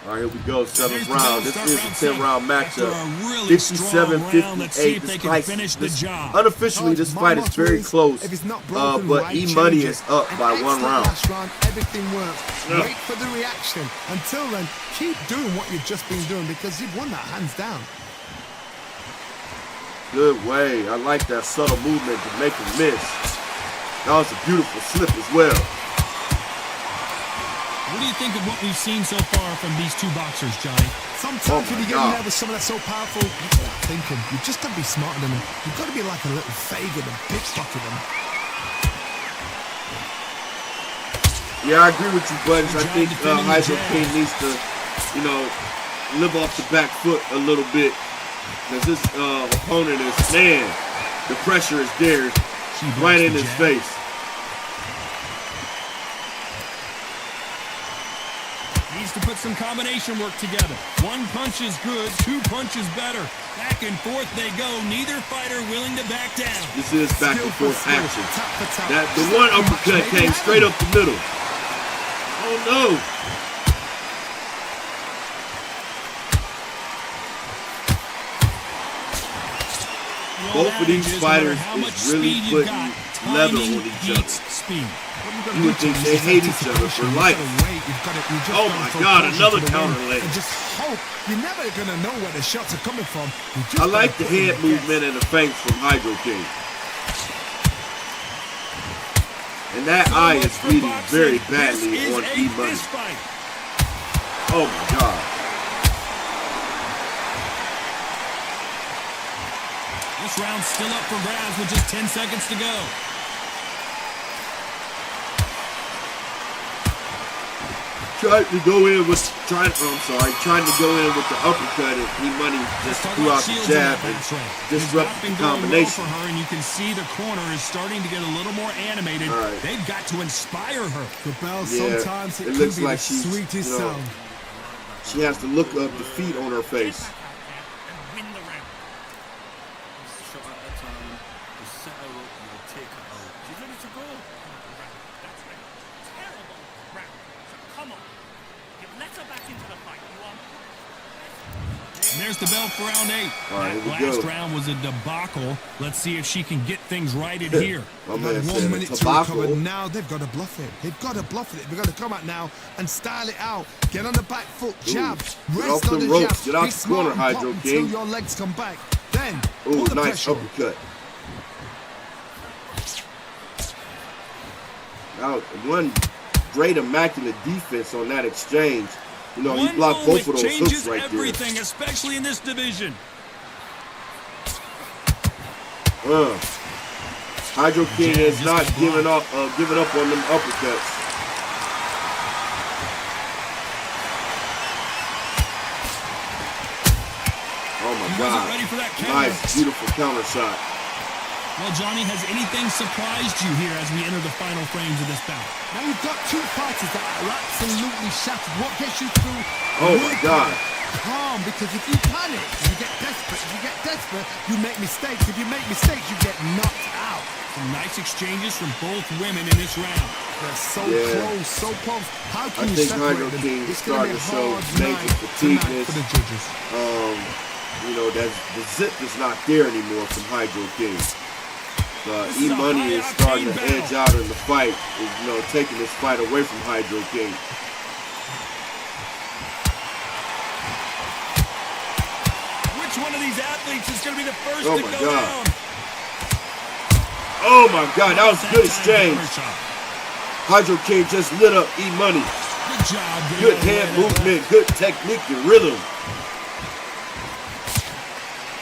All right, here we go, 7th round. This is a 10-round matchup. 57-58. This fight, unofficially, this fight is very close, but E-Money is up by 1 round. Everything works. Wait for the reaction. Until then, keep doing what you've just been doing because you've won that hands down. Good way. I like that subtle movement to make him miss. That was a beautiful slip as well. What do you think of what we've seen so far from these two boxers, Johnny? Sometimes when you get in there with someone that's so powerful, you start thinking, you've just got to be smarter than them. You've got to be like a little Fagin and pickpocket them. Yeah, I agree with you, Buttons. I think Hydro King needs to, live off the back foot a little bit. Because this opponent is, man, the pressure is there right in his face. Needs to put some combination work together. 1 punch is good, 2 punches better. Back and forth they go. Neither fighter willing to back down. This is back and forth action. The one uppercut came straight up the middle. Oh no! Both of these fighters is really putting leather on each other. You would think they hate each other for life. Oh my God, another counter leg. Just hope you're never gonna know where the shots are coming from. I like the head movement and the feints from Hydro King. And that eye is bleeding very badly on E-Money. Oh my God. This round's still up for grabs with just 10 seconds to go. Trying to go in with trying to go in with the uppercut, and E-Money just threw out the jab and disrupted the combination. For her, and you can see the corner is starting to get a little more animated. Right. They've got to inspire her. The bell, Yeah, sometimes it looks could be like the she's, sweetest sound. she has to look up defeat on her face. And there's the bell for round 8. All right, That here we last go. round was a debacle. Let's see if she can get things righted here. My They've man had said 1 a minute to tobacco. recover. Now they've got to bluff it. They've got to bluff it. They've got to come out now and style it out. Get on the back foot, jab, Get rest off on the the ropes. jab. Get out Be the smart corner, and Hydro pop King. until your legs come back. Then Ooh, pull the nice pressure. uppercut. Now, one great immaculate defense on that exchange. He One blocked both of moment those hooks changes right everything, especially in this division. there. Hydro King has not given up on them uppercuts. Oh my He God! wasn't ready for that counter. Nice, beautiful counter shot. Well, Johnny, has anything surprised you here as we enter the final frames of this bout? Now you've got two fighters that are absolutely shattered. What gets you through? Oh my God! Calm, because if you panic, you get desperate. If you get desperate, you make mistakes. If you make mistakes, you get knocked out. Some nice exchanges from both women in this round. They're so Yeah. close, so close. How can I you think separate Hydro them? King is It's going to be starting a to show hard major night fatigueness. tonight for the judges. That the zip is not there anymore from Hydro King. E-Money is starting to edge out in the fight, is taking this fight away from Hydro King. Which one of these athletes is going to be the first Oh to my go God. down? Oh my God, that was a good exchange. Counter shot. Hydro King just lit up E-Money. Good job. getting Good out of the way hand of that. movement, good technique and rhythm.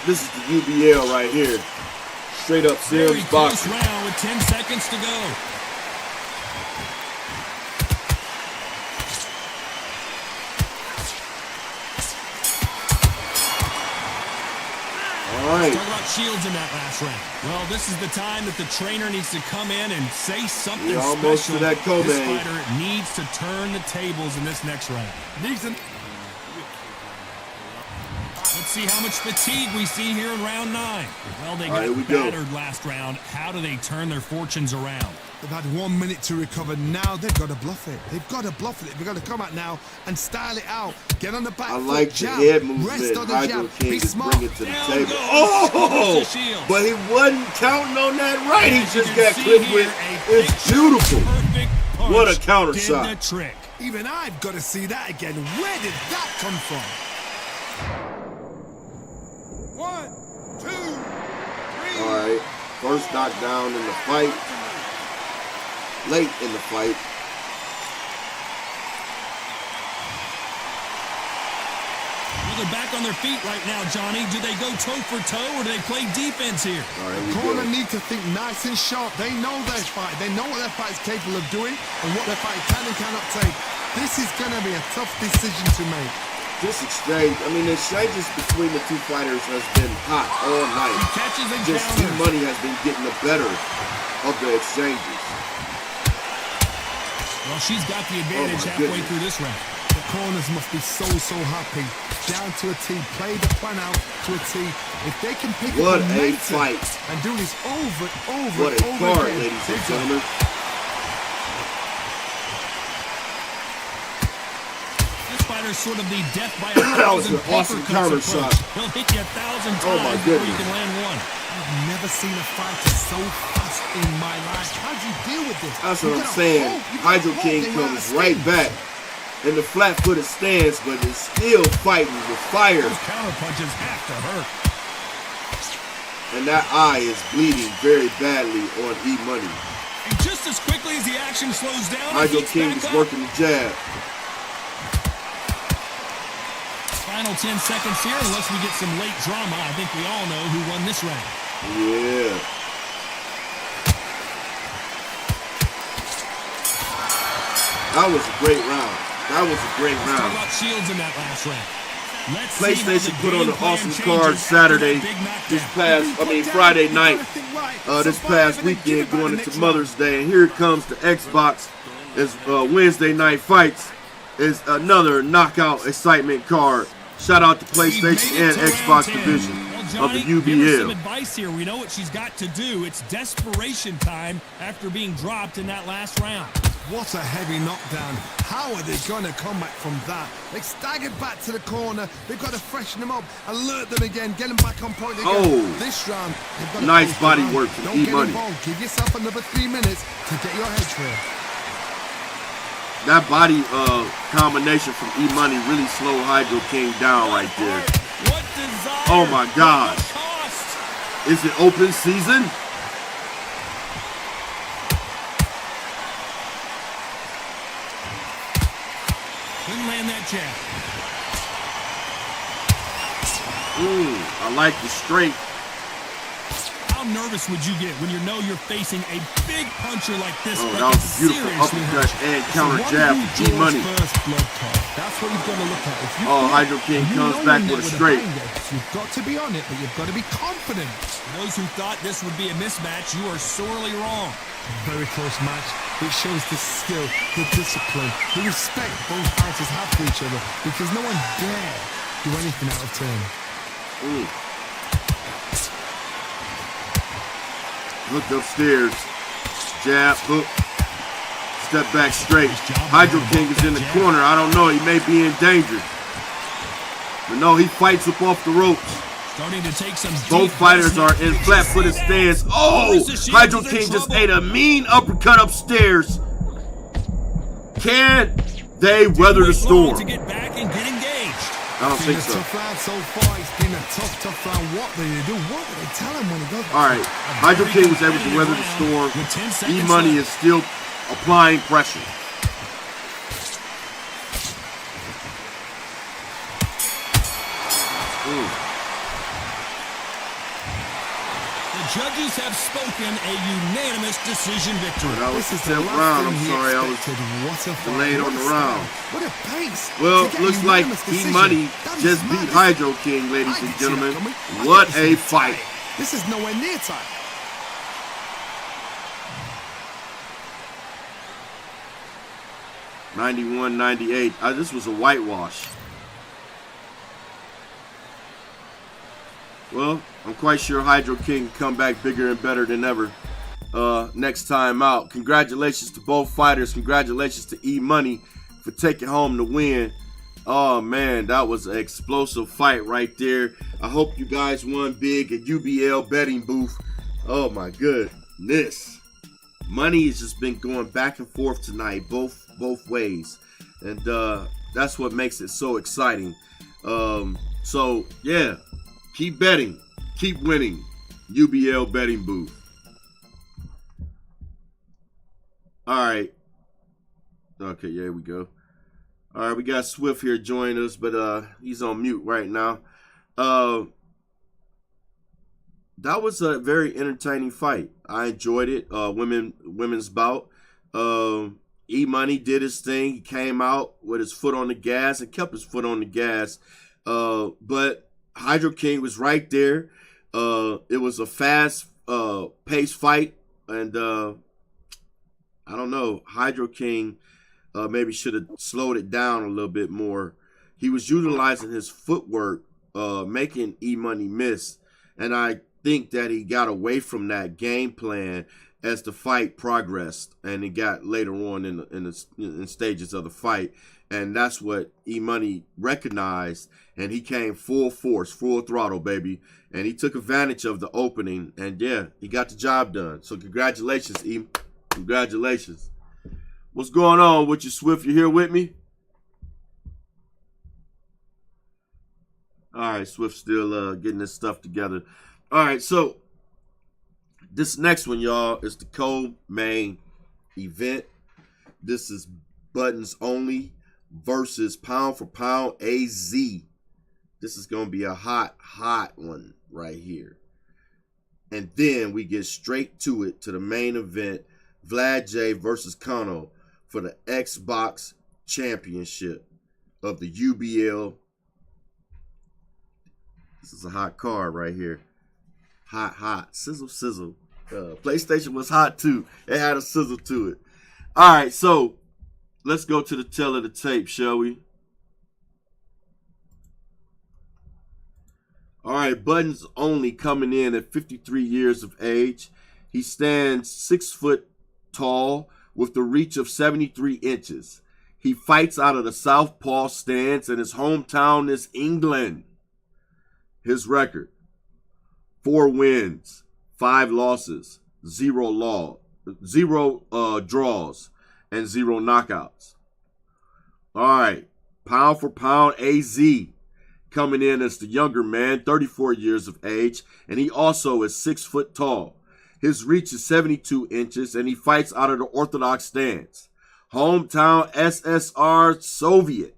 This is the UBL right here. Straight up Very serious close boxing. round with 10 seconds to go. All right, Talk about Shields in that last round? Well, this is the time that the trainer needs to come in and say something Yeah, almost special. to that Kobe. This fighter needs to turn the tables in this next round. Let's see how much fatigue we see here in round 9. Well, they got battered last round. How do they turn their fortunes around? They've had 1 minute to recover. Now they've got to bluff it. They've got to bluff it. They've got to come out now and style it out. Get on the back I foot, like the jab, head movement. rest on the Hydro jab. King Be just smart. bring it to the Down table. goes Oh! Mr. Shields. But he wasn't counting on that right. He As you just can got see clipped here, with. a It's beautiful. Perfect punch What a counter did shot. the trick. Even I've got to see that again. Where did that come from? 1, 2, 3. All right. First knockdown in the fight. Late in the fight. Well, they're back on their feet right now, Johnny. Do they go toe for toe or do they play defense here? All right, we Corner go. need to think nice and sharp. They know their fight. They know what their fight is capable of doing and what their fight can and cannot take. This is going to be a tough decision to make. This exchange, I mean, the exchanges between the two fighters has been hot all night. He catches and Just counters. E-Money has been getting the better of the exchanges. Well, she's got the advantage my halfway goodness. through this round. The corners must be so happy. Down to a T. Play the plan out to a T. If they can pick What up a momentum fight. and do this over and over What and a over card, again, ladies and they've got- gentlemen. This fighter's sort of the death by a That was thousand an awesome paper counter cuts approach. shot. He'll hit you 1,000 times Oh, my before you goodness. can land one. I've never seen a fighter so fast in my life. How do you deal with this? That's You what I'm gotta saying. hold- you gotta Hydro hold King them out comes of right stage. back in the flat-footed stance, but is still fighting with fire. Those counter punches have to hurt. And that eye is bleeding very badly on E-Money. And just as quickly as the action slows down, he Hydro heats King back is up. working the jab. Final 10 seconds here, unless we get some late drama. I think we all know who won this round. Yeah. That was a great round. That was a great Let's talk round. about Shields in that last round. Let's see how PlayStation the put on game an plan awesome changes card after Saturday, that big knockdown. Friday night, this past weekend going into Mother's Day. And here it comes to Xbox. It's Wednesday night fights. Is another knockout excitement card. Shout out to We've made PlayStation it and to round Xbox 10. division Well, of Johnny, the give us some UBL. advice here. We know what she's got to do. It's desperation time after being dropped in that last round. What a heavy knockdown. How are they going to come back from that? They staggered back to the corner. They've got to freshen them up, alert them again, get them back on point again. Oh. This round, they've got to Nice close the body round. work from Don't get E-Money. involved. Give yourself another 3 minutes to get your head clear. That body combination from E-Money really slowed Hydro King down right there. What desire? Oh my gosh. What cost? Is it open season? Couldn't land that jab. I like the straight. How nervous would you get when you know you're facing a big puncher like this? Oh, that that was can a beautiful seriously uppercut hurt? and counter jab One from who draws E-Money. first blood card. That's what you've got to look at. If you Oh, feel- Hydro King you comes know back you're with a net straight. banger, You've got to be on it, but you've got to be confident. Those who thought this would be a mismatch, you are sorely wrong. Very close match. It shows the skill, the discipline, the respect both fighters have for each other because no one dare do anything out of turn. Looked upstairs. Jab, hook. Step back straight. Hydro King is in the corner. I don't know. He may be in danger. But no, he fights up off the ropes. Starting to take some Both deep fighters breaths are now. in flat-footed stance. Oh! Hydro King just ate a mean uppercut upstairs. Can they weather the Wait long storm? to get back and get engaged. I don't It's been think a so. tough round so far. It's been a tough round. What do they do? What do they tell him when he goes? All right. Hydro King was able to weather the storm. With 10 seconds E-Money left. is still applying pressure. The judges have spoken a unanimous decision victory. That was This the is the 10th last round. thing I'm he sorry, I was expected. What a fight. delayed What on a the style. round. What a pace. Well, to get a looks like unanimous decision. E-Money That is just mad, beat isn't it? Hydro King, ladies I and didn't see that gentlemen. coming. I What didn't a see fight. This is nowhere near time. $91-98. This was a whitewash. Well, I'm quite sure Hydro King can come back bigger and better than ever next time out. Congratulations to both fighters. Congratulations to E-Money for taking home the win. Oh, man, that was an explosive fight right there. I hope you guys won big at UBL betting booth. Oh, my goodness. Money has just been going back and forth tonight, both ways. And that's what makes it so exciting. So, yeah, keep betting. Keep winning. UBL betting booth. All right. Okay, yeah, here we go. All right, we got Swift here joining us, but he's on mute right now. That was a very entertaining fight. I enjoyed it. Women's bout. E-Money did his thing. He came out with his foot on the gas and kept his foot on the gas. But Hydro King was right there. It was a fast paced fight, and I don't know. Hydro King maybe should have slowed it down a little bit more. He was utilizing his footwork, making E-Money miss, and I think that he got away from that game plan as the fight progressed, and it got later on in stages of the fight, and that's what E-Money recognized, and he came full force, full throttle, baby, and he took advantage of the opening, and yeah, he got the job done. So congratulations, E. Congratulations. What's going on with you, Swift? You here with me? All right, Swift still getting his stuff together. All right, so this next one, y'all, is the co-main event. This is buttons only versus pound for pound AZ. This is going to be a hot one right here. And then we get straight to it, to the main event, Vlad J versus Kano for the Xbox Championship of the UBL. This is a hot card right here. Hot. Sizzle. PlayStation was hot too. It had a sizzle to it. All right, so let's go to the tail of the tape, shall we? All right, buttons only coming in at 53 years of age. He stands 6 foot tall with the reach of 73 inches. He fights out of the southpaw stance, and his hometown is England. His record: 4 wins, 5 losses, 0 draws, and 0 knockouts. All right, pound for pound AZ coming in as the younger man, 34 years of age, and he also is 6 foot tall. His reach is 72 inches, and he fights out of the orthodox stance. Hometown SSR Soviet.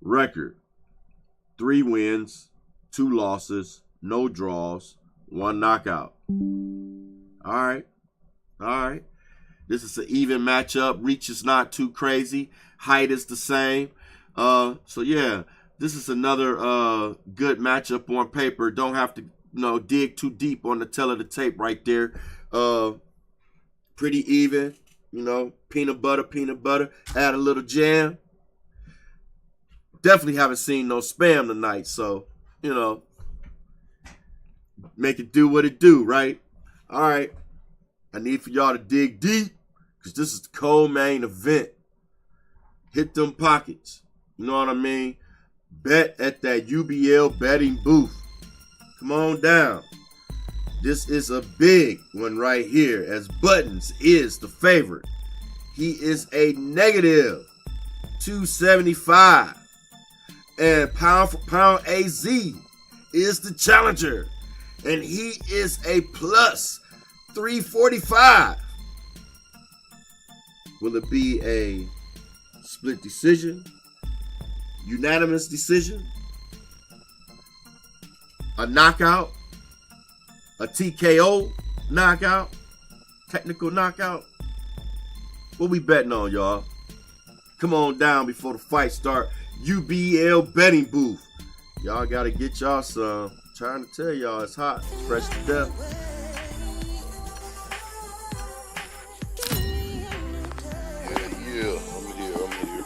Record: 3 wins, 2 losses, no draws, 1 knockout. All right. This is an even matchup. Reach is not too crazy. Height is the same. So yeah, this is another good matchup on paper. Don't have to dig too deep on the tail of the tape right there. Pretty even, peanut butter, add a little jam. Definitely haven't seen no spam tonight, so, make it do what it do, right? All right. I need for y'all to dig deep, because this is the co-main event. Hit them pockets. You know what I mean? Bet at that UBL betting booth. Come on down. This is a big one right here, as Buttons is the favorite. He is a negative 275. And pound for pound AZ is the challenger. And he is a plus 345. Will it be a split decision? Unanimous decision? A knockout? A TKO knockout? Technical knockout? What we betting on, y'all? Come on down before the fight start. UBL betting booth. Y'all gotta get y'all some. Trying to tell y'all, it's hot. It's fresh to death. Yeah. I'm here.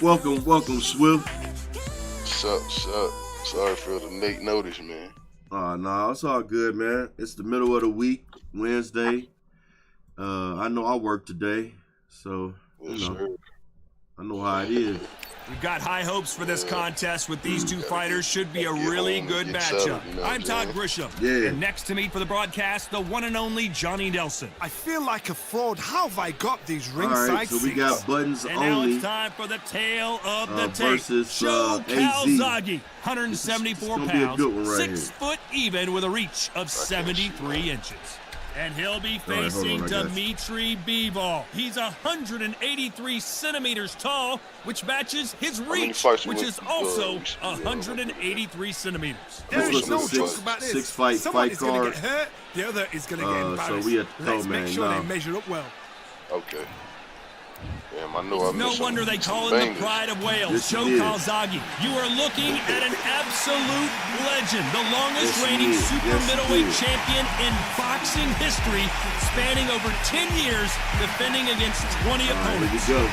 Welcome, Swift. What's up? Sorry for the late notice, man. No, it's all good, man. It's the middle of the week, Wednesday. I know I work today, so I know how it is. We've got high hopes for this contest with these two fighters. Should be a really good matchup. I'm Todd Grisham. Yeah. And next to me for the broadcast, the one and only Johnny Nelson. I feel like a fraud. How have I got these All ringside right, so we got buttons And now only. it's time for the tale of the tape. Versus Joe AZ. Calzaghe, 174 This is gonna be a pounds, good one right 6 here. foot even with a reach of 73 inches. And he'll be All right, hold facing on, I got you. Dimitri Bivol. He's 183 centimeters tall, which matches his many reach, fights which you is went also to, 183 centimeters. There This is was no a joke about this. six fight Someone is going card. to get hurt, the other is going to get embarrassed. So we at the Let's co-main make sure now. they measure up well. Okay. Damn, I know I No missed wonder some they call him the bangers. pride of Wales, Yes, he Joe is. Calzaghe. You are looking at an absolute legend, the longest Yes, he reigning is. super Yes, he middleweight is. champion in boxing history, spanning over 10 years, defending against 20 All right, opponents. here we go.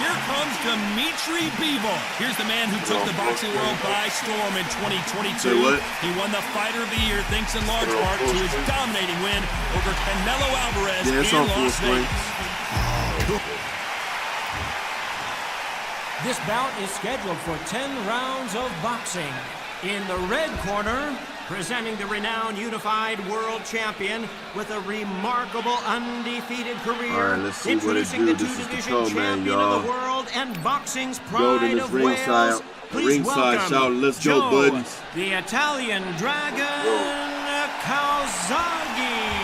Here comes Dimitri Bivol. Here's the man who took the boxing world by storm in 2022. Say what? He won the Fighter of the Year thanks in large part to his dominating win over Canelo Alvarez Yeah, it's in on full Las screen. Vegas. This bout is scheduled for 10 rounds of boxing. In the red corner, presenting the renowned unified world champion with a remarkable undefeated career. All right, let's see what it introducing do. the This is the two-division co-main, champion y'all. of the world and boxing's Golden pride is of ringside. Wales. Please Ringside welcome shouting, "Let's go, Joe, Buttons." the Italian Dragon Calzaghe.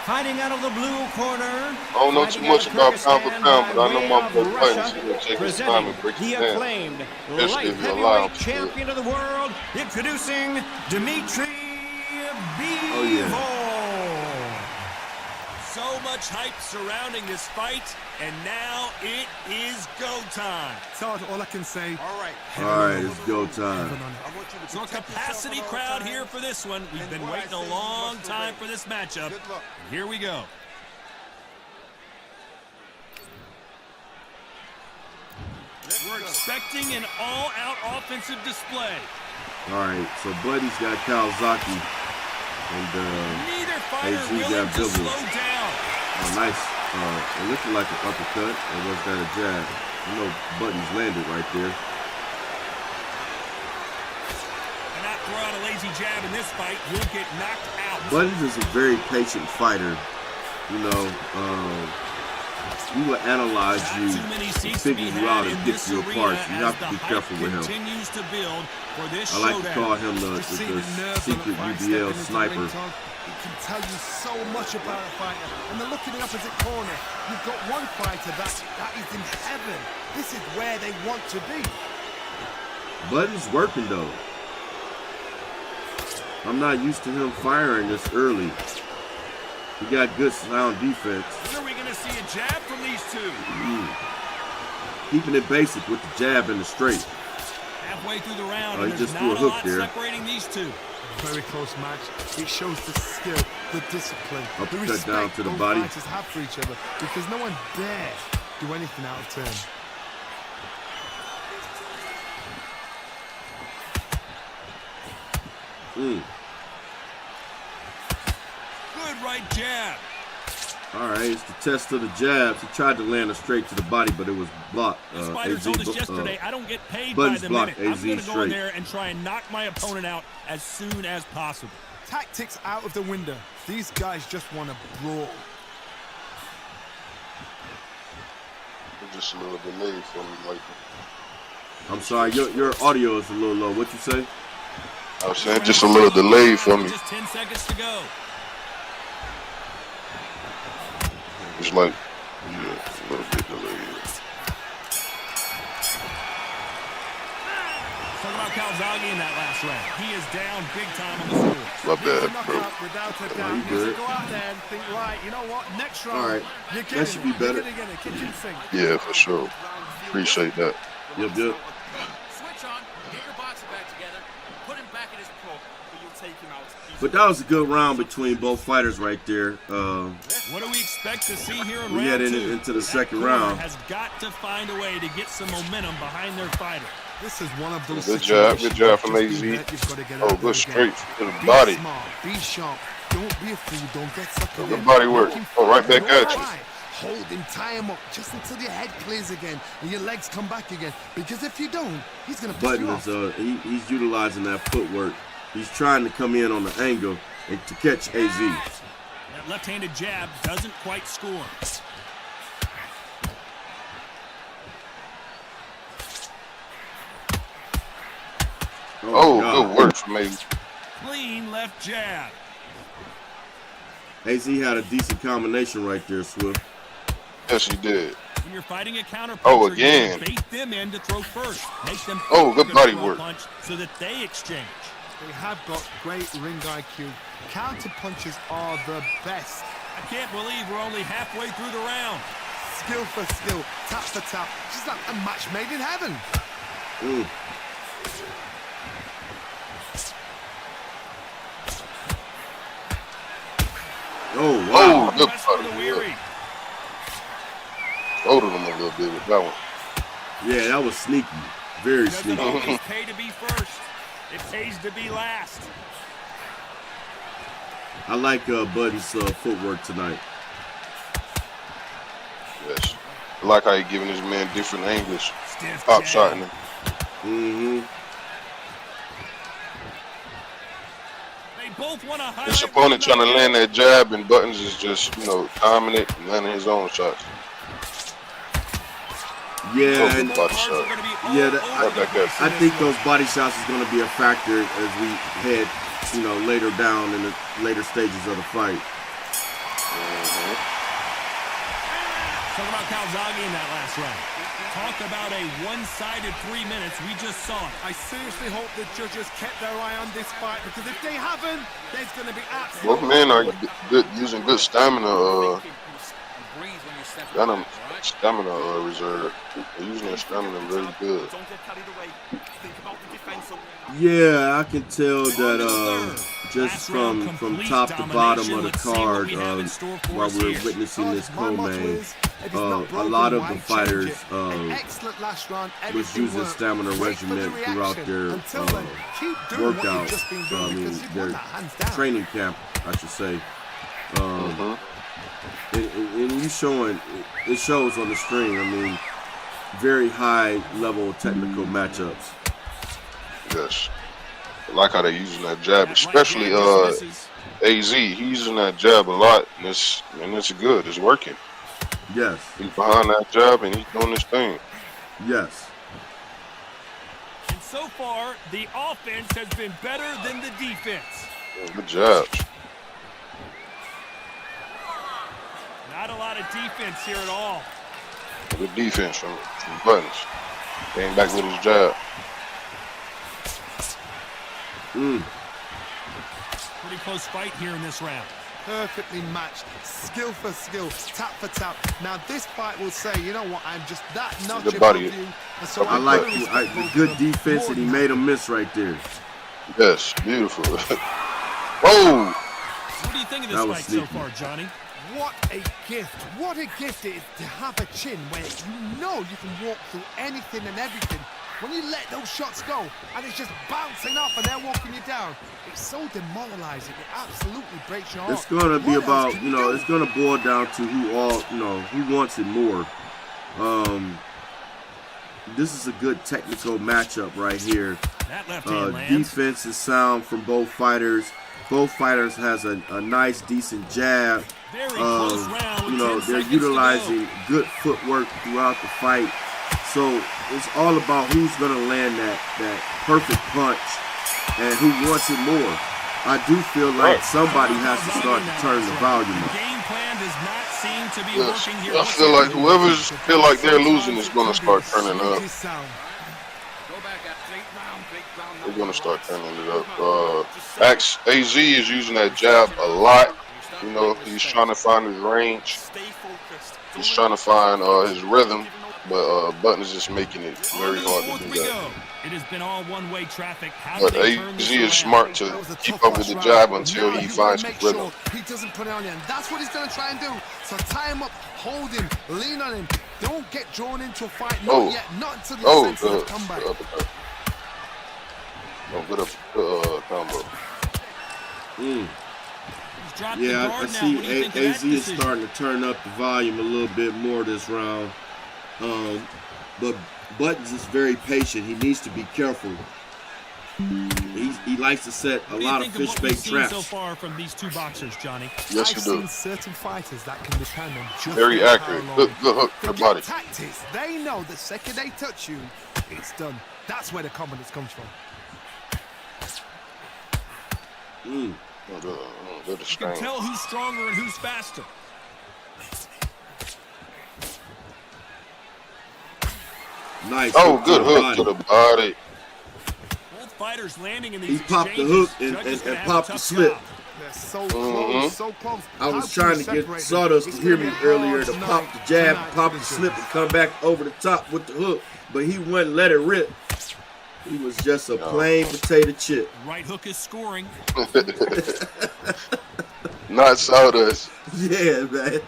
Fighting out of the blue corner. I don't know too fighting much out of about pound for Kyrgyzstan pound, but I know by my way boy of fighting, Russia, so he'll take his time presenting and break the it down. acclaimed Yes, light if you're heavyweight allowed to. champion of the world, introducing Dimitri Bivol. yeah. So much hype surrounding this fight, and now it is go time. Todd, all I can say. All right. All right, it's go time. So a capacity crowd here for this one. We've been waiting a long time for this matchup. And here we go. We're expecting an all-out offensive display. All right, so Buddy's got Calzaghe, and Neither fighter AZ willing got to Bivol. slow down. Nice. It looked like an uppercut, or was that a jab? I know Buttons landed right there. Cannot throw out a lazy jab in this fight. You'll get knocked out. Buttons is a very patient fighter. You know, he will analyze you, Too many seats figure to be you out, had and in get this you arena apart. You as have to the be hype careful with him. continues to build for this I like to showdown. call him the Just see the nerves on secret the fight, UBL stepping into the sniper. ring, Todd. It can tell you so much about a fighter. And then look in the opposite corner. You've got one fighter that is in heaven. This is where they want to be. Buttons working though. I'm not used to him firing this early. He got good sound defense. When are we going to see a jab from these two? Keeping it basic with the jab and the straight. Halfway through the round, Oh, and he there's just threw a not a hook lot there. separating these two. Very close match. It shows the skill, the discipline, the Uppercut respect down to the both body. fighters have for each other because no one dares do anything out of turn. Good right jab. All right, it's the test of the jabs. He tried to land a straight to the body, but it was blocked. This fighter told us yesterday, I don't get paid by Buttons the blocked minute. I'm AZ going to go in straight. there and try and knock my opponent out as soon as possible. Tactics out of the window. These guys just want to brawl. Just a little delay for me, like. I'm sorry, your audio is a little low. What you say? I was saying just a little delay for me. Just 10 seconds to go. It's like, yeah, a little bit delayed. Talk about Calzaghe in that last round. He is down big time on the score. My bad, Knock bro. out without a you doubt. You good. should go out there and think, right, you know what, next round, All right. you're That getting should be it. better. You're gonna get a kitchen sink. Yeah, for sure. Appreciate that. Yep. Switch on, get your boxing back together, put him back in his pro. You'll take him out. But that was a good round between both fighters right there. What do we expect to see here in We round head two? into the That second corner round. has got to find a way to get some momentum behind their fighter. This is one of those Good job. Good job from situations AZ. where you've got to get Oh, out there good again. straight to the Be body. smart, be sharp. Don't be a fool. Don't get suckered Good in. body work. Make him Oh, right back Don't at you. try. Hold him, tie him up just until your head clears again and your legs come back again. Because if you don't, he's going to piss you Button off. is he's utilizing that footwork. He's trying to come in on the angle and to catch AZ. That left-handed jab doesn't quite score. Oh, God. good work from AZ. Clean left jab. AZ had a decent combination right there, Swift. Yes, he did. When you're fighting a counter Oh, puncher, again. you bait them in to throw first. Make them Oh, good think body they're gonna work. throw a punch so that they exchange. They have got great ring IQ. Counter punches are the best. I can't believe we're only halfway through the round. Skill for skill, tap for tap. Just like a match made in heaven. Mm. Oh, wow. Oh, good Rest for the body weary. work. Loaded him a little bit with that one. Yeah, that was sneaky. Very Doesn't sneaky. always pay to be first. It pays to be last. I like Buddy's footwork tonight. Yes. I like how he giving his man different angles. Stiff Pop jab. shotting him. Mm-hmm. They both want to highlight His opponent one trying to another. land that jab, and Buttons is just, timing it and landing his own shots. Yeah, Oh, and good body shot. Yeah, Right back at you. I think those body shots is going to be a factor as we head, later down in the later stages of the fight. Talk about Calzaghe in that last round. Talk about a one-sided 3 minutes. We just saw it. I seriously hope the judges kept their eye on this fight because if they haven't, there's going to be Both absolute. men are good, using good stamina. Breathe when you step Got back, him all right? stamina reserve. They're using their stamina very good. Don't get carried away. Think about the defense. Yeah, I can tell that just from top to bottom of the card while we're witnessing this co-main, a lot of the fighters Excellent last round. was Everything using worked. stamina Wait for the regimen throughout reaction. their Until then, keep doing what you've workouts. just been doing because you've won Their that hands down. training camp, I should say. And you showing, it shows on the screen. I mean, very high level technical matchups. Yes. I like how they're using that jab, That right especially hand just misses. AZ. He's using that jab a lot, and it's good. It's working. Yes, He's behind that jab, and he's doing his thing. yes. And so far, the offense has been better than the defense. Good job. Not a lot of defense here at all. Good defense from Buttons. Came back with his jab. Pretty close fight here in this round. Perfectly matched, skill for skill, tap for tap. Now this fight will say, you know what, I'm just that notch Good above body. you. And so I I'm like very the respectful good of them. defense, and he made him miss right there. Yes, beautiful. Whoa! What do you think of That this was fight sneaky. so far, Johnny? What a gift. What a gift it is to have a chin where you know you can walk through anything and everything. When you let those shots go and it's just bouncing off and they're walking you down, it's so demoralizing. It absolutely breaks your heart. It's gonna be What else about, can you do? it's gonna boil down to who wants it more. This is a good technical matchup right here. That left hand lands. Defense is sound from both fighters. Both fighters has a nice, decent jab. Very close round with 10 They're seconds to utilizing go. good footwork throughout the fight. So it's all about who's going to land that perfect punch and who wants it more. I do feel like somebody has to start to turn the volume The up. game plan does not seem to be Yes. working here. I feel like whoever's feel like they're losing is gonna start turning up. Sweetest sound. Go back up. They're gonna start turning it up. AZ is using that jab a lot. He's trying to find his range. Stay focused. He's trying to find his rhythm. but Button is just making it very hard to do that. It has been all one-way traffic. How But do they turn this AZ is around? smart to keep up with the jab until he finds his rhythm. He doesn't put it on you, and that's what he's going to try and do. So tie him up, hold him, lean on him. Don't get drawn into a fight. Not yet. Not until the senses have come back. Good combo. Yeah, I see AZ is starting to turn up the volume a little bit more this round. But Buttons is very patient. He needs to be careful. He likes to set a lot of fish bait traps. So far from these two boxers, Johnny. Yes, I've you do. seen certain fighters that can depend on just Very accurate. Good hook, They good get body. tactics. They know the second they touch you, it's done. That's where the confidence comes from. You can tell who's stronger and who's faster. Nice. Oh, good hook to the body. Both fighters landing in these He popped the hook exchanges. and popped the slip. They're so close, so close. I was How trying can to you get separate Sawdust them? to It's hear gonna me be earlier to hard pop the jab, tonight, pop the slip, and come back over the top with the hook. But he wouldn't let it rip. He was just a plain potato chip. Right hook is scoring. Not Sawdust. Yeah, man.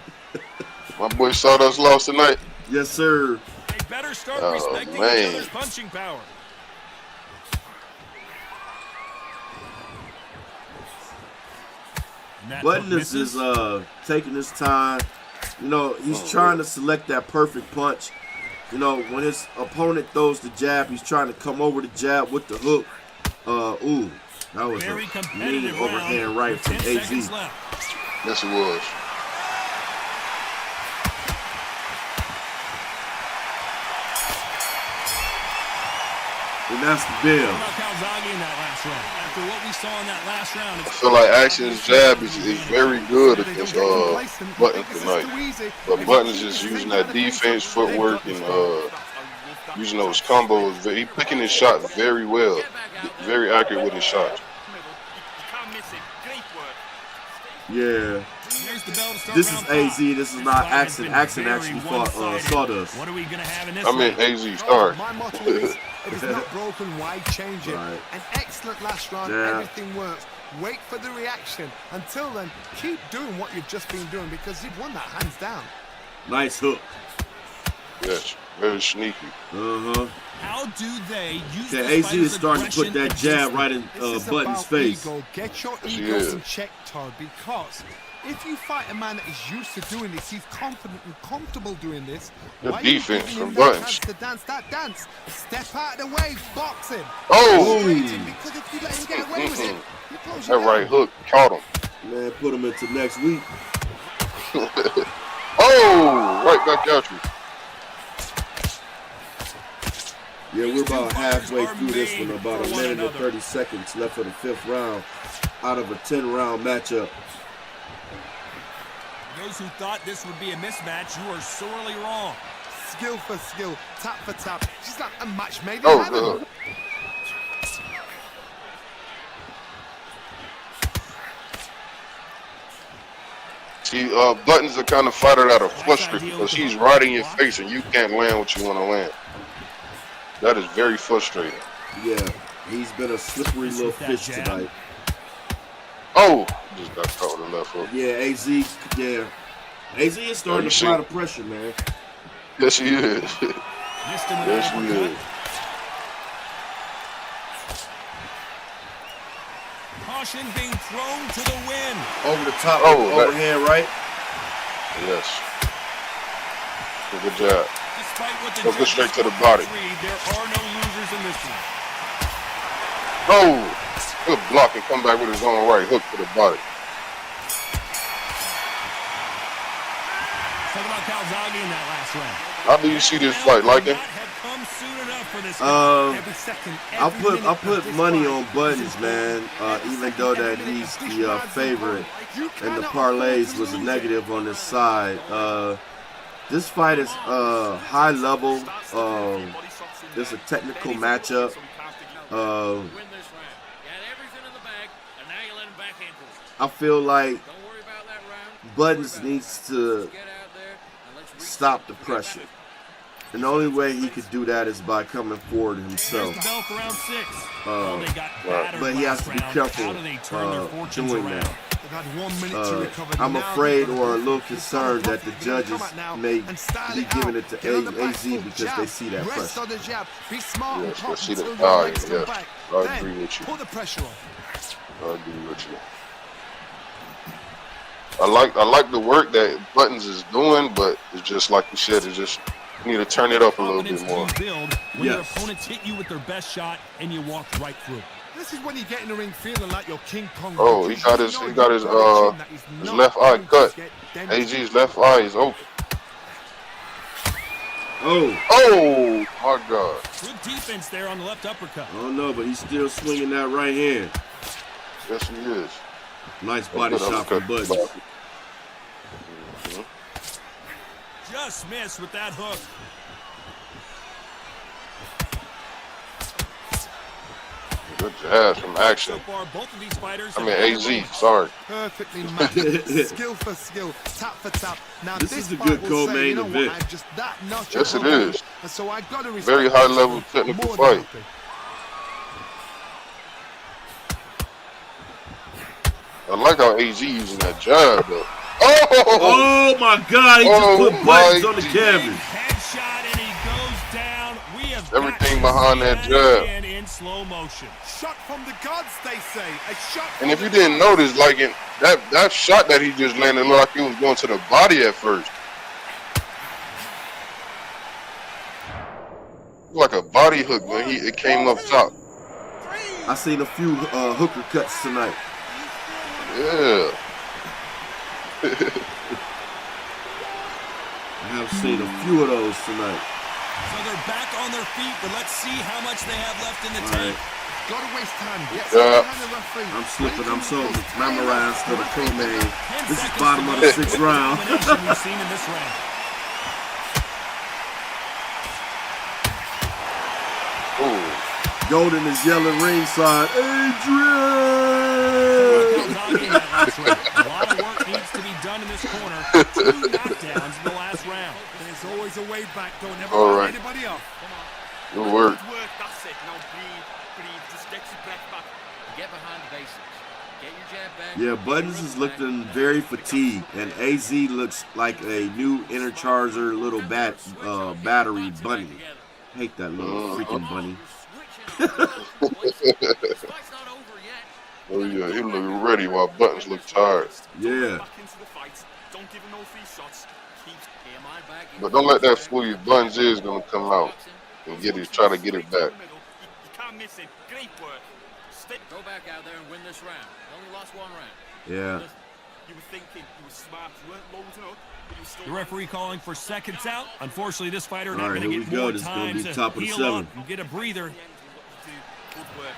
My boy Sawdust lost tonight. Yes, sir. They better start Oh, respecting man. each other's punching power. And that Button hook is misses. taking his time. You know, he's trying to select that perfect punch. You know, when his opponent throws the jab, he's trying to come over the jab with the hook. Ooh, that was Very a mean competitive overhand round right with from 10 AZ. seconds left. Yes, it was. And that's the bill. What about Calzaghe in that last round? After what we saw in that last round, I feel like Action's jab is very good against Button tonight. But Button is just using that defense, footwork, and using those combos. He picking his shot very well. Very accurate with his shots. Yeah. here's the bell to start This is round AZ. five. This is This not fight has Action. been Action very actually fought one-sided. Sawdust. What are we gonna have in this I mean, round? AZ, sorry. My motto is, if it's not broken, why change it? Right. An excellent last round, Yeah. everything works. Wait for the reaction. Until then, keep doing what you've just been doing because you've won that hands down. Nice hook. Yes, very sneaky. Uh-huh. How do they use Yeah, this AZ is fighter's starting to put aggression that jab against right in This is Button's about face. ego. Get your Yes, he ego is. in check, Todd, because if you fight a man that is used to doing this, he's confident and comfortable doing this. The Why are you defense giving from him that Buttons. chance to dance that dance? Step out of the way, box him. Oh! Straight in, because if you let him get away with it, he close you That right down. hook caught him. Man, put him into next week. Oh! Right back at you. Yeah, we're about halfway are through this one. made About a for one minute and another. 30 seconds left for the fifth round out of a 10-round matchup. Those who thought this would be a mismatch, you are sorely wrong. Skill for skill, tap for tap. She's like a match made in Oh, heaven. good. See, Buttons are kind of fighter that are frustrated because he's right in your face and you can't land what you want to land. That is very frustrating. Yeah, he's been a slippery little With that fish jab. tonight. Oh! Just got caught with the left hook. Yeah, AZ. Yeah, AZ is starting to you apply see- the pressure, man. Yes, he is. Missed him with Yes, an he uppercut. is. Caution being thrown to the wind. Over the top, Oh, that- overhand right. Yes. Good job. Despite what the Go judges straight to the body. agreed, there are no losers in this one. Oh! Good block and come back with his own right hook to the body. Talk about Calzaghe in that last round. How do you see this fight? Like it? Not have come soon enough for this guy. Every second, I every put minute of this money fight on is Buttons, just man. every Even second, though every that minute he's of this the round's favorite, important. You and the cannot parlays afford to was a lose it. negative on this side. This fight is high level. It's a technical matchup. Win this round. Got everything in the bag, and now you let him back into it. I feel like Don't worry about that round. Buttons needs to Get out there and let's stop the pressure. And the only way he could do that is by coming forward himself. There's the bell for round 6. They got battered But he has to be last round. careful How do they turn their fortunes doing around? that. They've had 1 minute to recover. I'm Now afraid they've got or a to little be concerned that the judges may be giving it to AZ because they see that Rest pressure. on the jab. Be smart and Yes, pop I see the until your legs value, come yes. back. I Then agree with you. put the pressure on. I agree with you. I like the work that Buttons is doing, but it's just like you said, it's just you need to turn it up a little bit Confidence more. do you build when your Yes. opponents hit you with their best shot and you walk right through. This is when you get in the ring feeling like you're King Kong. Oh, he got his left eye cut. AG's left eye is open. Oh, Oh my God! Good defense there on the left uppercut. I don't know, but he's still swinging that right hand. Yes, he is. Nice body Good shot from uppercut. Buttons. Just missed with that hook. Good jab from So action. far, both of these fighters. I mean AZ. Sorry. Perfectly matched. Skill for skill, tap for tap. Now This is a fight good will co-main say, you know what, event. I'm just that notch Yes, it above you. is. And so I gotta respect Very high this level one. technical More than fight. happy. I like how AZ using that jab though. Oh! Oh my God, he just put Buttons on the canvas. Headshot and he goes down. We have Everything got to behind see that jab. again in slow motion. Shot from the gods, they say. A shot from And if the you didn't gods. notice, like in that shot that he just landed, looked like it was going to the body at first. Like a body hook when it came up top. I seen a few hooker cuts tonight. Yeah. I have seen a few of those tonight. So they're back on their feet, but let's see how much they have left in the All tank. right. Gotta waste time. Get Yeah. behind the referee. I'm slipping. When I'm he so comes close, memorized to the co-main. 10 This is seconds bottom to of go. the 6th round. Domination we've seen in this round. Ooh. Golden is yelling ringside, Adrian! Knocking that last round. A lot of work needs to be done in this corner. 2 knockdowns in the last round. There's always a way back. Don't ever All write right. anybody off. Good work. Good work, that's it. Now breathe. Just get your breath back. Get behind the basics. Get your jab back. Yeah, Buttons is looking very fatigued, and AZ looks like a new Intercharger little battery bunny. Hate that little freaking bunny. This fight's not over yet. Oh yeah, he look ready while Buttons look tired. Yeah. Back into the fight. Don't give him no free shots. Keep Get your mind back. But don't let that fool you. Buttons is gonna come out and try to get it back. You can't miss it. Great work. Stay. Go back out there and win this round. You only lost 1 round. Yeah. You were thinking you were smart. You weren't loading up, but you were still. The referee calling for seconds out. Unfortunately, this fighter All not right, going to here get we go. more This is gonna time be to top of the heal 7th. up and get a breather. Good work.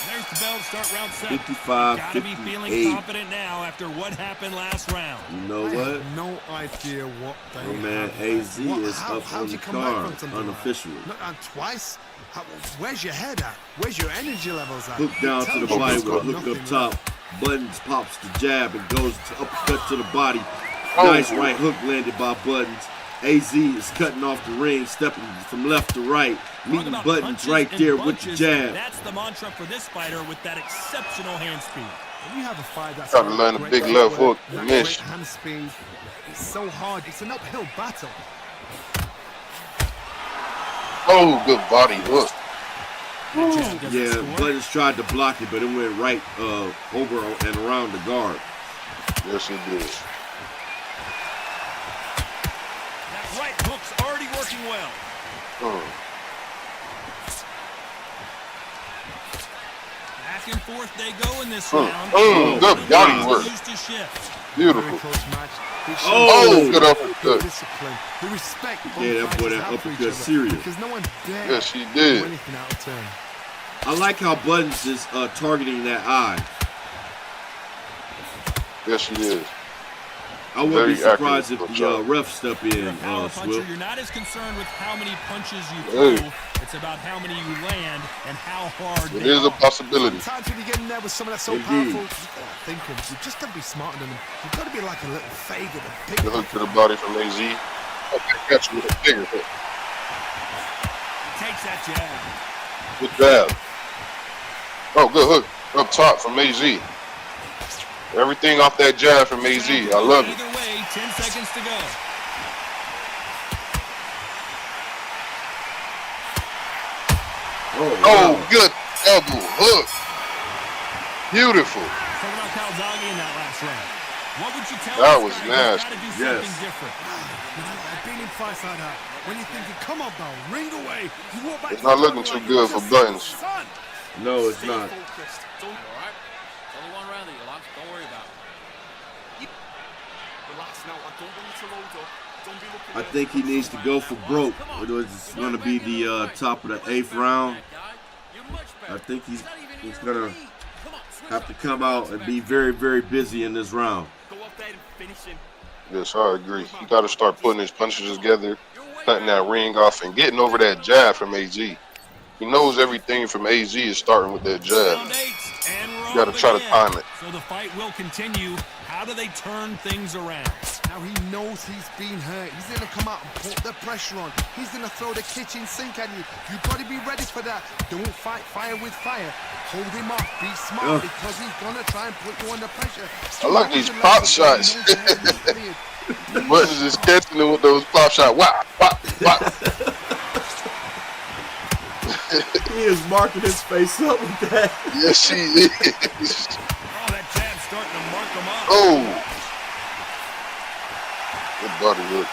There's the bell to start round 7. 55, Got to be feeling 58. confident now after what happened last round. You know I what? have no idea what they Oh man, have. AZ What- is how- up how'd on you the come back card from something like that? unofficially. Not on twice? Where's your head at? Where's your energy levels at? Hook down to the Tell me body it's with a got hook up nothing top. left. Buttons pops the jab and goes to uppercut to the body. Oh. Nice right hook landed by Buttons. AZ is cutting off the ring, stepping from left to right, Talk meeting about Buttons punches right and there with the bunches. jab. That's the mantra for this fighter with that exceptional hand speed. When you have a fight that's Trying to land a great big left footwork, hook and that miss. great hand speed, it's so hard. It's an uphill battle. Oh, good body hook. That jab doesn't Yeah, score. Buttons tried to block it, but it went right over and around the guard. Yes, he did. That right hook's already working well. Back and forth they go in this round. Good body work. Used to shift. Very Beautiful. close match. It shows Oh, good the uppercut. discipline, the respect both Yeah, that boy, fighters that have for each uppercut other, serious. because no one dare Yes, he do did. anything out of turn. I like how Buttons is targeting that eye. Yes, he is. I wouldn't be Very surprised accurate, if the ref step You're a in, power puncher. Swift. You're not as concerned with how many punches you Hey. throw. It's about how many you land and how hard It they is a are. possibility. Sometimes when you get in there with someone that's so Indeed. powerful, you gotta think of, you just gotta be smarter than them. You've got to be like a little faggot and pick The hook to the body from AZ. Okay, catch you with a bigger hook. Takes that jab. Good jab. Oh, good hook up top from AZ. Everything off that jab from AZ. I love it. Either way, 10 seconds to go. Oh, wow. Good elbow hook. Beautiful. Talking about Calzaghe in that last round. What would you tell That this was guy? nasty. He's got to do Yes. something different. I've been in fights like that. When you're thinking, come on, Bell, ring away. You walk back It's to not the looking corner too like good you're for just Buttons. son. No, it's not. Focused. Don't All right? It's only one round that you lost. Don't worry about it. relax now. I don't want you to load up. Don't be looking I think he needs to go for broke. It's going to be the top of the 8th round. I think he's going to have to come out and be very, very busy in this round. Go out there and finish him. Yes, I agree. He got to start putting his punches together, cutting that ring off, and getting over that jab from AZ. He knows everything from AZ is starting with that jab. Round 8, and we're You got to off try to again. time it. So the fight will continue. How do they turn things around? Now he knows he's been hurt. He's going to come out and put the pressure on. He's going to throw the kitchen sink at you. You've got to be ready for that. Don't fight fire with fire. Hold him off. Be smart because he's going to try and put you under pressure. I like these pop shots. Buttons is catching him with those pop shots. Wow, pop, pop. He is marking his face up with that. Yes, he is. Oh, that jab's starting to mark them up. Oh. Good body hook.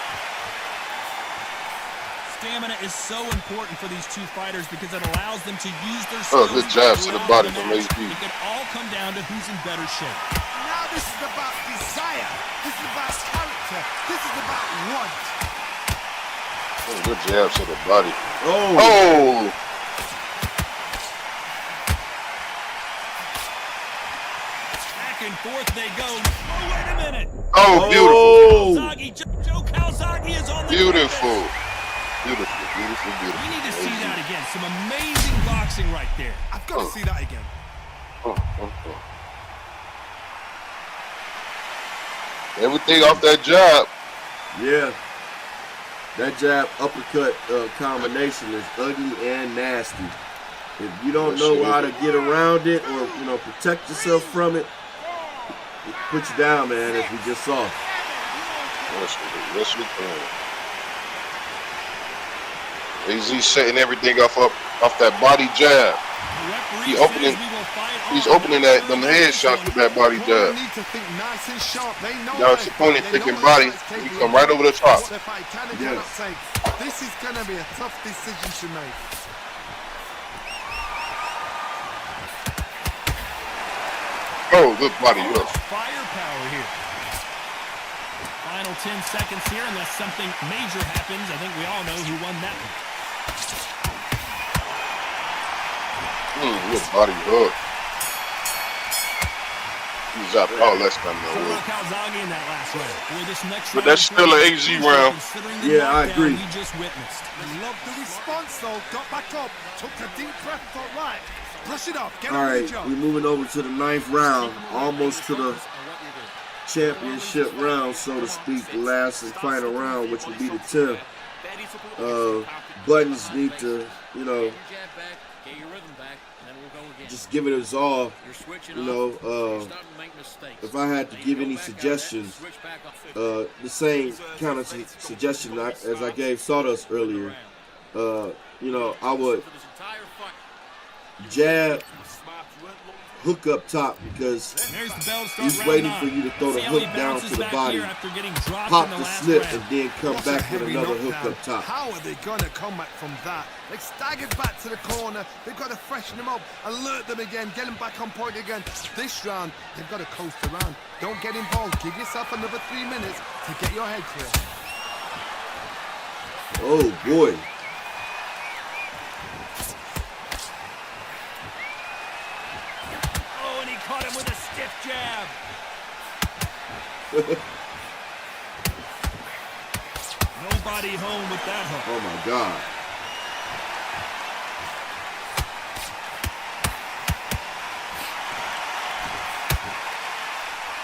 Stamina is so important for these two fighters because it allows them to use their Oh, skills good jabs to the throughout body the from match. AZ. It could all come down to who's in better shape. Now this is about desire. This is about character. This is about want. Oh, good jabs to the body. Oh, Oh. Back and forth they go. Oh, wait a minute. Oh, beautiful. Calzaghe, Joe Calzaghe is on the Beautiful. defense. Beautiful, beautiful, beautiful. We need to see that again. Some amazing boxing right there. I've got to see that again. Everything off that jab. yeah. That jab uppercut combination is ugly and nasty. If you don't know how to get around it or protect yourself from it, it puts you down, man. As we just saw. Yes, we can. AZ setting everything off that body jab. He's opening them head shots with that body jab. Need to think nice and sharp. They know Now it's their opponent fight. They thinking know body. their fight's He capable come right of over the top. what their fight can and Yes. cannot take. This is going to be a tough decision to make. Oh, good body hook. Firepower here. Final 10 seconds here, unless something major happens. I think we all know who won that one. Good body hook. He's up. Oh, that's not no Talking hook. about Calzaghe in that last round. Boy, this next But round that's still an AZ round. considering the Yeah, I knockdown agree. we just witnessed. I love the response though. Got back up, took a deep breath, thought right, brush it off, get All on with right, the job. we're moving over to the 9th round, almost to the championship round, so to speak, the last and final round, which will be the 10th. Buttons need to, Get your jab back, get your rhythm back, and then we'll go again. just give it his all. You're switching You know, You're starting to make mistakes. if I had to give any suggestions, the same kind of suggestion as I gave Sawdust earlier, I would jab, hook up top because There's the bell to start he's round waiting 9. for you to throw the See how he hook down bounces to the back body, here after getting dropped pop in the the last slip, round. and then come What a back with heavy another hook knockdown. up top. How are they going to come back from that? They staggered back to the corner. They've got to freshen them up, alert them again, get them back on point again. This round, they've got to coast around. Don't get involved. Give yourself another 3 minutes to get your head clear. Oh boy. Oh, and he caught him with a stiff jab. Nobody home with that hook. Oh my God.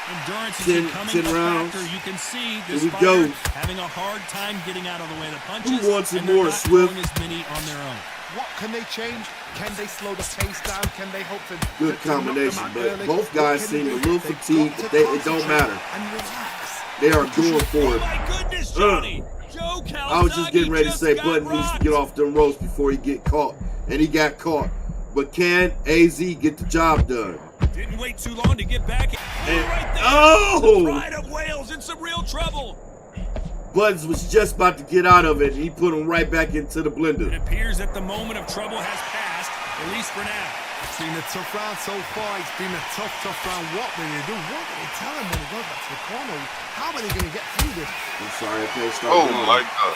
And endurance is 10 becoming a rounds. factor. You can see Here this we fighter go. having a hard time getting out of the way of the punches. Who wants some and they're more, not Swift? throwing as many on their own. What can they change? Can they slow the pace down? Can they hope to Good to knock them combination, out but early? both What guys can they seem a do? little They've fatigued, got but to it don't concentrate matter. and relax. They are going for Oh it. my goodness, Johnny! Joe I was just getting ready to say got Button needs to rocked. get off them ropes before he get caught, and he got caught. But can AZ get the job done? Didn't wait too long to get back. And- Right there. oh! The Pride of Wales in some real trouble. Buttons was just about to get out of it, and he put him right back into the It blender. appears that the moment of trouble has passed, at least for now. It's been a tough round so far. It's been a tough round. What will they do? What will they tell him when he goes back to the corner? How are they going to get through this? I'm sorry, I can't stop. Oh doing my it. God.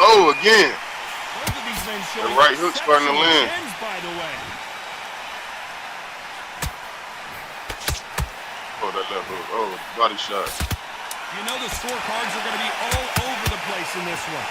Oh, again. Both of these men showing right hook starting to exceptional land. chins, by the way. Oh, that left hook. Oh, body shot. You know the scorecards are going to be all over the place in this one.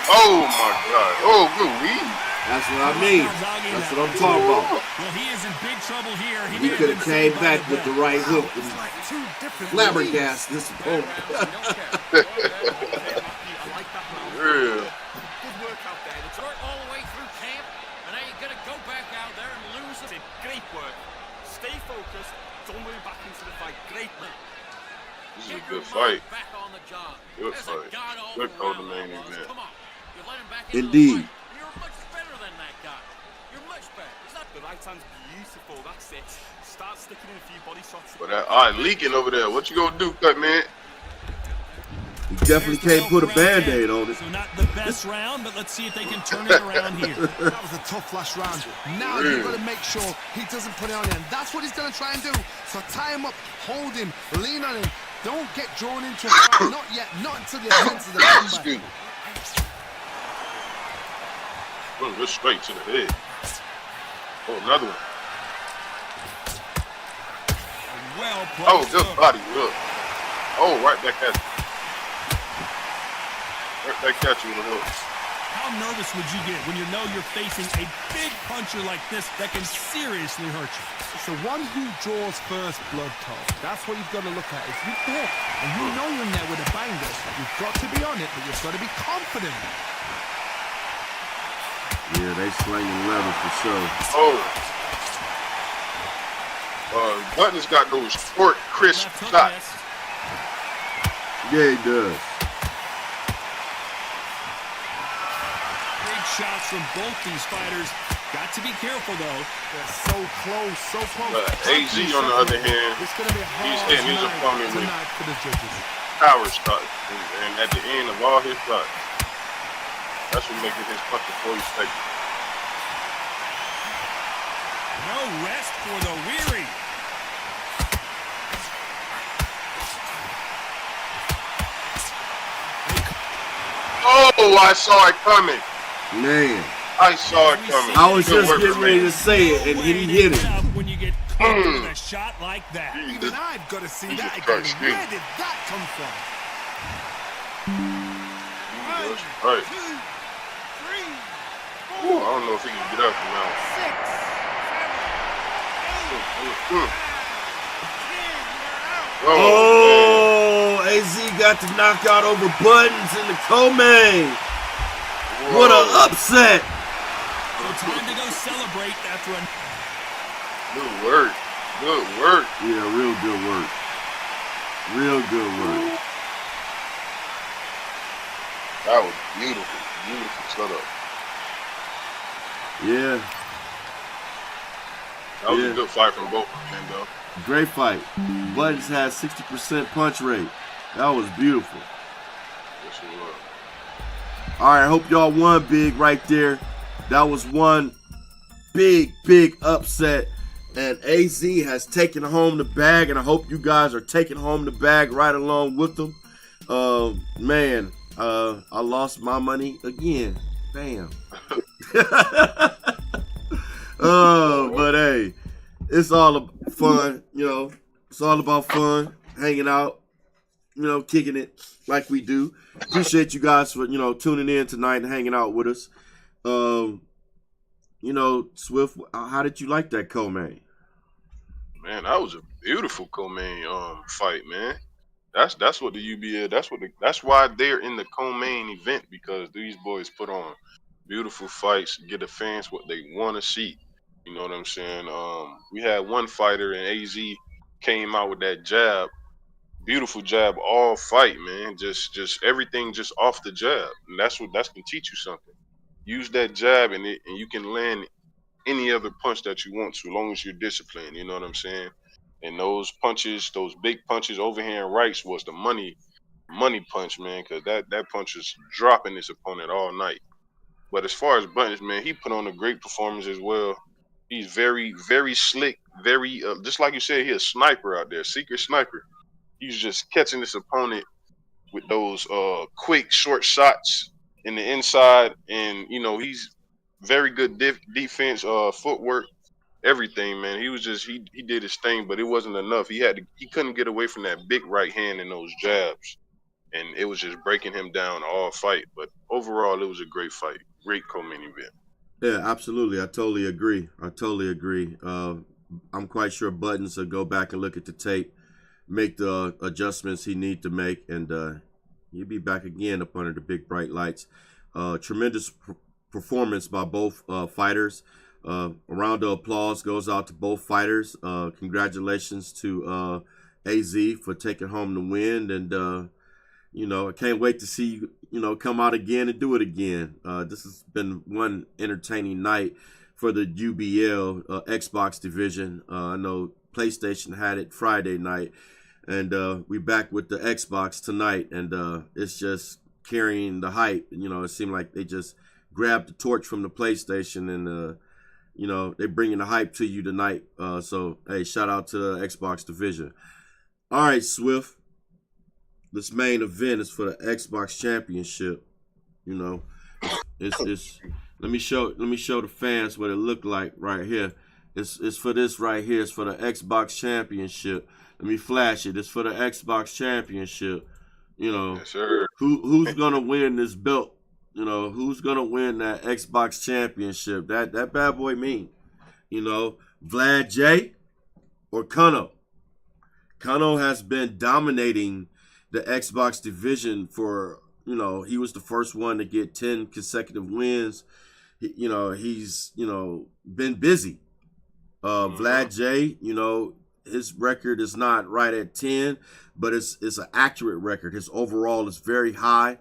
Oh my God. Oh, good weed. That's what I mean. That's what I'm talking about. Well, he is in big trouble here. He may have could have been came saved by back with the bell. right hook and It's like two different flabbergasted this opponent. I like that round. Yeah. Good work out there. The Start all the way through camp, and now you're going to go back out there and lose it. great work. Stay focused. Don't move back into the fight. Great man. This is a Get good your mind fight. back on the job. Good That's fight. a god-awful Good call the round main that was. event. Come on. You let him back into Indeed. the fight. You're much better than that guy. You're much better. It's not The right hand's beautiful. That's it. Start sticking in a few body shots. But that eye leaking over there. What you gonna do, cut man? You definitely can't put a Band-Aid on it. So not the best round, but let's see if they can turn it around here. That was a tough last round. Now you've got to make sure he doesn't put it on him. That's what he's going to try and do. So tie him up, hold him, lean on him. Don't get drawn into a fight. Not yet. Not until the offense is a Excuse comeback. me. Oh, just straight to the head. Oh, another one. Well played. Oh, good body. Look. Oh, right back at you. Right back at you with a hook. How nervous would you get when you know you're facing a big puncher like this that can seriously hurt you? It's the one who draws first blood, Tom. That's what you've got to look at. If you're there and you know you're in there with a banger, you've got to be on it, but you've got to be confident. Yeah, they slinging leather for sure. Oh. Button's got those short, crisp Left hook shots. missed. Yeah, he does. Big shots from both these fighters. Got to be careful, though. They're so close, so close. AZ, on the other hand, It's going to be a hard he's hitting his night opponent with tonight for the judges. power shots. And at the end of all his shots, that's what making his punch before he's taken. No rest for the weary. Oh, I saw it coming. Man, I saw it coming. I was Good just work getting from ready me. to say it, and he hit it. When you get caught with a shot like that. Even I've got to see He's that a again. touch, Where dude. did that come from? That's right. Ooh, I don't know if he can get up from now. Oh, Oh, AZ got the knockout over Buttons in the co-main. man. What an Whoa. upset. So time to go celebrate after a Good work. Good work. Yeah, real good work. Real good work. That was beautiful. Beautiful setup. Yeah, That was Yeah. a good fight from both of them, though. great fight. Buttons had 60% punch rate. That was beautiful. Yes, it was. All right, I hope y'all won big right there. That was one big upset. And AZ has taken home the bag, and I hope you guys are taking home the bag right along with them. Man, I lost my money again. Bam. But hey, it's all fun, you know. It's all about fun, hanging out, you know, kicking it like we do. Appreciate you guys for, you know, tuning in tonight and hanging out with us. You know, Swift, how did you like that co-main? Man, that was a beautiful co-main fight, man. That's what the UBL. That's why they're in the co-main event, because these boys put on beautiful fights, get the fans what they want to see. You know what I'm saying? We had one fighter in AZ came out with that jab, beautiful jab all fight, man. Just everything just off the jab, and that's can teach you something. Use that jab, and you can land any other punch that you want to, as long as you're disciplined. You know what I'm saying? And those punches, those big punches, overhand rights was the money punch, man, because that punch was dropping his opponent all night. But as far as Buttons, man, he put on a great performance as well. He's very, very slick, very just like you said, he's a sniper out there, secret sniper. He's just catching his opponent with those quick, short shots in the inside, and you know he's very good defense, footwork, everything, man. He was just he did his thing, but it wasn't enough. He couldn't get away from that big right hand and those jabs, and it was just breaking him down all fight. But overall, it was a great fight, great co-main event. Yeah, absolutely. I totally agree. I'm quite sure Buttons will go back and look at the tape, make the adjustments he need to make, and he'll be back again up under the big bright lights. Tremendous performance by both fighters. A round of applause goes out to both fighters. Congratulations to AZ for taking home the win, and you know, I can't wait to see you come out again and do it again. This has been one entertaining night for the UBL Xbox division. I know PlayStation had it Friday night, and we back with the Xbox tonight, and it's just carrying the hype. You know, it seemed like they just grabbed the torch from the PlayStation, and you know, they bringing the hype to you tonight. So hey, shout out to the Xbox division. All right, Swift. This main event is for the Xbox Championship. You know, it's let me show the fans what it looked like right here. It's for this right here. It's for the Xbox Championship. Let me flash it. It's for the Xbox Championship. You know, Yes, sir. who's gonna win this belt? You know, who's gonna win that Xbox Championship? That bad boy mean. You know, Vlad J or Kano. Kano has been dominating the Xbox division for, you know, he was the first one to get 10 consecutive wins. You know, he's, you know, been busy. Vlad J, you know, his record is not right at 10, but it's an accurate record. His overall is very high.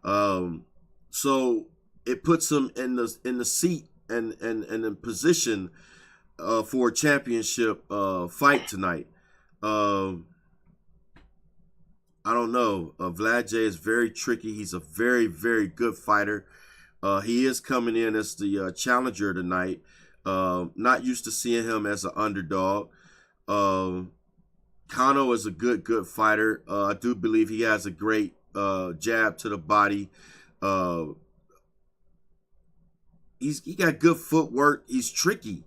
So it puts him in the seat and in position for a championship fight tonight. I don't know. Vlad J is very tricky. He's a very, very good fighter. He is coming in as the challenger tonight. Not used to seeing him as an underdog. Kano is a good fighter. I do believe he has a great jab to the body. He got good footwork. He's tricky,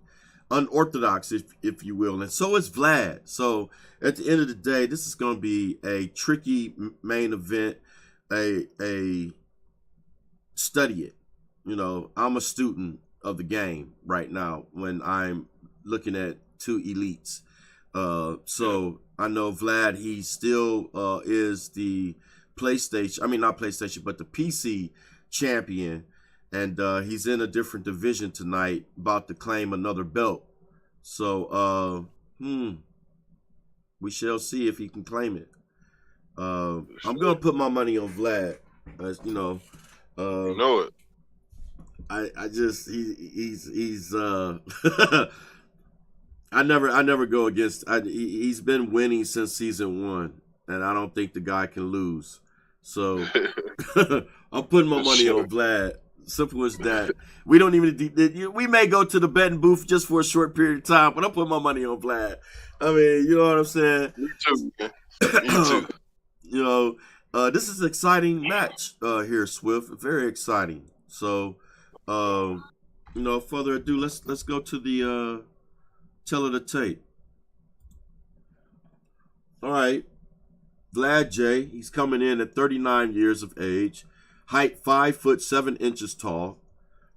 unorthodox, if you will, and so is Vlad. So at the end of the day, this is going to be a tricky main event. A study it. You know, I'm a student of the game right now when I'm looking at two elites. So I know Vlad, he still is the PlayStation, I mean not PlayStation, but the PC champion. And he's in a different division tonight, about to claim another belt. So, we shall see if he can claim it. I'm gonna put my money on Vlad. You know, You know it. I just he's I never go against. He's been winning since season 1, and I don't think the guy can lose. So I'm putting my money on Vlad. Simple as that. We don't even. We may go to the betting booth just for a short period of time, but I'm putting my money on Vlad. I mean, you know what I'm saying? Me too, man. Me too. You know, this is an exciting match here, Swift. Very exciting. So, you know, further ado, let's go to the tell of the tape. All right, Vlad J. He's coming in at 39 years of age. Height 5'7" tall.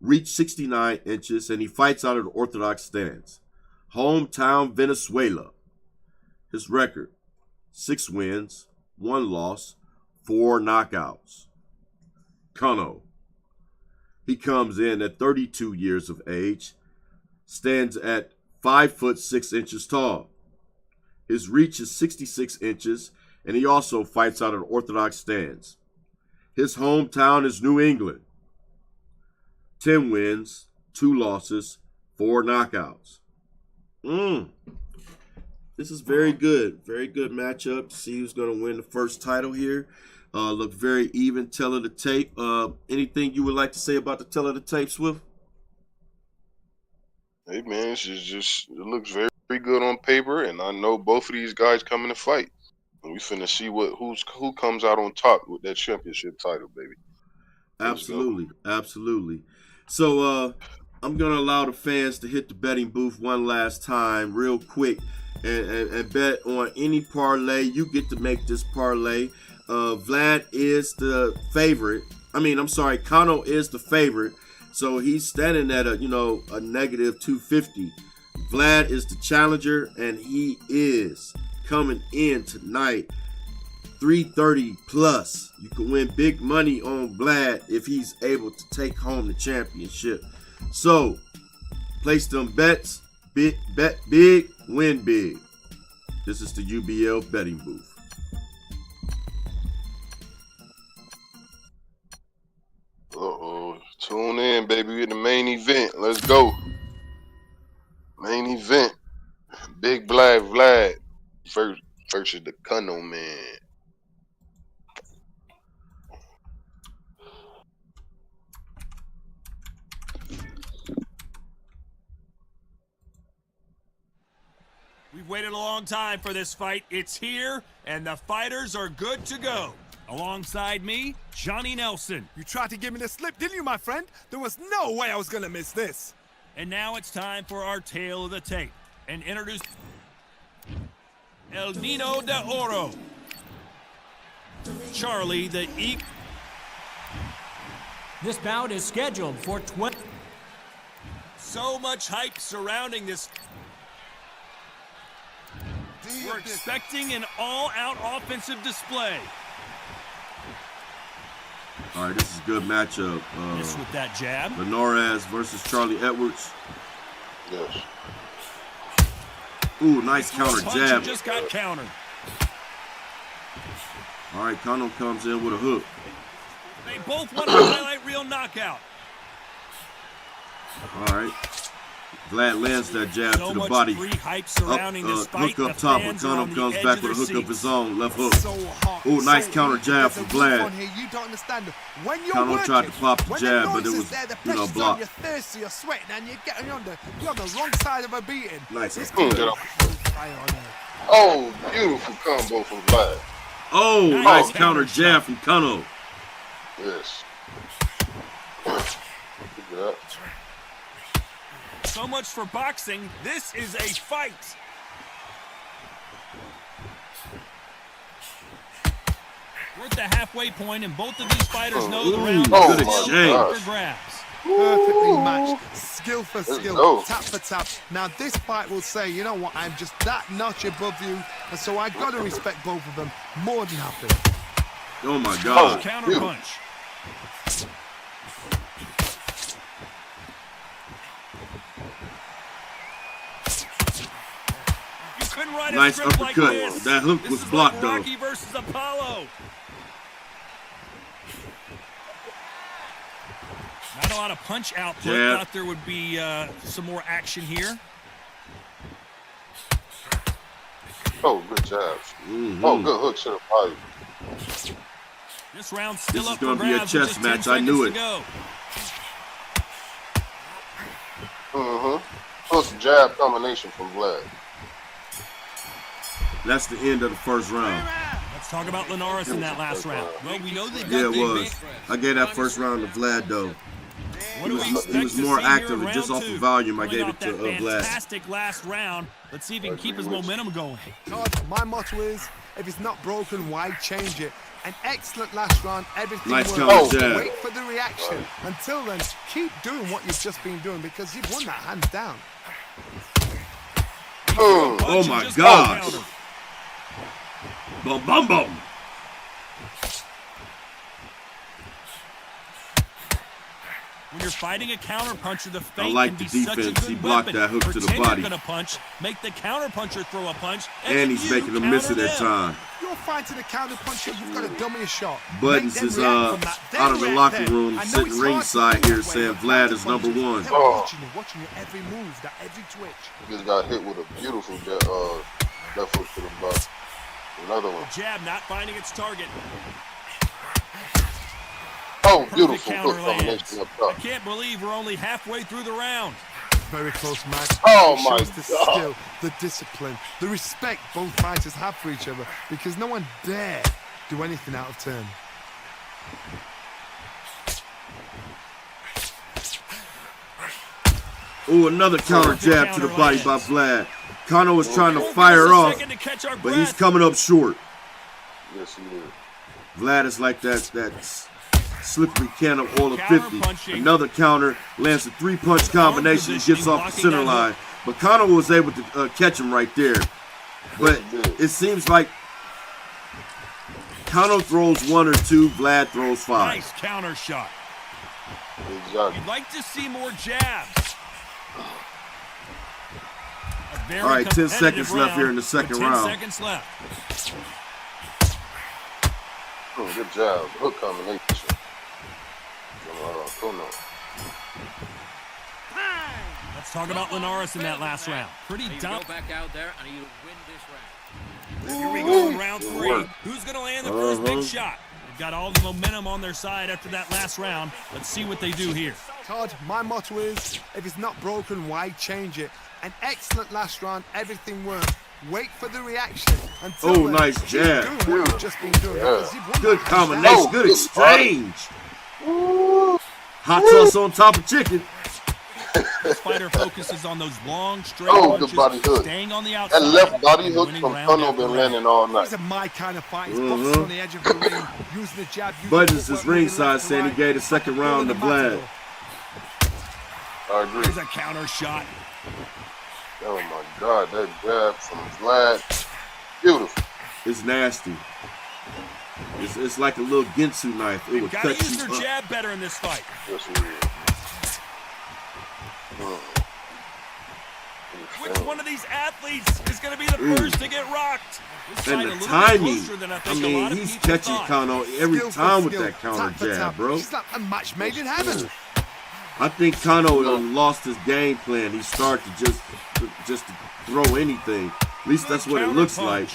reach 69 inches, and he fights out of the orthodox stance. Hometown Venezuela. His record, 6 wins, 1 loss, 4 knockouts. Kano. He comes in at 32 years of age, stands at 5 foot 6 inches tall. His reach is 66 inches, and he also fights out of the orthodox stance. His hometown is New England. 10 wins, 2 losses, 4 knockouts. This is very good. Very good matchup to see who's going to win the first title here. Look very even. Tell of the tape. Anything you would like to say about the tell of the tape, Swift? Hey, man, it looks very, very good on paper, and I know both of these guys coming to fight. And we finna see who comes out on top with that championship title, baby. Absolutely, absolutely. So I'm gonna allow the fans to hit the betting booth one last time, real quick, and bet on any parlay. You get to make this parlay. Vlad is the favorite. Kano is the favorite. So he's standing at a negative 250. Vlad is the challenger, and he is coming in tonight 330 plus. You can win big money on Vlad if he's able to take home the championship. So place them bets, bet big, win big. This is the UBL betting booth. Tune in, baby. We're the main event. Let's go. Main event. Big Black Vlad versus the Kano Man. We've waited a long time for this fight. It's here, and the fighters are good to go. Alongside me, Johnny Nelson. You tried to give me the slip, didn't you, my friend? There was no way I was going to miss this. And now it's time for our tale of the tape. And introduce El Nino de Oro. Charlie the E. This bout is scheduled for 20. So much hype surrounding this. We're expecting an all-out offensive display. All right, this is a good matchup. This with that jab. Linares versus Charlie Edwards. Yes. Ooh, nice counter jab. Just got countered. All right, Kano comes in with a hook. They both want a highlight reel knockout. All right. Vlad lands that jab to the body. Hook up top, but Kano comes back with a hook of his own, left hook. Ooh, nice counter jab from Vlad. Kano tried to pop the jab, but it was, blocked. You're thirsty, you're sweating, and you're on the wrong side of a beating. Nice. Oh, beautiful combo from Vlad. Oh, nice counter jab from Kano. Yes. Good job. So much for boxing. This is a fight. We're at the halfway point, and both of these fighters know the round good is exchange. up for grabs. Perfectly matched, skill for skill, tap for tap. Now this fight will say, you know what, I'm just that notch above you, and so I got to respect both of them. More than happy. Oh my God. Counter punch. Nice uppercut. Like that hook was blocked though. Rocky versus Apollo. Not a lot of punch output. Yeah. Thought there would be some more action here. Oh, good job. Oh, good hook to the body. This round's still This is up gonna for be a grabs. chess match. I knew it. Plus jab combination from Vlad. That's the end of the first round. Let's talk about Linares in that last round. Well, we know they've got Yeah, it big was. I gave that first round to Vlad though. What do we He expect was to more see active, here and in just round off the two? volume, I Coming gave off it to that Vlad. fantastic last round. Let's see if he can keep his momentum going. Todd, my motto is, if it's not broken, why change it? An excellent last round, everything Nice works. counter jab. Wait for the reaction. Until then, keep doing what you've just been doing because you've won that hands down. Oh my gosh. Boom, boom, boom. When you're fighting a counterpuncher, the feint like can be the such a defense. good He blocked weapon. that hook to the Pretend body. You're gonna punch, make the counterpuncher throw a punch, And then he's you making them miss it counter at them. time. You're fighting a counter puncher, you've got to dummy a shot. Buttons Make them is react from that. They out of the react locker then. room, I know sitting it's hard to ringside do here, that way, saying but Vlad is number counterpunchers, one. they're watching your every move, that every twitch. He just got hit with a beautiful left hook to the butt. Another one. Jab not finding its target. Oh, Perfect beautiful counter hook lands. combination up I top. can't believe we're only halfway through the round. Very close match. Oh It my shows the God. skill, the discipline, the respect both fighters have for each other because no one dare do anything out of turn. Oh, another counter jab to the body by Vlad. Conor was trying to Won't give fire us a off, second to catch our but he's breath. coming up short. Yes, he is. Vlad is like that slippery can of oil of Counter 50. punching. Another counter, lands a three-punch combination, gets off the center line. But Conor was able to catch him right there. But it seems like Conor throws one or two, Vlad throws five. Nice counter shot. Exactly. You'd like to see more jabs. A very All right, 10 seconds competitive left here in the round second with 10 round. seconds left. Good job. Hook combination. Kuno. Let's talk about Linares in that last round. Pretty I need to go dominant. back out there. I need to win this round. Here we go in round three. Who's going to land the first big shot? They've got all the momentum on their side after that last round. Let's see what they do here. Todd, my motto is, if it's not broken, why change it? An excellent last round, everything works. Wait for the reaction. Until Oh, then, nice keep jab. doing what you've just been doing because you've won Good that hands down. combination, good exchange. Hot sauce on top of chicken. This fighter focuses on those long, straight Oh, punches, good body hook. staying on the outside. That left body and hook winning from round Kuno after been round. landing all night. These are my kind of fights. Boxing on the edge of the ring, using the jab. using Buttons the is footwork, moving ringside left to saying he right. gave the second round to Building the Vlad. matador. I agree. There's a counter shot. Oh my God, that jab from Vlad. Beautiful. It's nasty. It's like a little Ginsu knife. It would Got to cut use their you up. jab better in this fight. Yes, he is. Which one of these athletes is going to be the first to get rocked? This fight a And the little bit timing. closer than I I think a lot mean, of he's people catching thought. Conor every Skill for time with skill, that counter tap for jab, tap. bro. It's like a match made in heaven. I think Conor lost his game plan. He started to just to throw anything. At least that's what it looks like.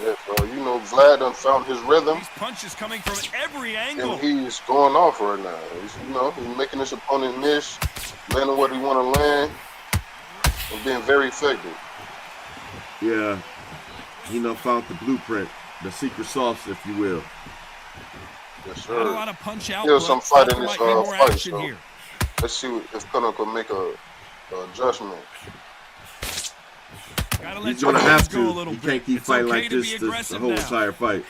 Yeah, so you know, Vlad done found his rhythm, These punches coming from every and angle. he's going off right now. He's making his opponent miss, landing what he want to land, and being very effective. Yeah, found the blueprint, the secret sauce, if you will. Yes, Not a sir. lot of punch out. There's some fight in There this might be more fight, action so here. let's see if Kuno can make a adjustment. Gotta let He's your gonna have hands go a to. little He bit. can't keep It's fighting okay like to this be the aggressive whole now. entire fight.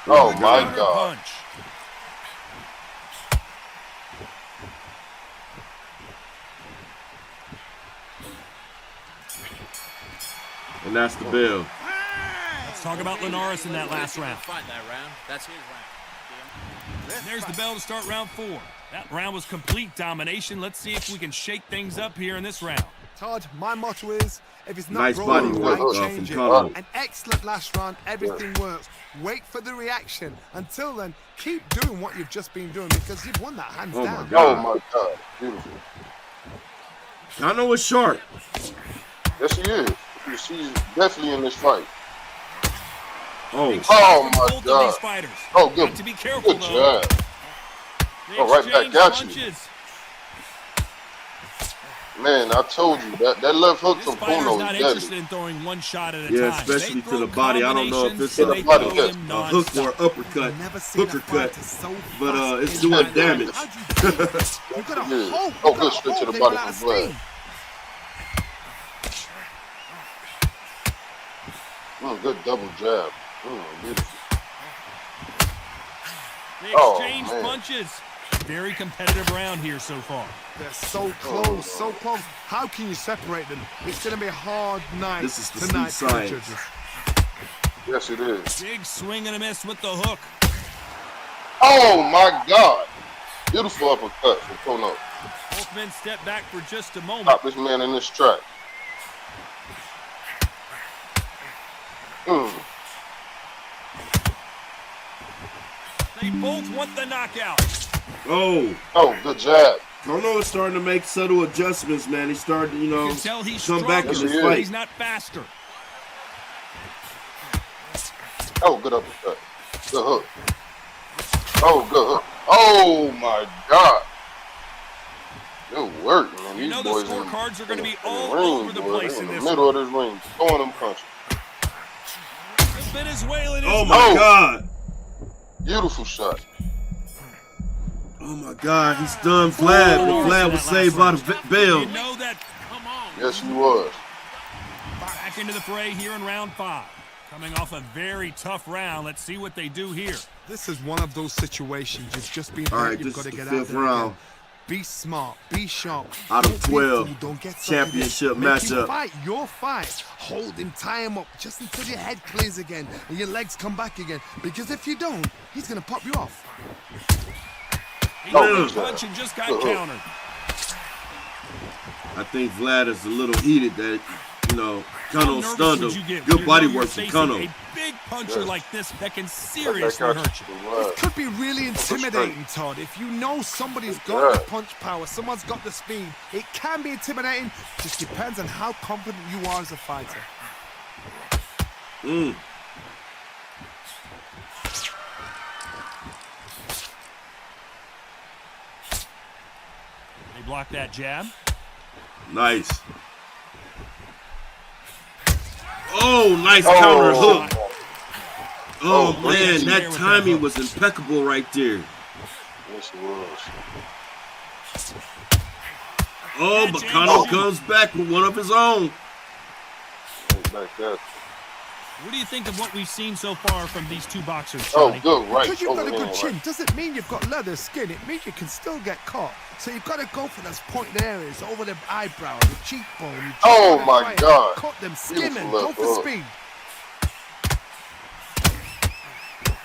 Oh my Counter God. punch. And that's the bell. Let's talk about Linares in that last round. Fight that round. That's his round. And there's the bell to start round 4. That round was complete domination. Let's see if we can shake things up here in this round. Todd, my motto is, if it's not Nice broken, body why work change from it? Conor. An excellent last round, everything works. Wait for the reaction. Until then, keep doing what you've just been doing because you've won that hands Oh my down. Oh God. my God. Beautiful. Conor was sharp. Yes, he is. He's definitely in this fight. Oh, Oh From my both of God. these fighters. Oh, good. Got to be careful Good though. job. They Oh, right back exchange at you. punches. Man, I told you that left hook This from fighter's Kuno not is interested deadly. in throwing one shot at a Yeah, time. especially They to the throw body. I don't know if it's To the body, yes. a hook or uppercut, Never seen a hooker fighter cut, so but fast it's in doing my damage. life. How do you do it? You gotta Yeah. hold. Oh, You good, gotta straight to hold the him body out of from Vlad. steam. Good double jab. Beautiful. They Oh, exchange man. punches. Very competitive round here so far. They're so close, so close. How can you separate them? It's gonna be a hard night This is the tonight sweet for the science. judges. Yes, it is. Big swing and a miss with the hook. Oh my God! Beautiful uppercut from Kuno. Both men step back for just a moment. Stop this man in this track. They both want the knockout. Oh, Good jab. Kono is starting to make subtle adjustments, man. He's starting, You can tell he's come back in stronger, this but fight. he's not faster. Good uppercut. Good hook. Good hook. Oh my God. Good work, man. You These know the boys in scorecards are going to be in all ring, over the boy. place They in in this the middle one. of this ring, throwing them punches. The Venezuelan is Oh my God. Beautiful shot. Oh my God, he stunned Vlad, but Vlad was saved by the bell. You know that. Come on. Yes, he was. Back into the fray here in round 5. Coming off a very tough round. Let's see what they do here. This is one of those situations you've just been All hurt. right, You've this got to is get the out fifth there round. again. Be smart, be sharp. Out of Don't be 12 fooled, don't get championship Make him matchup. Fight your fight. Hold him, tie him up just until your head clears again and your legs come back again. Because if you don't, he's gonna pop you off. He Oh, threw a punch and just got Uh-oh. countered. I think Vlad is a little heated that, How Kano nervous stunned would him. you get Good when you body know you're work from facing Kano. a big puncher Yes. like this that can I seriously got hurt you. you. Could be really intimidating, Todd. If you know somebody's got the Yeah. punch power, someone's got the speed, it can be intimidating. Just depends on how confident you are as a fighter. They block that jab. Nice. Oh, nice counter hook. Oh, man, there that with that timing hook. was impeccable right there. Yes, it was. Oh, but Kano comes back with one of his own. Back there. What do you think of what we've seen so far from these two boxers, Oh, Johnny? good right. Because you've got a good Overhand chin right. doesn't mean you've got leather skin. It means you can still get caught. So you've got to go for those pointed areas over the eyebrow, the cheekbone. You Oh, try to my fight. God. Cut them, skim them, Beautiful go left for hook. speed.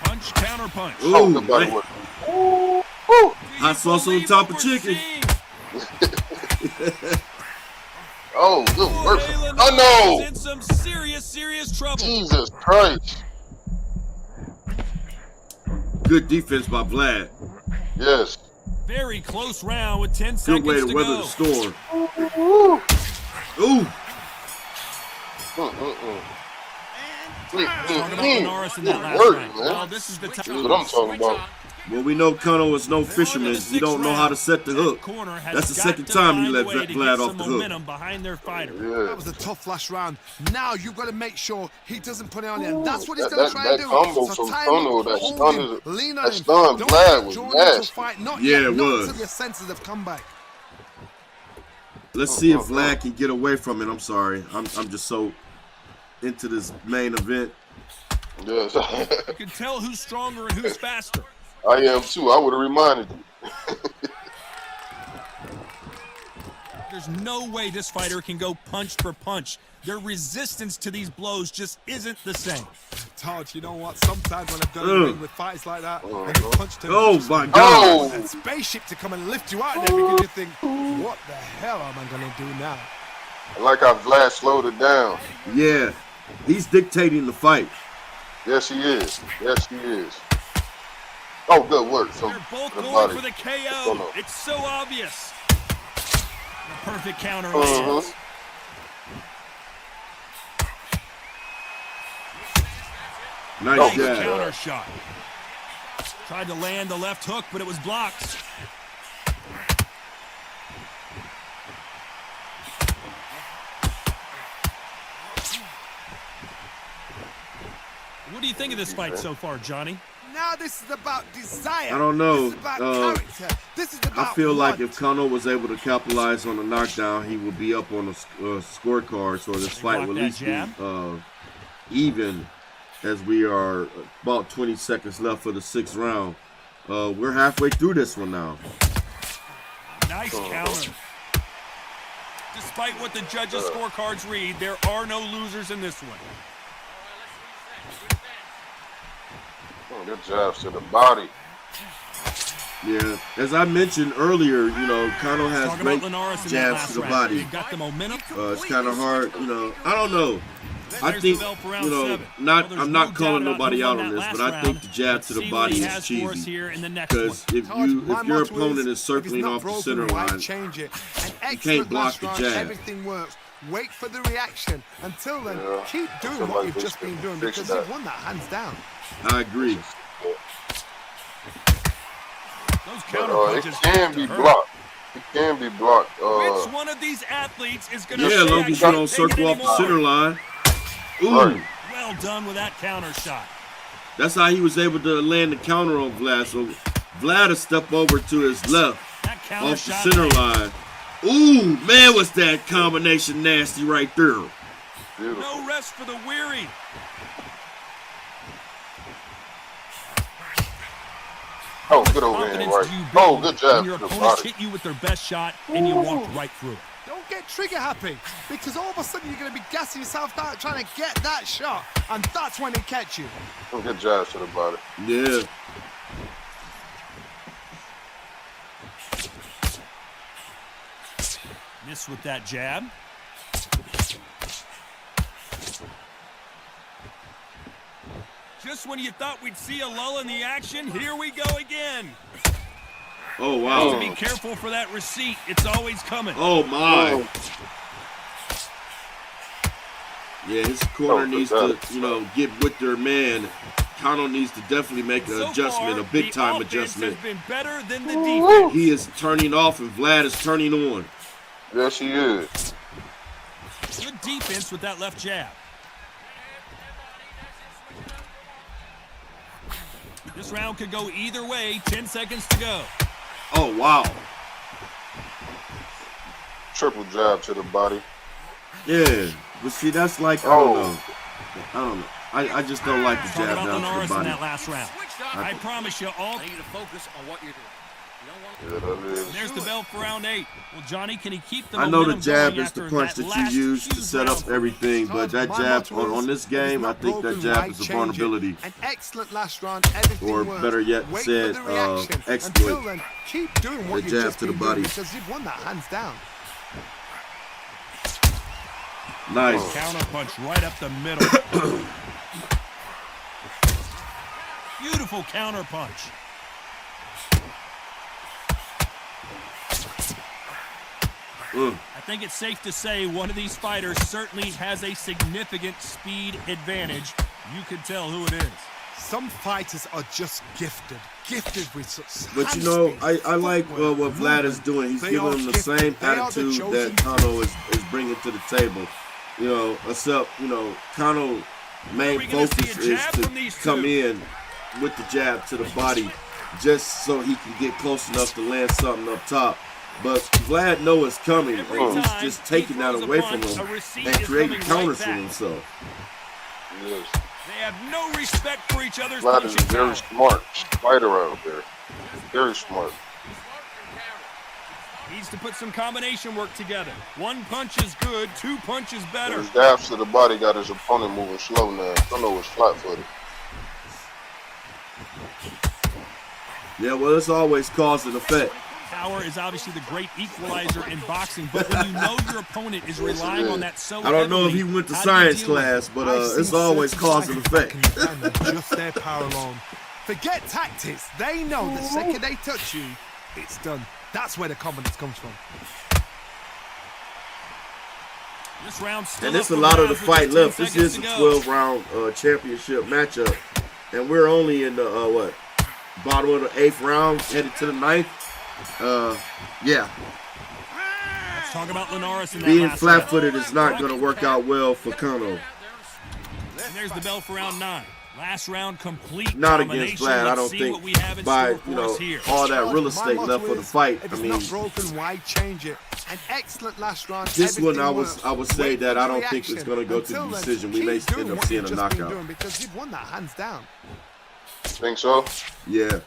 Punch, counter punch. Ooh, Good body man. work. Hot sauce on Believe top what of we're chicken. seeing. Good work. Jalen Oh, is no. in some serious trouble. Jesus Christ. Good defense by Vlad. Yes. Very close round with 10 Good seconds way to to weather go. the storm. Ooh. Talking about Linares in that Good last work, round. man. Well, this is the That's time. what I'm talking about. Well, we know Kano is no On to fisherman. the He don't sixth know how to set the round. hook. That corner has That's the got second to time he find let a way to Vlad get off some the hook. momentum behind their fighter. Yeah. That was a tough last round. Now you've got to make sure he doesn't put it on you. And that's what he's That- going to that- try and that do. combo So from tie Kono, him, that hold stun him, is- lean on that him. stun Don't Vlad get was drawn into a nasty. fight. Not Yeah, yet. it Not was. until your senses have come back. Let's see if Vlad can get away from it. I'm sorry. I'm just so into this main event. Yes. You can tell who's stronger and who's faster. I am too. I would have reminded you. There's no way this fighter can go punch for punch. Their resistance to these blows just isn't the same. Todd, you know what? Sometimes when I've done a ring with fights like that, and you punch them, Oh, my God. that spaceship to come and lift you out there because you think, what the hell am I going to do now? I like how Vlad slowed it down. Yeah. He's dictating the fight. Yes, he is. Yes, he is. Oh, good work. They're both the going body. for the KO. Kono. It's so obvious. The perfect counter lands. Nice Nice jab. counter shot. Tried to land the left hook, but it was blocked. think of this fight so far, Johnny? Now this is about desire. I don't know. This is about character. This is about I feel like want. if Kano was able to capitalize on the knockdown, he would be up on the scorecard. So this fight will at least be even, as we are about 20 seconds left for the 6th round. We're halfway through this one now. Nice counter. Despite what the judges' scorecards read, there are no losers in this one. Good jabs to the body. Yeah, as I mentioned earlier, you know, Kano has Talk great about Linares in that jabs last to the round. body. They've got the momentum. It's kind of hard, you know. I don't know. I There's think, the bell for round you know, 7. I'm Well, not there's calling no doubt nobody about out who on won this, that but I last think the round. jab Let's to the see what body he is has for us cheesy. here in the next one. Because if Todd, my your motto opponent is if it's circling not off the broken, center why line, change it? An can't excellent block last the round, jab. everything works. Wait for the reaction. Until then, Yeah, keep doing somebody what you've just just been can doing fix because that. you've won that hands down. I agree. Those But counter it punches can be hurt. blocked. It can be blocked. Which one of these athletes is going to Yeah, say, long I as you can't don't take it circle off the anymore? center line. Ooh, Right. Well done with that counter shot. that's how he was able to land the counter on Vlad. So Vlad will step over to his left That counter off the shot. center line. Ooh, man, what's that combination nasty right there? Beautiful. No rest for the weary. Oh, good overhand Confidence right. do you Oh, build good jab when your to the opponents body. hit you with their best shot and you walked right through it. Don't get trigger happy because all of a sudden you're going to be gassing yourself out trying to get that shot, and that's when it catch you. Good jabs to the body. Yeah. Miss with that jab. Just when you thought we'd see a lull in the action, here we go again. Oh, Have wow. to be careful for that receipt. It's always coming. Oh, my. Oh. Yeah, his corner Oh, needs good to, you know, get with their man. Kano needs to definitely make an So adjustment, far, a big-time the offense adjustment. has been better than the defense. He is turning off and Vlad is turning on. Yes, he is. Good defense with that left jab. This round could go either way. 10 seconds to go. Oh, wow. Triple jab to the body. Yeah. But see, that's like, I don't know. I just don't like the Talk jab about down to the Linares in body. that last round. I promise you all. I need you to focus on what you're doing. You don't want Yeah, that is. There's the bell for round 8. Well, Johnny, can he keep the I know the momentum jab going is the after punch that that you last use to huge set up round? everything, but that My jab motto on is, this if game, I it's think not that broken, jab why is a change it? vulnerability. An excellent last round, everything Or works. better yet Wait said, for the reaction. exploit. Until then, keep doing what The you've jab just to the been doing body. because you've won that hands down. Nice. Counter punch right up the middle. Beautiful counter punch. I think it's safe to say one of these fighters certainly has a significant speed advantage. You can tell who it is. Some fighters are just gifted with such But you hand know, speed, I like footwork, what Vlad is movement. doing. He's They giving are him the gifted. same They are the attitude chosen that Kano is bringing to the table. You know, except, you know, Kano's main we gonna see focus a is jab to from these come two? in with the jab to the body just so he can get close enough to land something up top. But Vlad knows it's coming, Every and he's time just he taking that throws a away from punch, him a receipt and is creating coming counters right for back. himself. Yes. They have no respect for each other's Vlad is punching a very power. smart fighter out there. Very smart. Needs to put some combination work together. One punch is good, two punches better. His jabs to the body got his opponent moving slow now. Kano was flat-footed. Yeah, well, it's always cause and effect. Power is obviously the great equalizer in boxing, but when you know your opponent is relying on that so I don't know if heavily, he went to how do you science deal with it? class, but I've seen it's always certain cause and fighters effect. that can stand just their power alone. Forget tactics. They know the second they touch you, it's done. That's where the confidence comes from. This round's still And up it's a for lot of the grabs with fight just 10 left. This seconds is a to go. 12-round championship matchup. And we're only in the, bottom of the 8th round, headed to the 9th. Yeah. Let's talk about Linares in that Being last flat-footed round. is not going to work out well for Kano. And there's the bell for round 9. Last round complete. Not against Vlad. I don't think by all that real estate left for the fight. If I it's mean, not broken, why change it? An excellent last round. this one I Everything would say Wait that for I the don't think it's reaction. going to go to the Until then, decision. We keep may doing end up what seeing you've a just been knockout. doing because you've won that hands down. Think so? Yeah.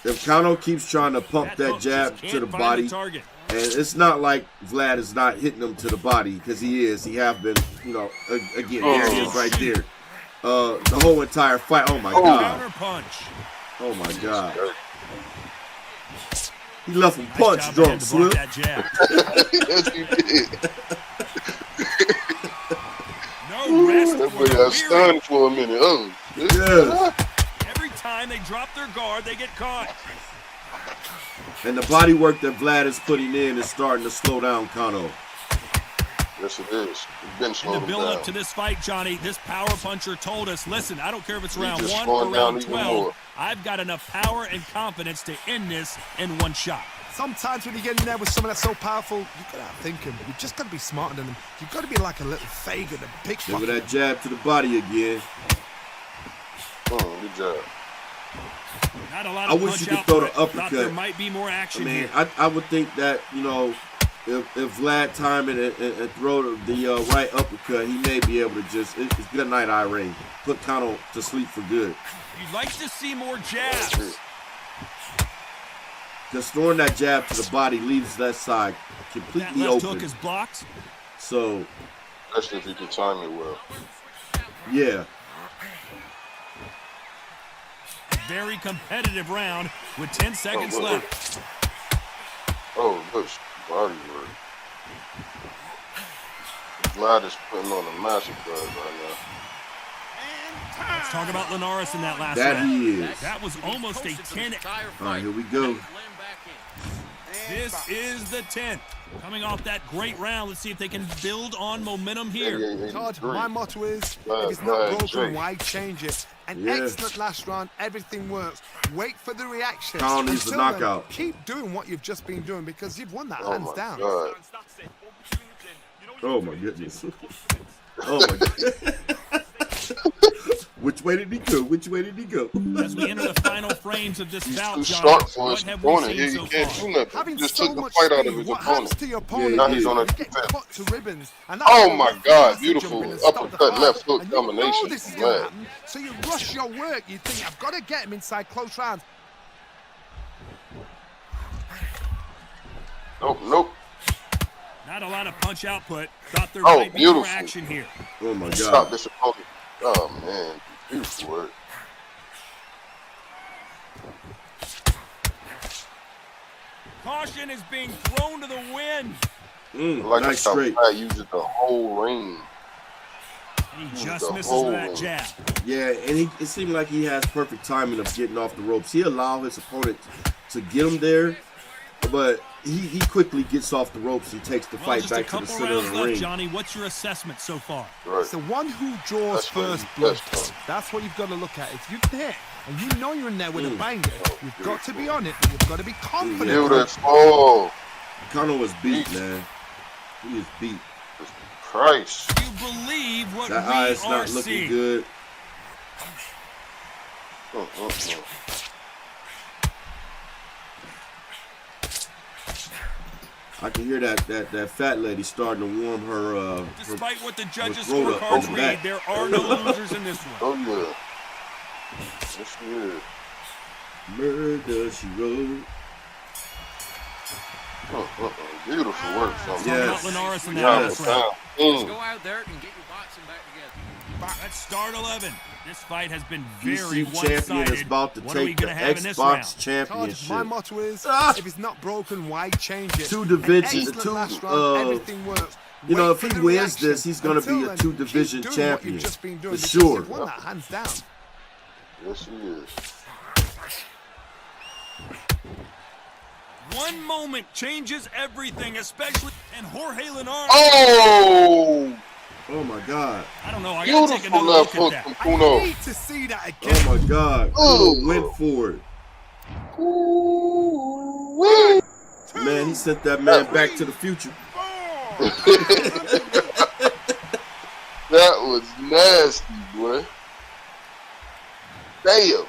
If Kano keeps trying to pump that jab to the body, and it's not like Vlad is not hitting him to the body, because he is. He have been, again, there he is right there. The whole entire fight. Oh my God. Counter punch. Oh my God. He left him Nice punch job drunk, ahead to block Slim. that jab. Yes, he did. No rest That for boy the got weary. stunned for a minute. Oh, shit. Yes. Every time they drop their guard, they get caught. And the body work that Vlad is putting in is starting to slow down Kano. Yes, it is. It's been In slowing the him build-up down. to this fight, Johnny, this power puncher told us, listen, I don't care if it's He's round just 1 or slowing down round even 12. more. I've got enough power and confidence to end this in one shot. Sometimes when you get in there with someone that's so powerful, you've got to outthink him. You've just got to be smarter than him. You've got to be like a little Fagin, a big Look at fucker. that jab to the body again. Good job. Not a lot I of wish you punch could throw the output. Thought there uppercut. might be more I action mean, here. I would think that, if Vlad time it and throw the right uppercut, he may be able to just, it's good night, Irene. Put Kano to sleep for good. You'd like to see more jabs. Because throwing that jab to the body leaves that side That completely left open. hook is blocked. So, Especially if you can time it well. yeah. Very competitive round with 10 seconds look. left. Oh, look, body work. Vlad is putting on a massive buzz right Let's talk about Linares in that last That round. he is. That was almost a 10. All right, here we go. This is the 10th. Coming off that great round, let's see if they can build on momentum here. now. Todd, my motto is, Right, if it's not right, broken, Jake. why change it? An Yeah. excellent last round, everything works. Wait for the reaction. Kyle needs the Until then, knockout. keep doing what you've just been doing because you've won that Oh hands my down. God. Oh my goodness. Oh my goodness. Which way did he go? Which way did he go? As we enter the final frames of this He's bout, too Johnny, sharp for what his have we opponent. seen He so can't far? do nothing. Having He just so took the much fight out speed, of his what happens opponent. to your opponent? now he's is on a you get defense. cut to ribbons. And that's Oh why my the God, referee has to jump beautiful in and stop the uppercut, fight. left hook And you know combination this is from gonna Vlad. happen, so you rush your work. You think, I've got to get him inside close rounds. Nope. Not a lot of punch output. Thought there Oh, might be more beautiful. action here. Oh my Stop God. this opponent. Oh man, beautiful work. Caution is being thrown to the wind. Like Nice how straight. Vlad uses the whole ring. He Ooh, just the misses whole with that ring. jab. Yeah, and it seemed like he has perfect timing of getting off the ropes. He allowed his opponent to get him there, but he quickly gets off the ropes and takes the Well, fight just a back to the couple center rounds of the left, ring. Johnny. What's your assessment so far? Right. It's the one who draws That's what first he blood. does, Tom. That's what you've got to look at. If you can hit and you know you're in there with a banger, you've got to be on it. And you've got to be confident. Beautiful. Kano was beat, man. He is beat. Christ. You believe what That we eye is are not looking seeing. good. I can hear that fat lady starting to warm her. Despite what the judges' throat up scorecards in the read, back. there are no losers in this one. Oh yeah. Yes, he is. Murder she wrote. Beautiful work from him. Yes. Talking about Linares in that Yeah, last round. Let's go out there and get your boxing back together. Let's start 11. This fight has been very DC champion one-sided. is about to What are we take the going to have in this round? Xbox Todd, championship. my motto is, if it's not broken, why change it? Two An divisions, excellent two, last round, everything works. You know, Wait if for he the wins reaction. this, he's going to be Until a then, two-division keep doing what champion. you've just been doing For because sure. you've won that hands down. Yes, he is. One moment changes everything, especially and Jorge Linares. Oh! Oh my God. I don't know. I got to take Beautiful another left look at hook that. from I Kuno. need to see that again. Oh my God. Oh. Kuno went for it. Ooh-wee. Man, he sent that man back to the future. That was nasty, boy. anyway. Damn.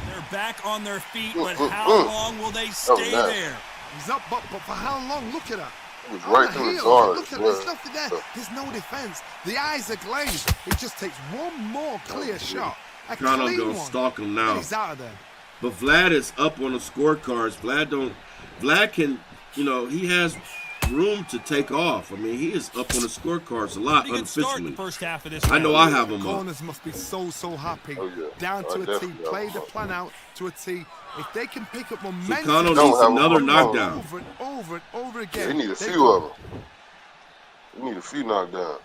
They're back on their feet, but how long will they stay there? He's up, but for how long? Look at her. It was right through the guard. Look at her. There's nothing there. There's no defense. The eyes are glazed. It just takes one more clear shot. A Kano's clean gonna one. stalk him now. And he's out of there. But Vlad is up on the scorecards. Vlad can, he has room to take off. I mean, he is up on the scorecards a lot unofficially. First half of this I know I have him up. Corners must be so happy. Oh, yeah. Down to a T. Definitely Play the plan out to a T. If they can pick up momentum, Kano needs another knockdown. over and over and over Yeah, again. he need a few of them. He need a few knockdowns.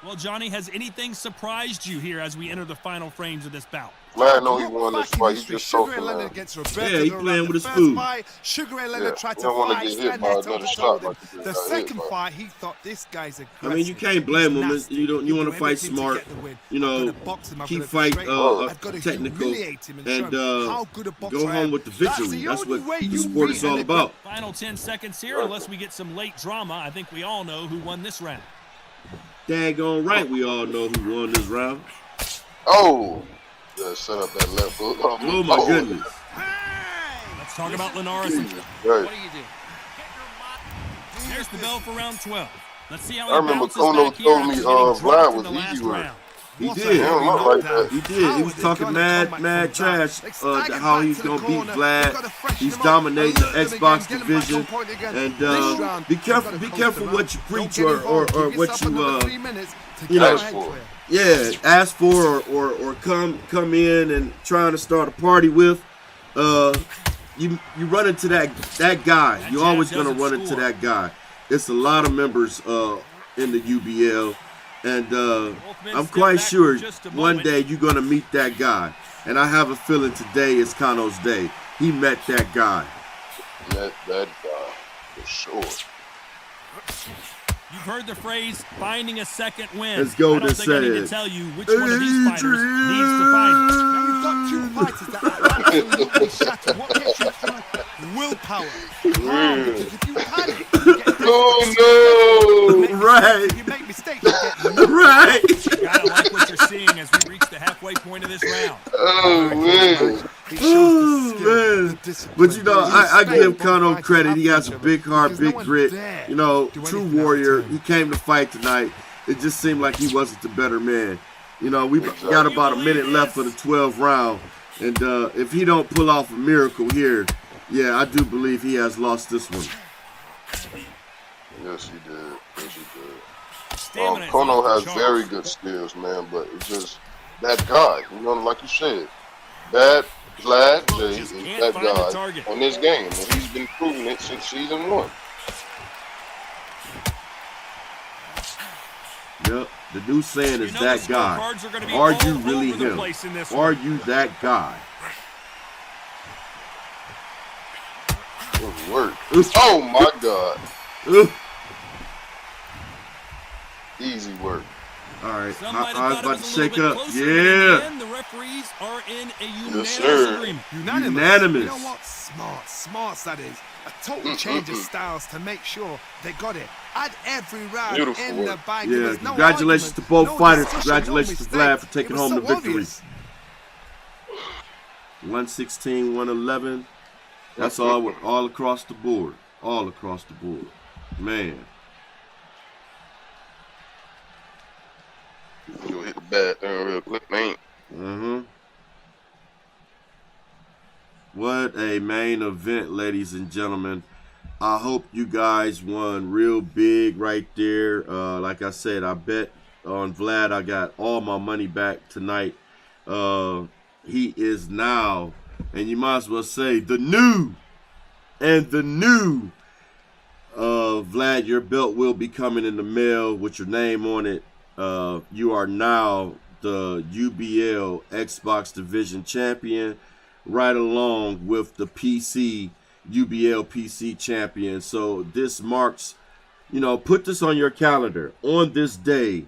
Well, Johnny, has anything surprised you here as we enter the final frames of this bout? Vlad know he won this fight. He just talking now. Yeah, he playing with his food. Sugar Ray Leonard tried he to don't wanna fight, get hit stand by there another to shot hold him. like he just The got hit second by. fight, he thought this guy's aggressive. I mean, you can't blame him. Nasty. You want to Do fight everything to smart. get the win. You know, I've gotta box him, I've keep gotta fight frustrate him, I've gotta technical humiliate him and show and him how good a boxer go I home am. with the That's victory. That's only what way the you sport beat is all an about. Final 10 seconds here, unless we get some late drama. I think we all know who won this round. Daggone right, we all know who won this round. Oh! Yeah, set up that left hook. Oh my goodness. Let's talk about Linares. Jesus What Christ. do you do? There's the bell for round 12. Let's see how I remember bounces Kono back here told after me, getting Vlad dropped in was the last easy work. round. He What a did. He don't look like that. He did. He was talking mad trash. How he's gonna beat Vlad. He's dominating the Xbox division. And be careful what you preach or what you Ask for. ask for or come in and trying to start a party with. You run into that guy. You're always gonna run into that guy. It's a lot of members in the UBL. And I'm quite sure one day you're going to meet that guy. And I have a feeling today is Kano's day. He met that guy. That guy, for sure. You've heard the phrase, finding a second win. Let's go I don't to think I need to say tell you which one of these fighters needs to find it. Now you've got two fighters that are absolutely shattered. What gets you through? Willpower. Calm, because if you panic, you get Oh no! Right. you make mistakes, you get Right. Gotta like what you're seeing as we reach the halfway point of this round. Oh man! He shows the skill, Man. the discipline. But I give Kano credit. He has a big heart, big grit. True warrior. He came to fight tonight. It just seemed like he wasn't the better man. We got about a minute left for the 12th round. And if he don't pull off a miracle here, yeah, I do believe he has lost this one. Yes, he did. Yes, he did. Stamina is Kono off the has charts. very good skills, man, but it's just that guy. Like you said, that Vlad J is can't that find the guy target. on this game, and he's been proving it since season 1. Yep. The new saying is You know that the guy. scorecards are gonna be Are all you really over the him? place in this Are one. you that guy? Good work. Oof. Oh my God! Ooh. Easy work. All right. Some I might have was thought about it to was a little shake bit up. closer, but in the Yeah. end, the referees are in a Yes, unanimous sir. agreement. Unanimous. You know what? Smarts that is. A total change of styles to make sure they got it. Add every round Beautiful in work. the bag. Yeah. There was no Congratulations to argument, both no fighters. discussion, Congratulations no to Vlad mistake. for taking It was home the so victory. obvious. 116, 111. That's all across the board. All across the board. Man. You'll hit the bat there real quick, man. Mm-hmm. What a main event, ladies and gentlemen. I hope you guys won real big right there. Like I said, I bet on Vlad. I got all my money back tonight. He is now, and you might as well say, the new Vlad, your belt will be coming in the mail with your name on it. You are now the UBL Xbox Division Champion, right along with the UBL PC Champion. So this marks, put this on your calendar. On this day,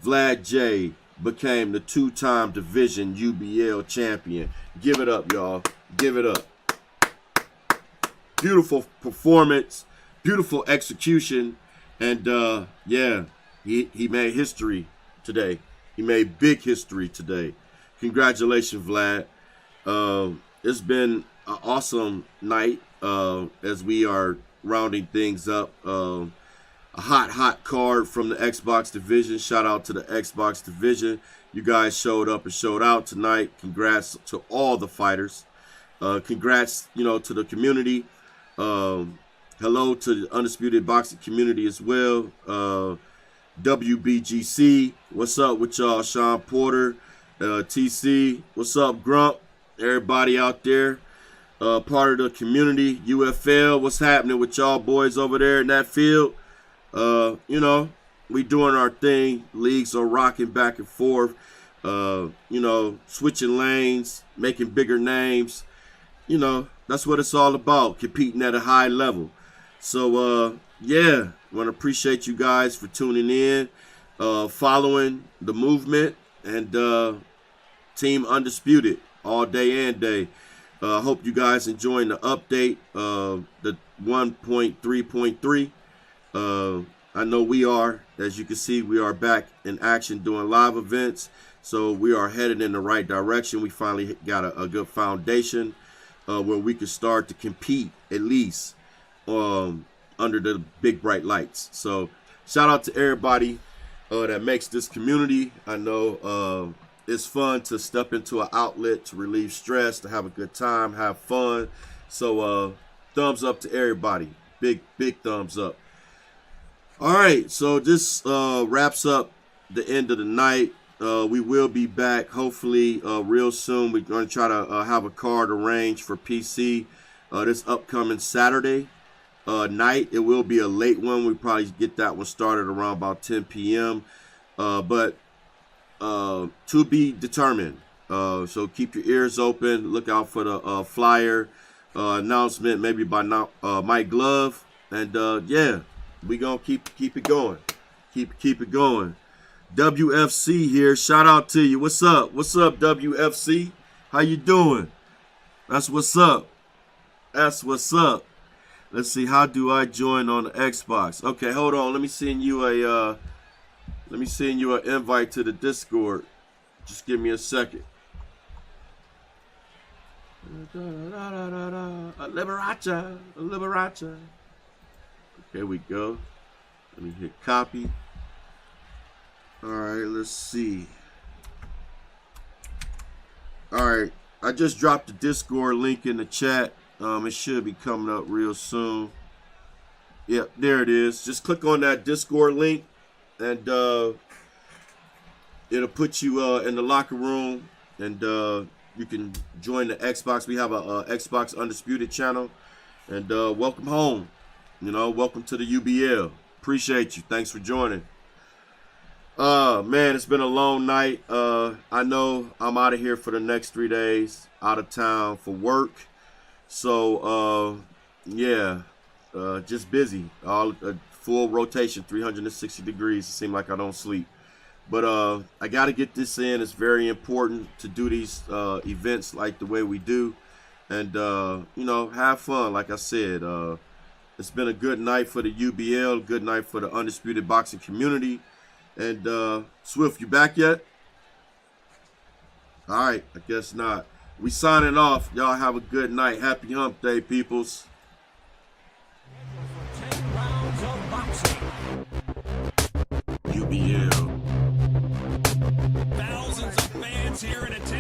Vlad J became the 2-time Division UBL Champion. Give it up, y'all. Give it up. Beautiful performance, beautiful execution, and yeah, He made history today. He made big history today. Congratulations, Vlad. It's been an awesome night as we are rounding things up. A hot card from the Xbox division. Shout out to the Xbox division. You guys showed up and showed out tonight. Congrats to all the fighters. Congrats, to the community. Hello to the Undisputed Boxing community as well. WBGC, what's up with y'all? Sean Porter, TC, what's up, Grump? Everybody out there, part of the community. UFL, what's happening with y'all boys over there in that field? We doing our thing. Leagues are rocking back and forth. Switching lanes, making bigger names. That's what it's all about, competing at a high level. So, want to appreciate you guys for tuning in, following the movement, and Team Undisputed all day and day. Hope you guys enjoying the update, the 1.3.3. I know we are. As you can see, we are back in action doing live events. So we are headed in the right direction. We finally got a good foundation where we can start to compete at least under the big bright lights. So shout out to everybody that makes this community. I know it's fun to step into an outlet to relieve stress, to have a good time, have fun. So thumbs up to everybody. Big thumbs up. All right, so this wraps up the end of the night. We will be back hopefully real soon. We're going to try to have a card arranged for PC this upcoming Saturday night. It will be a late one. We probably get that one started around about 10 p.m. But to be determined. So keep your ears open. Look out for the flyer announcement, maybe by Mike Glove. And we gonna keep it going. Keep it going. WFC here. Shout out to you. What's up? What's up, WFC? How you doing? That's what's up. That's what's up. Let's see. How do I join on the Xbox? Okay, hold on. Let me send you an invite to the Discord. Just give me a second. Liberacha. There we go. Let me hit copy. All right, let's see. All right, I just dropped the Discord link in the chat. It should be coming up real soon. Yep, there it is. Just click on that Discord link, and it'll put you in the locker room, and you can join the Xbox. We have a Xbox Undisputed channel, and welcome home. Welcome to the UBL. Appreciate you. Thanks for joining. Man, it's been a long night. I know I'm out of here for the next 3 days, out of town for work. So, just busy. All full rotation, 360 degrees. It seems like I don't sleep. But I got to get this in. It's very important to do these events like the way we do. And, have fun, like I said. It's been a good night for the UBL, good night for the Undisputed Boxing community. And, Swift, you back yet? All right, I guess not. We signing off. Y'all have a good night. Happy Hump Day, peoples. 10 rounds of boxing. UBL. Thousands of fans here in attendance.